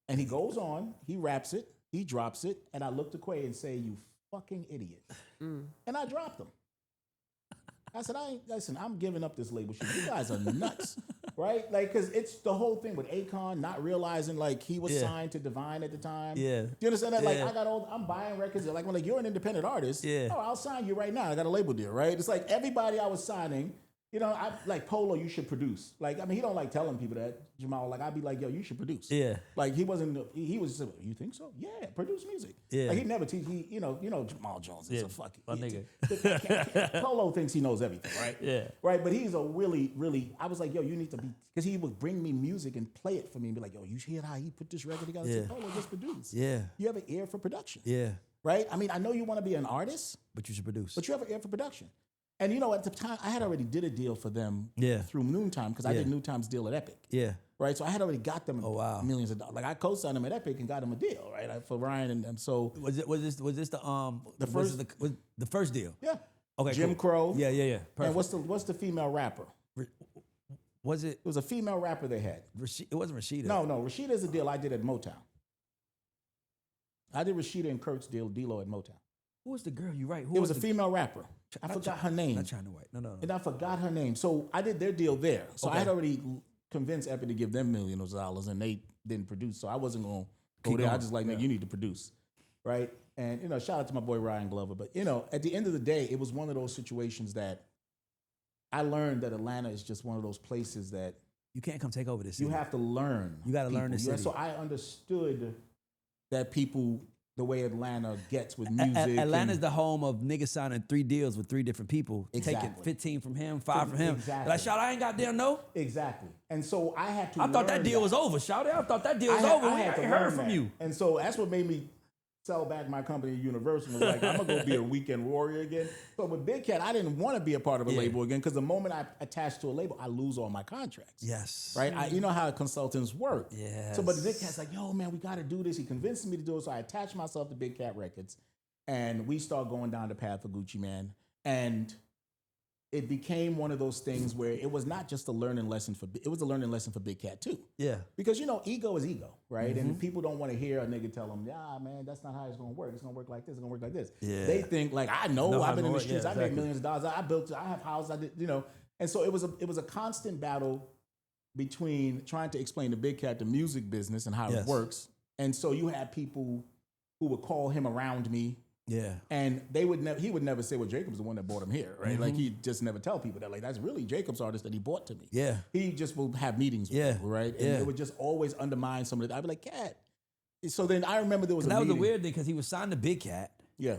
And he goes on, he raps it, he drops it, and I look to Quay and say, you fucking idiot. And I dropped him. I said, listen, I'm giving up this label shit. You guys are nuts, right? Like, because it's the whole thing with Akon not realizing, like, he was signed to Divine at the time. Yeah. Do you understand that? Like, Yeah. I'm buying records. Like, when you're an independent artist, Yeah. oh, I'll sign you right now. I got a label deal, right? It's like everybody I was signing, I like Polo, you should produce. Like, I mean, he don't like telling people that, Jamal. Like, I'd be like, yo, you should produce. Yeah. Like, he was just, you think so? Yeah, produce music. Yeah. Like, he never teach, Jamal Jones is Yeah, a fucking my nigga. Polo thinks he knows everything, right? Yeah. Right, but he's a really, really, I was like, yo, you need to be, because he would bring me music and play it for me and be like, yo, you hear how he put this record together? I Yeah. said, Polo, just produce. Yeah. You have an ear for production. Yeah. Right? I mean, I know you want to be an artist, But you should produce. but you have an ear for production. And at the time, I had already did a deal for them through Noontime because I did Noontime's deal at Epic. Yeah. Right, so I had already got them wow. millions of dollars. Like I co-signed them at Epic and got them a deal, right, for Ryan and so Was this the first- the first deal? yeah. Okay. Jim cool. Crow. Yeah. And Perfect. what's the female rapper? Was it? It was a female rapper they had. It wasn't Rashida. No, Rashida's a deal I did at Motown. I did Rashida and Kurt's deal, D-Lo at Motown. Who was the girl? You right? Who It was a the, female rapper. I not forgot Chi- her name. Not China White. No. And I forgot her name. So I did their deal there. So I had already convinced Epic to give them millions of dollars, and they didn't produce. So I wasn't going to go Keep there. I going. just like, nigga, you need to produce, right? And, shout out to my boy Ryan Glover. But, at the end of the day, it was one of those situations that I learned that Atlanta is just one of those places that You can't come take over this. you city. have to learn. You gotta learn the people. city. So I understood that people, the way Atlanta gets with music. Atlanta's and- the home of niggas signing 3 deals with 3 different people, taking Exactly. 15 from him, 5 from him. Exactly. Like, shout, I ain't got damn no. Exactly. And so I had to I thought that learn deal was over, shout I thought that deal was over. We ain't to heard learn from that. you. And so that's what made me sell back my company, Universal. Was like, I'm gonna go be a weekend warrior again. So with Big Cat, I didn't want to be a part of a label again because the moment I attach to a label, I lose all my contracts. Yes. Right? You know how consultants work. Yes. So, but the Big Cat's like, yo, man, we got to do this. He convinced me to do it. So I attached myself to Big Cat Records, and we start going down the path of Gucci Mane. And it became one of those things where it was not just a learning lesson it was a learning lesson for Big Cat too. Yeah. Because ego is ego, right? And people don't want to hear a nigga tell them, yeah, man, that's not how it's gonna work. It's gonna work like this, it's gonna work like this. Yeah. They think like, I know, how I've been to in the work. streets, Yeah, I made exactly. millions of dollars, I built, I have houses, I did, And so it was a constant battle between trying to explain to Big Cat the music business and how Yes. it works. And so you had people who would call him around me, Yeah. and he would never say, well, Jacob's the one that bought him here, right? Like he'd just never tell people that. Like, that's really Jacob's artist that he bought to me. Yeah. He just will have meetings with Yeah. people, right? And Yeah. it would just always undermine some of it. I'd be like, Cat. So then I remember there was And a that was a meeting. weird thing because he was signed to Big Cat, Yeah.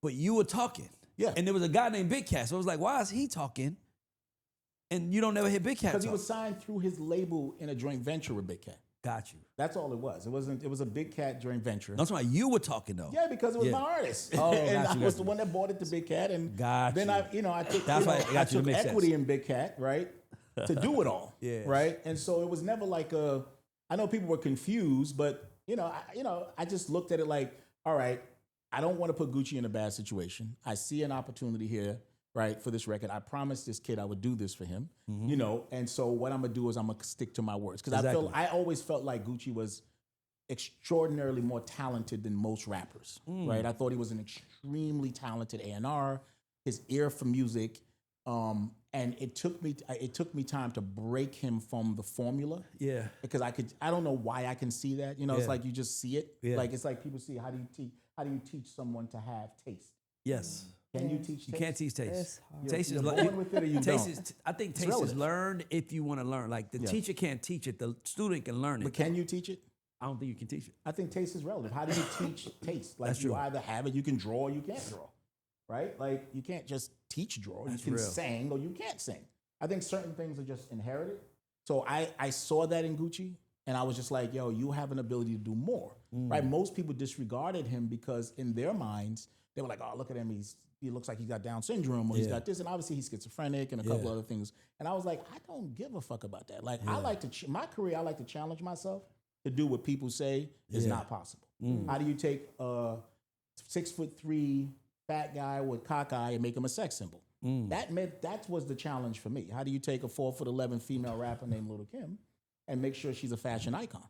but you were talking. Yeah. And there was a guy named Big Cat. So it was like, why is he talking? And you don't never hear Big Cat Because he talk. was signed through his label in a joint venture with Big Cat. Got you. That's all it was. It was a Big Cat joint venture. That's why you were talking though. Yeah, because it was Yeah. my artist. Oh, and got you, I was got the you. one that bought it to Big Cat. And Got then you. I took, That's why it got I you to took make equity sense. in Big Cat, right? To do it all. Yeah. Right? And so it was never like I know people were confused, but I just looked at it like, all right, I don't want to put Gucci in a bad situation. I see an opportunity here, right, for this record. I promised this kid I would do this for him, and so what I'm gonna do is I'm gonna stick to my words because Exactly. I always felt like Gucci was extraordinarily more talented than most rappers, right? I thought he was an extremely talented A&R, his ear for music, and it took me time to break him from the formula. Yeah. Because I don't know why I can see that. It's Yeah. like you just see it. Yeah. Like it's like people see how do you teach someone to have taste? Yes. Can you teach taste? You can't teach taste. It's hard. Taste You're is born with it or you taste don't. is. I think taste is relative. learned if you want to learn. Like the teacher can't teach it, the student can learn it. But can you teach it? I don't think you can teach it. I think taste is relative. How do you teach taste? Like That's you true. either have it, you can draw, or you can't draw, right? Like you can't just teach draw. That's you can real. sing or you can't sing. I think certain things are just inherited. So I saw that in Gucci, and I was just like, yo, you have an ability to do more, right? Most people disregarded him because in their minds they were like, oh, look at him, he looks like he's got Down syndrome or he's got this, and obviously he's schizophrenic and a couple other things. And I was like, I don't give a fuck about that. Like I like to my career, I like to challenge myself to do what people say is not possible. How do you take a 6'3" fat guy with cockeye and make him a sex symbol? That was the challenge for me. How do you take a 4'11" female rapper named Little Kim and make sure she's a fashion icon?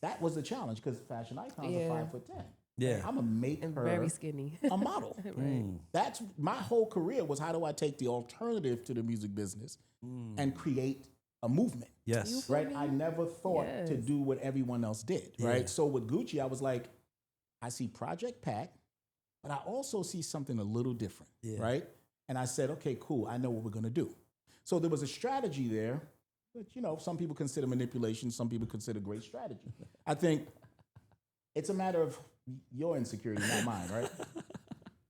That was the challenge because fashion icons Yeah. are 5'10". Yeah. I'm gonna make And her very skinny. a model. That's my whole career was how do I take the alternative to the music business and create a movement? Yes. Right? I never thought to Yes. do what everyone else did. Right? So with Gucci, I was like, I see Project Pat, but I also see something a little different. Right? And I said, okay, cool. I know what we're gonna do. So there was a strategy there, but some people consider manipulation, some people consider great strategy. I think it's a matter of your insecurity, not mine, right?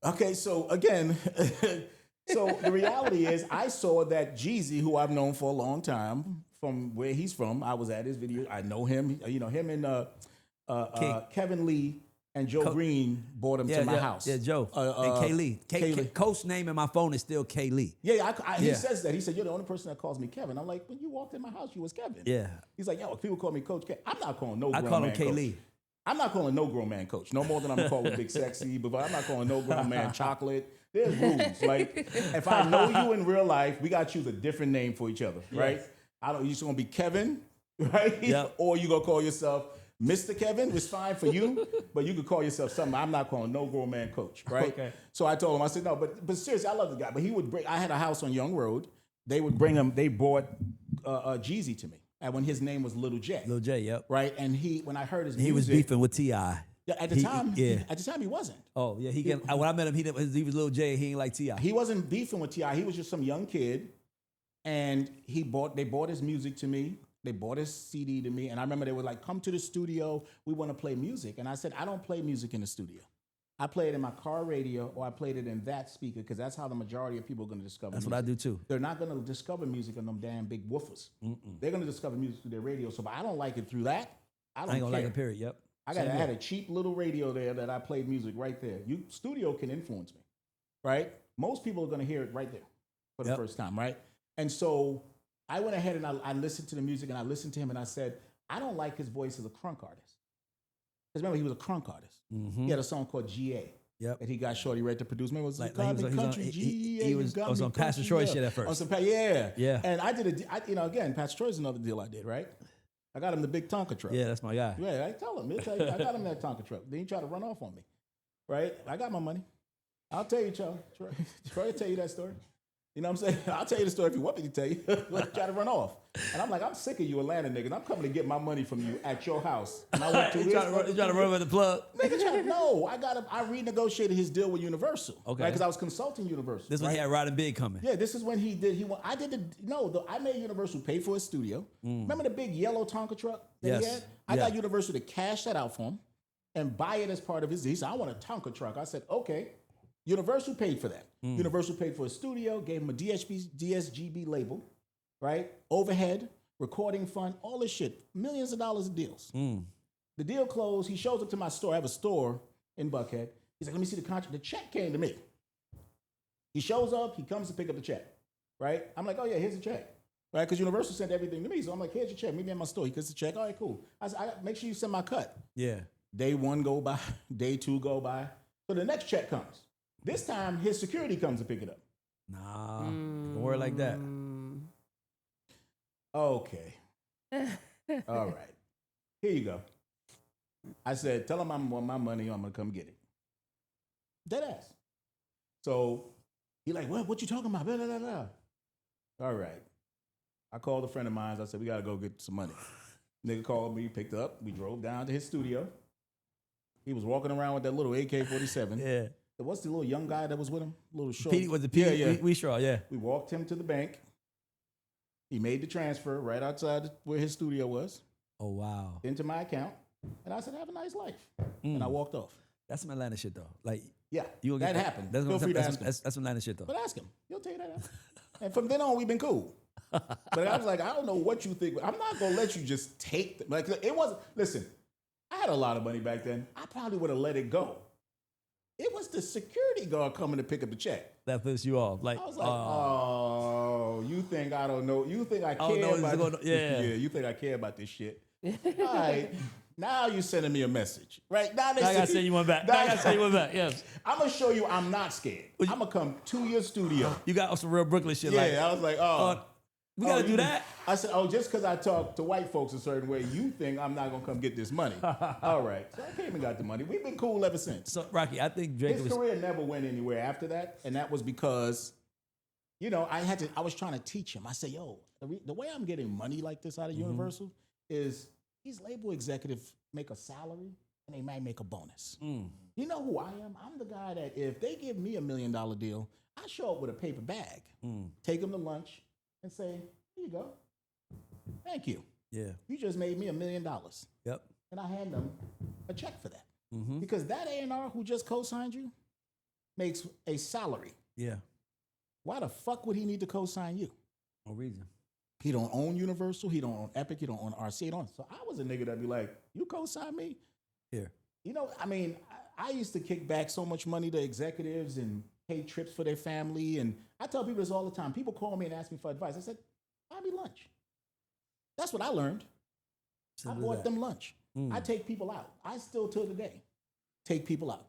Okay, so again, so the reality is I saw that Jeezy, who I've known for a long time, from where he's from, I was at his video, I know him, him and Kevin Lee and Joe Green brought him to my house. Yeah, Joe. And Kay Lee. Kay Lee. Coach's name in my phone is still Kay Lee. Yeah, he Yeah. says that. He said, you're the only person that calls me Kevin. I'm like, when you walked in my house, you was Kevin. Yeah. He's like, yo, people call me Coach K. I'm not calling no I grown call him man Kay coach. Lee. I'm not calling no grown man coach. No more than I'm calling Big Sexy, but I'm not calling no grown man chocolate. There's rules. Like, if I know you in real life, we got to choose a different name for each other, right? You're just going to be Kevin, right? Yep. Or you going to call yourself Mr. Kevin was fine for you, but you could call yourself something. I'm not calling no grown man coach, right? Okay. So I told him, I said, no, but seriously, I love the guy. But he would bring, I had a house on Young Road. They would bring him, they brought Jeezy to me. And when his name was Little J. Lil J, yep. Right? And when I heard his He was music. beefing with T.I. Yeah, at the time, he wasn't. Oh, yeah. When I met him, he was Lil J. He ain't like T.I. He wasn't beefing with T.I. He was just some young kid. And they bought his music to me. They bought his CD to me. And I remember they were like, come to the studio. We want to play music. And I said, I don't play music in the studio. I play it in my car radio or I played it in that speaker because that's how the majority of people are going to discover That's music. what I do too. They're not going to discover music on them damn big woofers. They're going to discover music through their radio. So, but I don't like it through that. I ain't gonna like it, period. Yep. I had a cheap little radio there that I played music right there. Studio can influence me, right? Most people are going to hear it right there for the first time, right? And so I went ahead and I listened to the music and I listened to him and I said, I don't like his voice as a crunk artist. Because remember, he was a crunk artist. He had a song called GA. Yep. That he got Shorty Red to produce. Remember, it was Like, like, he was on- country, GA. he was on Pastor Troy shit at first. On some, yeah. Yeah. And I did again, Pastor Troy's another deal I did, right? I got him the big Tonka truck. Yeah, that's my guy. Yeah, I tell him. He'll tell you, I got him that Tonka truck. Then he tried to run off on me, right? I got my money. I'll tell you, Troy will tell you that story. You know what I'm saying? I'll tell you the story if you want me to tell you. Try to run off. And I'm like, I'm sick of you Atlanta niggas. I'm coming to get my money from you at your house. And I went to He trying to run with the plug. Nigga, no, I renegotiated his deal with Universal. Okay. Because I was consulting Universal. This one he had Riding Big coming. Yeah, this is when he did. I made Universal pay for his studio. Remember the big yellow Tonka truck that he Yes. had? I got Universal to cash that out for him and buy it as part of his. He said, I want a Tonka truck. I said, okay. Universal paid for that. Universal paid for his studio, gave him a DSGB label, right? Overhead, recording fund, all this shit. Millions of dollars of deals. The deal closed. He shows up to my store. I have a store in Buckhead. He's like, let me see the contract. The check came to me. He shows up. He comes to pick up the check, right? I'm like, oh, yeah, here's the check, right? Because Universal sent everything to me. So I'm like, here's your check. Meet me at my store. He gets the check. All right, cool. I said, make sure you send my cut. Yeah. Day one go by. Day two go by. So the next check comes. This time, his security comes to pick it up. Nah, don't worry like that. Okay. All right. Here you go. I said, tell him I want my money. I'm going to come get it. Dead ass. So he like, what you talking about? Blah, blah, blah, blah. All right. I called a friend of mine. I said, we got to go get some money. Nigga called me, picked up. We drove down to his studio. He was walking around with that little AK-47. Yeah. What's the little young guy that was with him? Little short. Petey was the Petey. Yeah. We straw, yeah. We walked him to the bank. He made the transfer right outside where his studio was Oh, wow. into my account. And I said, have a nice life. And I walked off. That's some Atlanta shit, though. Like, Yeah, you gonna that get happened. That's Feel free to that's, ask him. that's some Atlanta shit, though. But ask him. He'll tell you that. And from then on, we've been cool. But I was like, I don't know what you think. I'm not going to let you just take them. Like, it wasn't, listen, I had a lot of money back then. I probably would have let it go. It was the security guard coming to pick up the check. That pissed you off. Like, I was like, oh, you think I don't know? You think I don't know care what's about going on. Yeah. you think I care about this shit. All right. Now you're sending me a message. Right? Now I gotta send you one back. I gotta send you one back. Yes. I'm going to show you I'm not scared. I'm going to come to your studio. You got some real Brooklyn shit. Yeah, Like, I was like, oh. we gotta you- do that. I said, oh, just because I talk to white folks a certain way, you think I'm not going to come get this money. All right. So I came and got the money. We've been cool ever since. So, Rocki, I think Drake His was. career never went anywhere after that, and that was because, I was trying to teach him. I said, yo, the way I'm getting money like this out of Universal is these label executives make a salary and they might make a bonus. You know who I am? I'm the guy that if they give me $1 million deal, I show up with a paper bag, take them to lunch, and say, here you go. Thank you. Yeah. You just made me $1 million. Yep. And I hand them a check for that. Because that A&R who just co-signed you makes a salary. Yeah. Why the fuck would he need to co-sign you? No reason. He don't own Universal. He don't own Epic. He don't own RC. He don't. So I was a nigga that'd be like, you co-sign me? Here. I used to kick back so much money to executives and pay trips for their family. And I tell people this all the time. People call me and ask me for advice. I said, buy me lunch. That's what I learned. I bought them lunch. I take people out. I still, till today, take people out,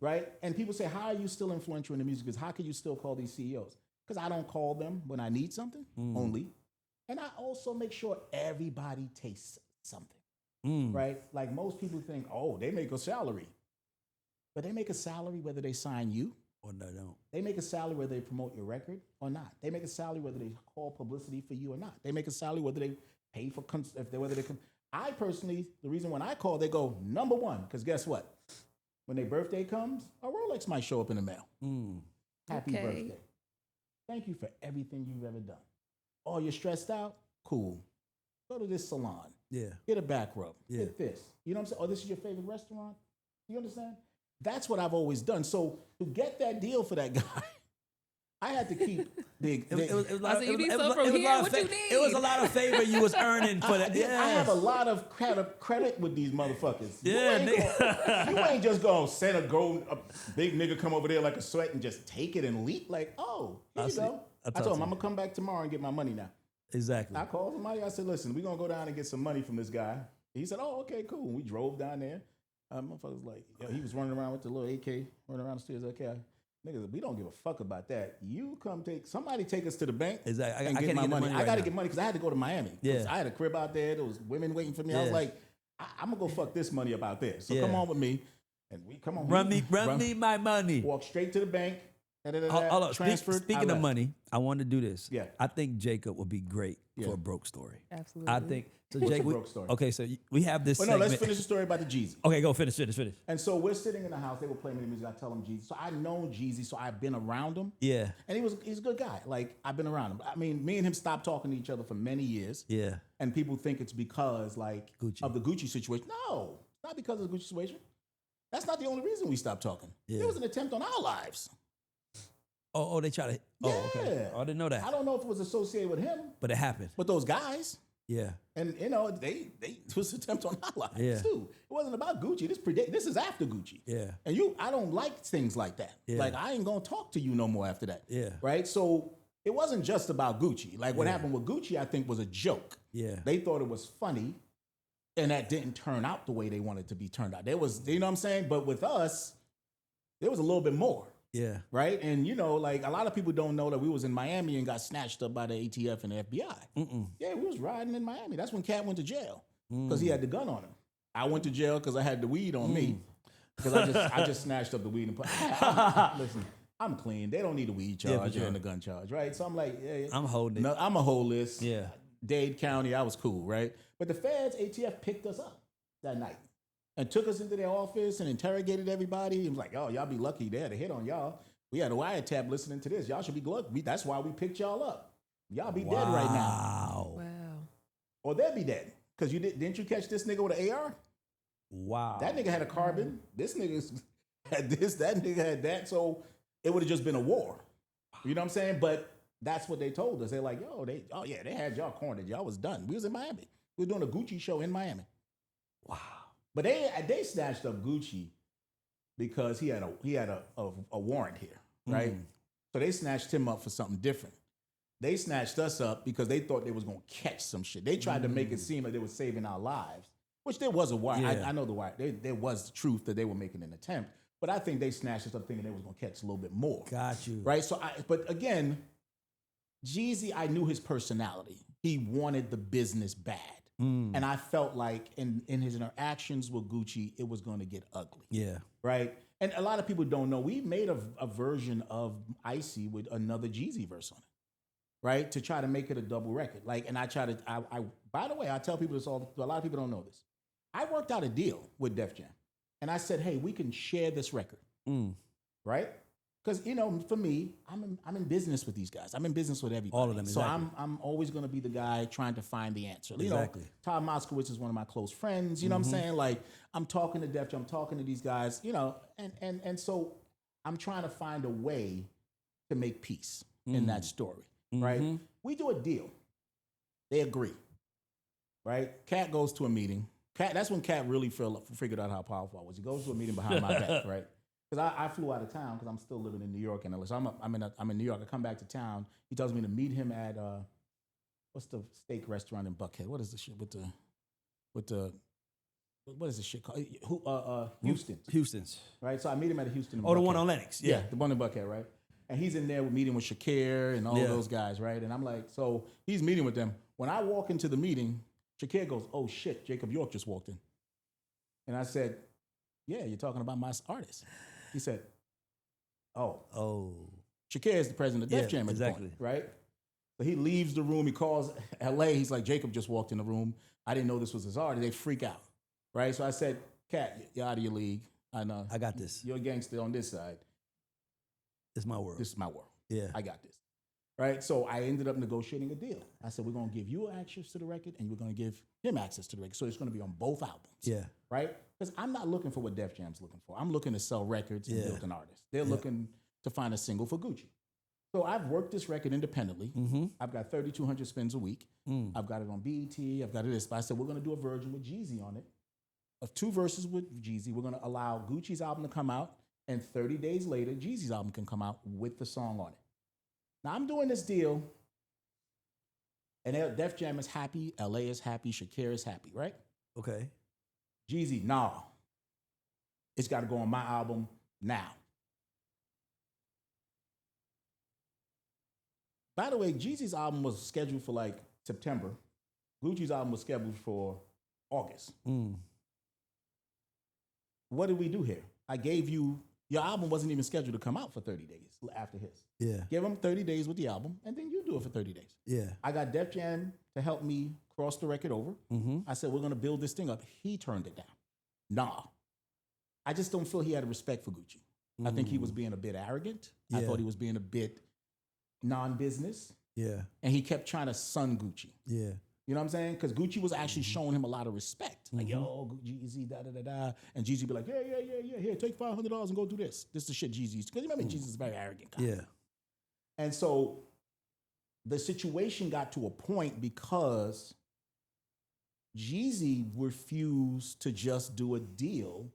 right? And people say, how are you still influential in the music business? How can you still call these CEOs? Because I don't call them when I need something only. And I also make sure everybody tastes something. right? Like most people think, oh, they make a salary. But they make a salary whether they sign you Or no, don't. They make a salary whether they promote your record or not. They make a salary whether they call publicity for you or not. They make a salary whether they pay for whether they come. I personally, the reason when I call, they go number one because guess what? When their birthday comes, a Rolex might show up in the mail. Happy birthday! Thank you for everything you've ever done. Oh, you're stressed out? Cool. Go to this salon. Yeah. Get a back rub. Yeah. Get this. You know what I'm saying? Oh, this is your favorite restaurant? You understand? That's what I've always done. So to get that deal for that guy, I had to keep the. It was a lot of need? It was a lot of favor you was earning for that. Yeah. I have a lot of credit with these motherfuckers. Yeah, you ain't just gonna send a big nigga come over there like a sweat and just take it and leap like, oh, here you go. I told him I'm gonna come back tomorrow and get my money now. Exactly. I called somebody. I said, listen, we're gonna go down and get some money from this guy. He said, oh, okay, cool. We drove down there. Motherfuckers like, yo, he was running around with the little AK, running around the stairs. Okay, niggas, we don't give a fuck about that. You come somebody take us to the bank. Exactly. And I get can't my get the money. money I got to right get money because I had to go to Miami. Yeah. I had a crib out there. There was women waiting for me. I was like, I'm gonna go fuck this money up out there. So come on with me, and we come on. Run me my money. Walk straight to the bank. Hold on. Transferred. Speaking of money, I want to do this. Yeah. I think Jacob would be great for a broke story. Absolutely. I think so. What's a Jacob, broke story? Okay, so we have this. But no, segment. let's finish the story about the Jeezy. Okay, go finish. And so we're sitting in the house. They were playing the music. I tell them Jeezy. So I know Jeezy. So I've been around him. Yeah. And he's a good guy. Like I've been around him. I mean, me and him stopped talking to each other for many years. Yeah. And people think it's because like Gucci. of the Gucci situation. No, it's not because of the Gucci situation. That's not the only reason we stopped talking. Yeah. There was an attempt on our lives. Oh, they try to. Oh, okay. Yeah. Oh, I didn't know that. I don't know if it was associated with him, But it happened. but those guys. Yeah. And you know, they it was an attempt on our lives Yeah. too. It wasn't about Gucci. This is after Gucci. Yeah. And I don't like things like that. Yeah. Like I ain't gonna talk to you no more after that. Yeah. Right? So it wasn't just about Gucci. Like what happened with Gucci, I think was a joke. Yeah. They thought it was funny, and that didn't turn out the way they wanted to be turned out. There was, you know what I'm saying? But with us, there was a little bit more. Yeah. Right? And you know, like a lot of people don't know that we was in Miami and got snatched up by the ATF and the FBI. Yeah, we was riding in Miami. That's when Cat went to jail because he had the gun on him. I went to jail because I had the weed on me. Because I just snatched up the weed and put. Listen, I'm clean. They don't need a weed charge sure. and a gun charge, right? So I'm like, yeah, I'm holding it. No, I'm a hold this. Yeah. Dade County, I was cool, right? But the feds, ATF picked us up that night and took us into their office and interrogated everybody. It was like, oh, y'all be lucky they had a hit on y'all. We had a wiretap listening to this. Y'all should be lucky. That's why we picked y'all up. Y'all be dead right now. Wow. Or they'll be dead. Because didn't you catch this nigga with an AR? Wow. That nigga had a carbon. This nigga had this. That nigga had that. So it would have just been a war. You know what I'm saying? But that's what they told us. They're like, yo, they had y'all cornered. Y'all was done. We was in Miami. We were doing a Gucci show in Miami. Wow. But they snatched up Gucci because he had a warrant here, right? So they snatched him up for something different. They snatched us up because they thought they was gonna catch some shit. They tried to make it seem like they were saving our lives, which there was a wire. Yeah. I know the wire. There was the truth that they were making an attempt, but I think they snatched us up thinking they was gonna catch a little bit more. Got you. Right? So, but again, Jeezy, I knew his personality. He wanted the business bad. And I felt like in his interactions with Gucci, it was going to get ugly. Yeah. Right? And a lot of people don't know, we made a version of Icy with another Jeezy verse on it. Right? To try to make it a double record. Like, and I by the way, I tell people this a lot of people don't know this. I worked out a deal with Def Jam. And I said, hey, we can share this record. Right? Because, you know, for me, I'm in business with these guys. I'm in business with everybody. All of them, exactly. So I'm always going to be the guy trying to find the answer. Exactly. You know, Todd Moskowitz is one of my close friends. You know what I'm saying? Like, I'm talking to Def Jam, I'm talking to these guys, you know, and so I'm trying to find a way to make peace in that story, right? We do a deal. They agree, right? Cat goes to a meeting. That's when Cat really figured out how powerful I was. He goes to a meeting behind my back, right? Because I flew out of town because I'm still living in New York. And so I'm in New York. I come back to town. He tells me to meet him at, what's the steak restaurant in Buckhead? What is the shit what is the shit called? Houston's. Right? So I meet him at a Houston in Oh, the Buckhead. one on Lennox. Yeah, the one in Buckhead, right? And he's in there meeting with Shakir and all Yeah. those guys, right? And I'm like, so he's meeting with them. When I walk into the meeting, Shakir goes, oh shit, Jacob York just walked in. And I said, yeah, you're talking about my artist. He said, oh. Shakir is the president of Def Jam at the point, right? So he leaves the room. He calls LA. He's like, Jacob just walked in the room. I didn't know this was his artist. They freak out, right? So I said, Cat, you're out of your league. I know. I got this. You're a gangster on this side. This is my world. This is my world. Yeah. I got this. Right? So I ended up negotiating a deal. I said, we're going to give you access to the record and we're going to give him access to the record. So it's going to be on both albums. Yeah. Right? Because I'm not looking for what Def Jam's looking for. I'm looking to sell records and build an artist. They're looking to find a single for Gucci. So I've worked this record independently. I've got 3,200 spins a week. I've got it on BET. I've got it this. But I said, we're going to do a version with Jeezy on it. Of 2 verses with Jeezy. We're going to allow Gucci's album to come out. And 30 days later, Jeezy's album can come out with the song on it. Now I'm doing this deal. And Def Jam is happy. LA is happy. Shakir is happy, right? Okay. Jeezy, nah. It's got to go on my album now. By the way, Jeezy's album was scheduled for like September. Gucci's album was scheduled for August. What did we do here? I gave you, your album wasn't even scheduled to come out for 30 days after his. Yeah. Give him 30 days with the album, and then you do it for 30 days. Yeah. I got Def Jam to help me cross the record over. I said, we're going to build this thing up. He turned it down. Nah. I just don't feel he had a respect for Gucci. I think he was being a bit arrogant. I thought he was being a bit non-business. Yeah. And he kept trying to sun Gucci. Yeah. You know what I'm saying? Because Gucci was actually showing him a lot of respect. Like, yo, Jeezy, da-da-da-da. And Jeezy be like, yeah, here, take $500 and go do this. This is the shit Jeezy's. Because remember, Jeezy's a very arrogant guy. Yeah. And so the situation got to a point because Jeezy refused to just do a deal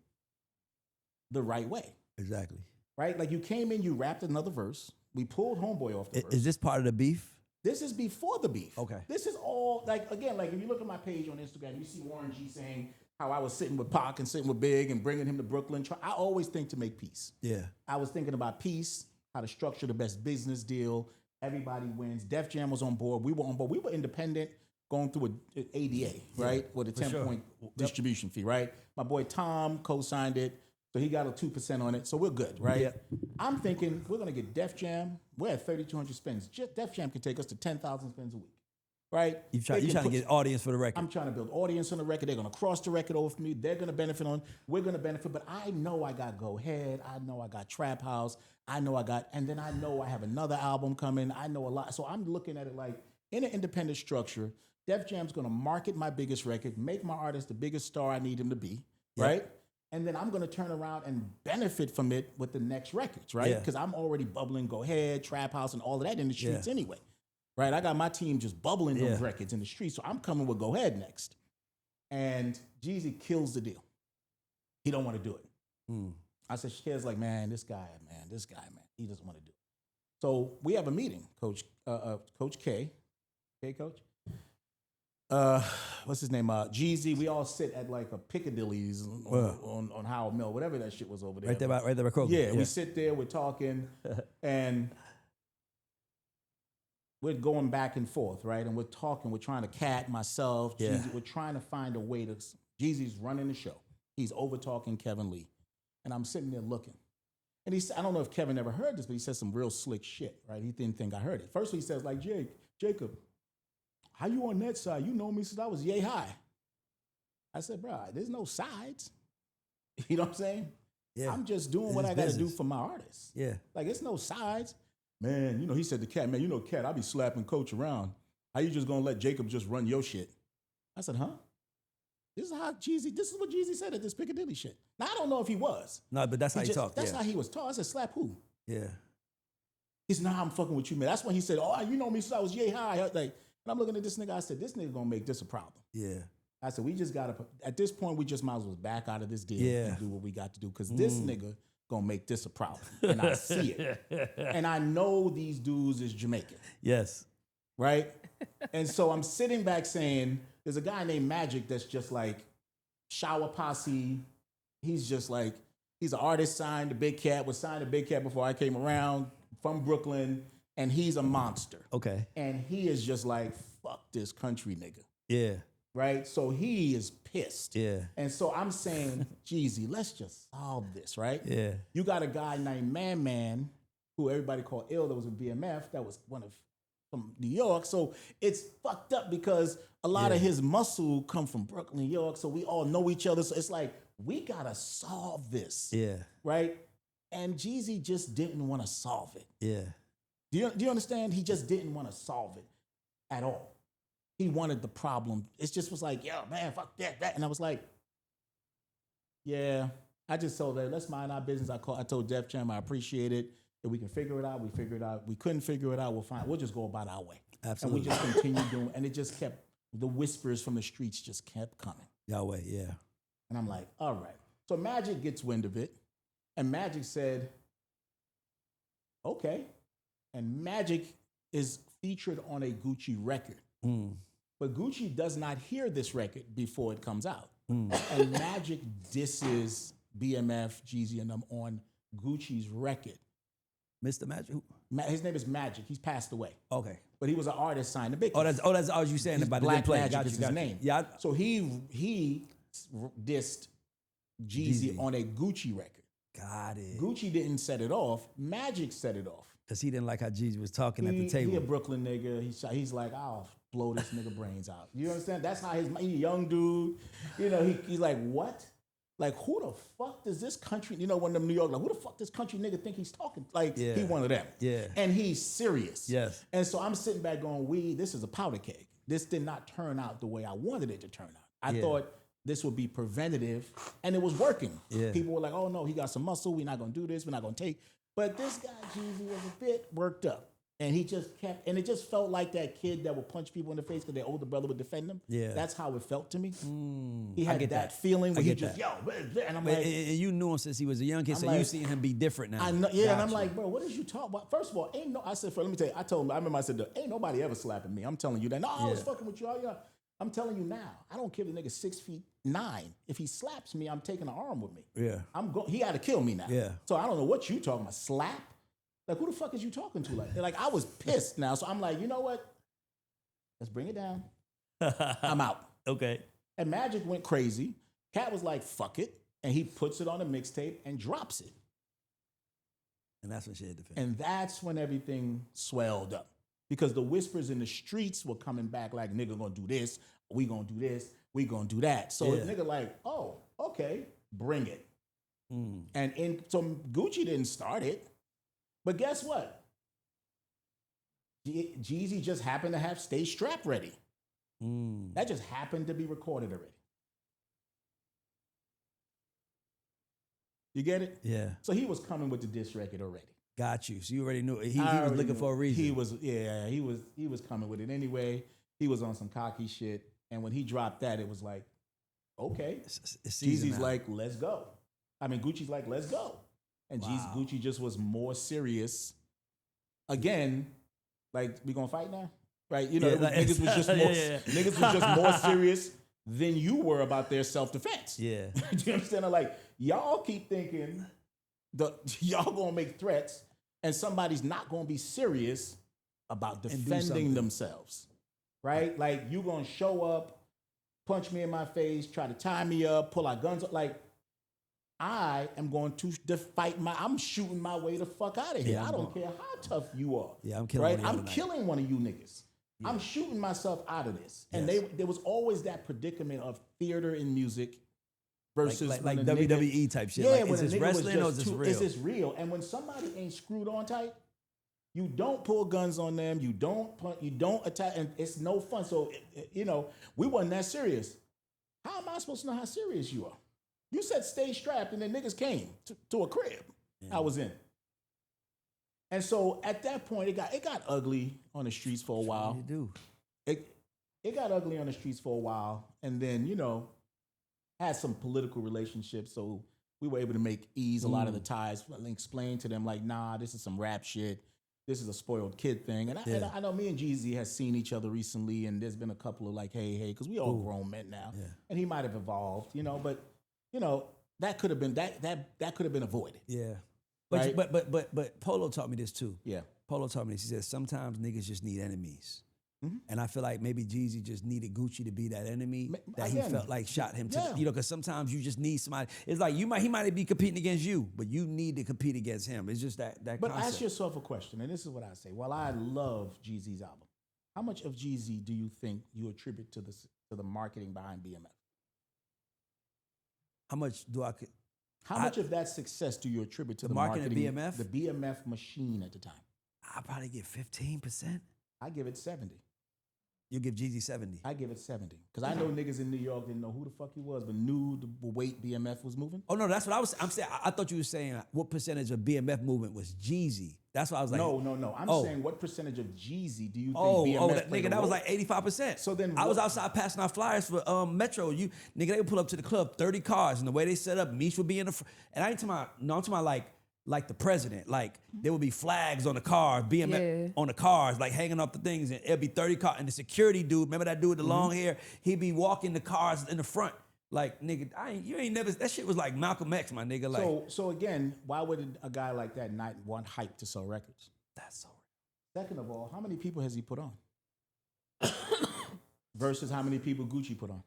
the right way. Exactly. Right? Like you came in, you rapped another verse. We pulled Homeboy off the verse. Is this part of the beef? This is before the beef. Okay. This is all, like, again, like if you look at my page on Instagram, you see Warren G saying how I was sitting with Pac and sitting with Big and bringing him to Brooklyn. I always think to make peace. Yeah. I was thinking about peace, how to structure the best business deal. Everybody wins. Def Jam was on board. We were on board. We were independent going through an ADA, right? With a 10-point distribution fee, right? My boy Tom co-signed it. So he got a 2% on it. So we're good, right? Yep. I'm thinking we're going to get Def Jam. We're at 3,200 spins. Def Jam can take us to 10,000 spins a week, right? You trying to get audience for the record. I'm trying to build audience on the record. They're going to cross the record over for me. They're going to benefit on. We're going to benefit. But I know I got Go Ahead. I know I got Trap House. I know I got, and then I know I have another album coming. I know a lot. So I'm looking at it like in an independent structure, Def Jam's going to market my biggest record, make my artist the biggest star I need him to be, right? And then I'm going to turn around and benefit from it with the next records, right? Because I'm already bubbling Go Ahead, Trap House, and all of that in the streets anyway, right? I got my team just bubbling those records in the streets, so I'm coming with Go Ahead next. And Jeezy kills the deal. He don't want to do it. I said, Shakir's like, man, this guy, he doesn't want to do it. So we have a meeting, Coach K. Okay, Coach? What's his name? Jeezy. We all sit at like a Piccadilly's on Howard Mill, whatever that shit was over there. Right there by Kroger. Yeah, we sit there, we're talking, and we're going back and forth, right? And we're talking, we're trying to cat myself, Jeezy, we're trying to find a way to, Jeezy's running the show. He's over talking Kevin Lee. And I'm sitting there looking. And I don't know if Kevin ever heard this, but he said some real slick shit, right? He didn't think I heard it. First he says like, Jacob, how you on that side? You know me since I was yay high. I said, bro, there's no sides. You know what I'm saying? Yeah. I'm just doing what I got to do for my artists. Yeah. Like, it's no sides. Man, you know, he said to Cat, man, you know, Cat, I be slapping Coach around. How you just gonna let Jacob just run your shit? I said, huh? This is what Jeezy said at this Piccadilly shit. Now, I don't know if he was. No, but that's how he talked. That's how he was taught. I said, slap who? Yeah. He said, nah, I'm fucking with you, man. That's when he said, oh, you know me since I was yay high. Like, and I'm looking at this nigga. I said, this nigga gonna make this a problem. Yeah. I said, we just gotta, at this point, we just might as well back out of this deal and do what we got to do. Because this nigga gonna make this a problem. And I see it. And I know these dudes is Jamaican. Yes. Right? And so I'm sitting back saying, there's a guy named Magic that's just like Shower Posse. He's just like, he's an artist signed to Big Cat, was signed to Big Cat before I came around, from Brooklyn, and he's a monster. Okay. And he is just like, fuck this country nigga. Yeah. right? So he is pissed. Yeah. And so I'm saying, Jeezy, let's just solve this, right? Yeah. You got a guy named Man, who everybody called ill, that was in BMF, that was from New York. So it's fucked up because a lot of his muscle come from Brooklyn, New York. So we all know each other. So it's like, we gotta solve this. Yeah. Right? And Jeezy just didn't want to solve it. Yeah. Do you understand? He just didn't want to solve it at all. He wanted the problem. It just was like, yo, man, fuck that. And I was like, yeah, I just told her, let's mind our business. I told Def Jam, I appreciate it. If we can figure it out, we figure it out. We couldn't figure it out, we'll just go about our way. Absolutely. And we just continued doing, and it just kept, the whispers from the streets just kept coming. Yahweh, yeah. And I'm like, all right. So Magic gets wind of it, and Magic said, okay. And Magic is featured on a Gucci record. But Gucci does not hear this record before it comes out. And Magic disses BMF, Jeezy, and them on Gucci's record. Mr. Magic? His name is Magic. He's passed away. Okay. But he was an artist signed to Biggie. That's all you saying He's about Black it. Play. Magic Got is you, his got you. name. Yeah. So he dissed Jeezy on a Gucci record. Got it. Gucci didn't set it off. Magic set it off. Because he didn't like how Jeezy was talking at the table. He a Brooklyn nigga. He's like, I'll blow this nigga brains out. You understand? That's how he's a young dude. You know, he's like, what? Like, who the fuck does this country, you know, one of them New York, like, who the fuck this country nigga think he's talking? Like, he one of them. Yeah. And he's serious. Yes. And so I'm sitting back going, this is a powder keg. This did not turn out the way I wanted it to turn out. I thought this would be preventative, and it was working. Yeah. People were like, oh no, he got some muscle. We're not going to do this. We're not going to take. But this guy, Jeezy, was a bit worked up. And he just kept, and it just felt like that kid that would punch people in the face because their older brother would defend them. Yeah. That's how it felt to me. He had get that feeling where he get just, that. and I'm But like, and you knew him since he was a young kid, so like, you seen him be different now. I know, yeah, and I'm Gotcha. like, bro, what is you talking about? First of all, let me tell you, I remember I said, ain't nobody ever slapping me. I'm telling you that. No, I was fucking with you. I'm telling you now, I don't care if the nigga 6'9". If he slaps me, I'm taking an arm with me. Yeah. He got to kill me now. Yeah. So I don't know what you talking about. Slap? Like, who the fuck is you talking to? Like I was pissed now. So I'm like, you know what? Let's bring it down. I'm out. Okay. And Magic went crazy. Cat was like, fuck it. And he puts it on a mixtape and drops it. And that's when she hit the fan. And that's when everything swelled up. Because the whispers in the streets were coming back like, nigga gonna do this, we gonna do this, we gonna do that. So the nigga like, oh, okay, bring it. And so Gucci didn't start it. But guess what? Jeezy just happened to have Stay Strapped ready. That just happened to be recorded already. You get it? Yeah. So he was coming with the diss record already. Got you. So you already knew. He was looking for a reason. He was coming with it anyway. He was on some cocky shit. And when he dropped that, it was like, okay. It's season Jeezy's now. like, let's go. I mean, Gucci's like, let's go. And Gucci just was more serious. Again, like, we gonna fight now? Right? You know, niggas was just more niggas was just more serious than you were about their self-defense. Yeah. Do you understand? Like, y'all keep thinking y'all gonna make threats and somebody's not gonna be serious about defending themselves. Right? Like, you gonna show up, punch me in my face, try to tie me up, pull our guns up. Like, I am going to fight I'm shooting my way the fuck out of here. Yeah, I don't care how tough you are. Yeah, I'm killing right? I'm killing one of you niggas. Yeah. I'm shooting myself out of this. And there was always that predicament of theater and music versus like WWE type shit. Yeah, like, is this wrestling or is this real? Is this real? And when somebody ain't screwed on tight, you don't pull guns on them. You don't attack, and it's no fun. So, you know, we wasn't that serious. How am I supposed to know how serious you are? You said stay strapped, and then niggas came to a crib I was in. And so at that point, it got ugly on the streets for a while. You do. It got ugly on the streets for a while, and then, you know, had some political relationships, so we were able to ease a lot of the ties, and explain to them, like, nah, this is some rap shit. This is a spoiled kid thing. And I know me and Jeezy has seen each other recently, and there's been a couple of like, hey, because we all grown men now. Yeah. And he might have evolved, you know, but, you know, that could have been that could have been avoided. Yeah. Right? But Polo taught me this too. Yeah. Polo taught me this. He said sometimes niggas just need enemies. And I feel like maybe Jeezy just needed Gucci to be that enemy that he again, felt like shot him to, yeah. you know, because sometimes you just need somebody. It's like he might be competing against you, but you need to compete against him. It's just that But concept. ask yourself a question, and this is what I say. While I love Jeezy's album, how much of Jeezy do you think you attribute to the marketing behind BMF? How much do I? How much of that success do you attribute to the marketing marketing, of BMF? the BMF machine at the time? I probably get 15%. I give it 70. You give Jeezy 70. I give it 70. Because I know niggas in New York didn't know who the fuck he was, but knew the weight BMF was moving. Oh no, that's what I'm saying. I thought you were saying what percentage of BMF movement was Jeezy. That's why I was like, No. I'm Oh. saying what percentage of Jeezy do you think Oh, BMF that played nigga, a that was role? like 85%. So then I was what- outside passing out flyers for Metro. Nigga, they would pull up to the club, 30 cars, and the way they set up, Meech would be in the and I ain't talking about, no, I'm talking about like the president. Like there would be flags on the cars, BMF on the cars, like hanging off the things, and it'd be 30 cars. And the security dude, remember that dude with the long hair? He'd be walking the cars in the front. Like, nigga, you ain't never, that shit was like Malcolm X, my nigga. Like, So again, why would a guy like that not want hype to sell records? that's so Second of all, how many people has he put on? Versus how many people Gucci put on?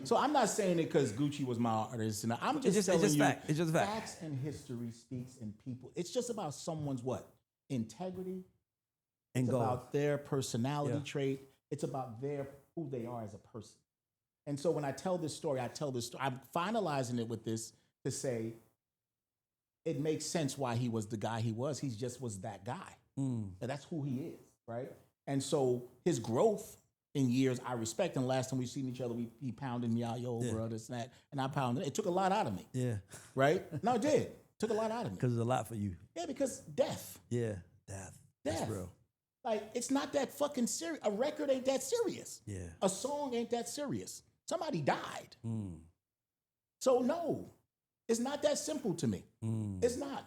So I'm not saying it because Gucci was my artist. And I'm just telling you, fact. It's just fact. facts and history speaks in people. It's just about someone's what? Integrity. and It's go. about their personality Yeah. trait. It's about who they are as a person. And so when I tell this story, I'm finalizing it with this to say it makes sense why he was the guy he was. He just was that guy. And that's who he is, right? And so his growth in years, I respect. And last time we seen each other, he pounded me out, yo, bro, this and that. And I pounded it. It took a lot out of me, Yeah. right? No, it did. Took a lot out of me. Because it's a lot for you. Yeah, because death. Yeah. Death. That's Death. real. Like, it's not that fucking serious. A record ain't that serious. Yeah. A song ain't that serious. Somebody died. So no, it's not that simple to me. It's not.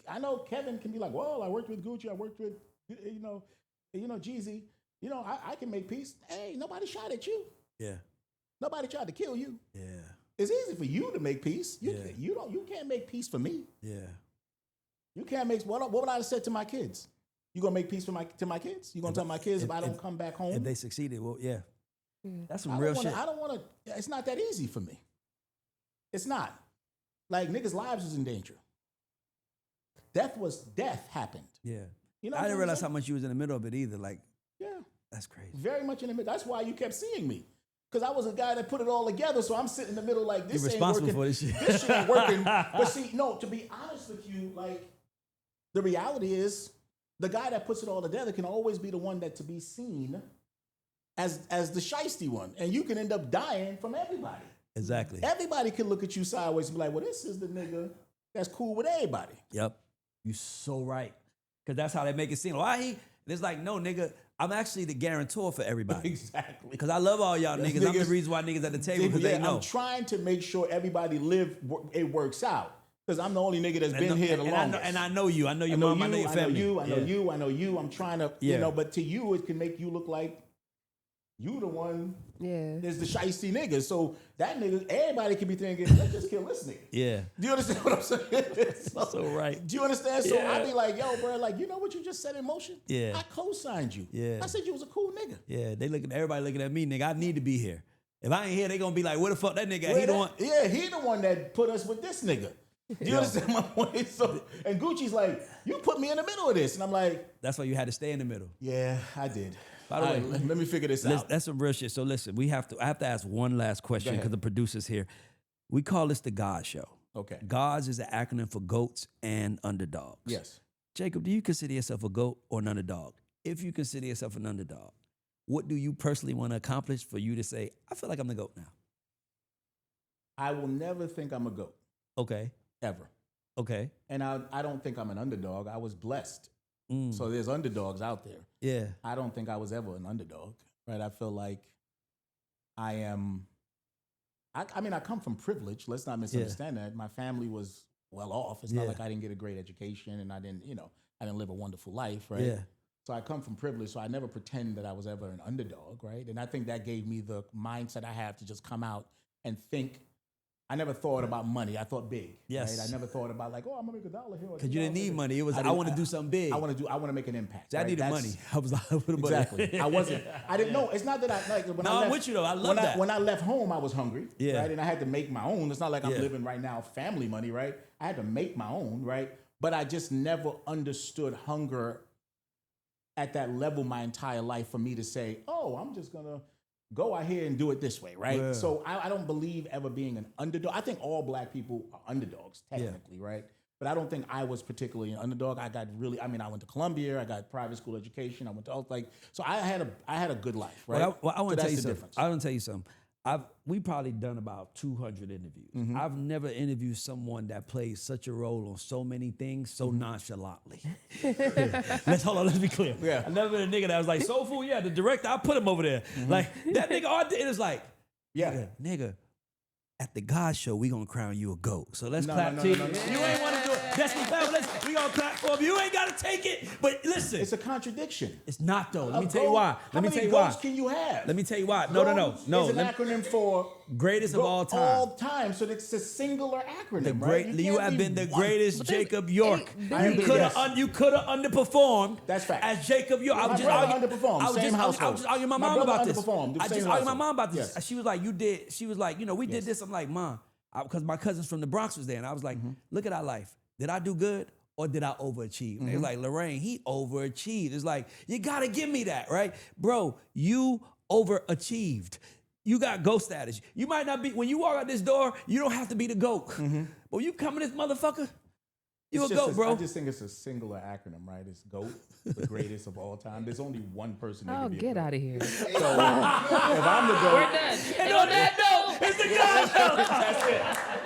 I know Kevin can be like, well, I worked with Gucci, I worked with, Jeezy. I can make peace. Hey, nobody shot at you. Yeah. Nobody tried to kill you. Yeah. It's easy for you to make peace. You can't make peace for me. Yeah. You can't make, what would I have said to my kids? You gonna make peace to my kids? You gonna tell my kids if I don't come back home? If they succeeded, well, yeah. That's some I real don't shit. wanna, I don't want to. It's not that easy for me. It's not. Like niggas' lives is in danger. Death happened. Yeah. You know I what didn't I'm realize saying? how much you was in the middle of it either. Like, Yeah, that's crazy. very much in the middle. That's why you kept seeing me. Because I was a guy that put it all together, so I'm sitting in the middle like this You're ain't responsible working. for this shit. This shit ain't working. But see, no, to be honest with you, like the reality is the guy that puts it all together can always be the one that to be seen as the shiesty one. And you can end up dying from everybody. Exactly. Everybody can look at you sideways and be like, well, this is the nigga that's cool with everybody. Yep. You so right. Because that's how they make it seem. Why he? And it's like, no, nigga, I'm actually the guarantor for everybody. Exactly. Because I love all y'all niggas. I'm the reason why niggas at the table, because they know. I'm trying to make sure everybody it works out. Because I'm the only nigga that's been here the longest. And I know you. I know your mom. I know your family. I know you. I'm trying to, but to you, it can make you look like you the one is the shiesty nigga. So that nigga, everybody can be thinking, let's just kill this nigga. Yeah. Do you understand what I'm saying? So right. Do you understand? So I be like, yo, bro, like, you know what you just set in motion? Yeah. I co-signed you. Yeah. I said you was a cool nigga. Yeah. Everybody looking at me, nigga. I need to be here. If I ain't here, they gonna be like, where the fuck that nigga at? He the one. Yeah, he the one that put us with this nigga. Do you understand my point? So, and Gucci's like, you put me in the middle of this. And I'm like, That's why you had to stay in the middle. yeah, I did. By the way, let me figure this out. That's some real shit. So listen, I have to ask one last question ahead. because the producer's here. We call this the GAUD Show. Okay. GAUDs is an acronym for GOATs and underdogs. Yes. Jacob, do you consider yourself a GOAT or an underdog? If you consider yourself an underdog, what do you personally want to accomplish for you to say, I feel like I'm the GOAT now? I will never think I'm a GOAT, Okay. ever. Okay. And I don't think I'm an underdog. I was blessed. So there's underdogs out there. Yeah. I don't think I was ever an underdog, right? I feel like I am, I mean, I come from privilege. Let's not misunderstand that. My family was well off. It's not like I didn't get a great education and I didn't live a wonderful life, right? Yeah. So I come from privilege, so I never pretend that I was ever an underdog, right? And I think that gave me the mindset I have to just come out and think I never thought about money. I thought big. Yes. Right? I never thought about like, oh, I'm gonna make $1 here. Because you didn't need money. It was, I want to do something big. I want to make an impact. I right? needed money. I was like, with the money. Exactly. I didn't know. It's not that I like when No, I left, I'm with you though. I love that. When I left home, I was hungry. Yeah. Right. And I had to make my own. It's not like I'm Yeah. living right now family money, right? I had to make my own, right? But I just never understood hunger at that level my entire life for me to say, oh, I'm just gonna go out here and do it this way, right? Yeah. So I don't believe ever being an underdog. I think all black people are underdogs, technically, right? But I don't think I was particularly an underdog. I went to Columbia, I got private school education, I went to so I had a good life, right? Well, I want to So tell you that's the something. difference. I want to tell you something. We probably done about 200 interviews. Mm-hmm. I've never interviewed someone that plays such a role on so many things so nonchalantly. Let's be clear. Yeah. I've never been a nigga that was like, Soul Food, yeah, the director, I put him over there. Like, that nigga, it was like, Yeah. nigga, at the GAUD Show, we gonna crown you a GOAT. So let's No, clap no, to no, you. no, no. You ain't want to do it. Destiny clap. We gonna clap for him. You ain't gotta take it. But listen, It's a contradiction. it's not though. Let me A tell you GOAT- why. How Let me many tell you why. GOATs can you have? Let me tell you why. No. GOAT is an acronym for Greatest of all time. All time. So it's a singular acronym, The right? great, you can't have be been the one. greatest Jacob York. I You agree, could yes. have you could have underperformed. That's fact. As Jacob York, I was My just brother arguing. underperformed, I was same just household. arguing with my My mom brother about this. underperformed, the I same just argued with my household. mom about this. Yes. She was like, She was like, we did this. I'm like, Mom, because my cousins from the Bronx was there, and I was like, look at our life. Did I do good? Or did I overachieve? And they was like, Lorraine, he overachieved. It's like, you gotta give me that, right? Bro, you overachieved. You got GOAT status. You might not be, when you walk out this door, you don't have to be the GOAT. But when you come in this motherfucker, you It's a just GOAT, bro. I just think it's a singular acronym, right? It's GOAT, the greatest of all time. There's only one person that Oh, can be get a GOAT. out of here. So if I'm the GOAT, We're done. And on that note, it's the GAUD Show. that's it.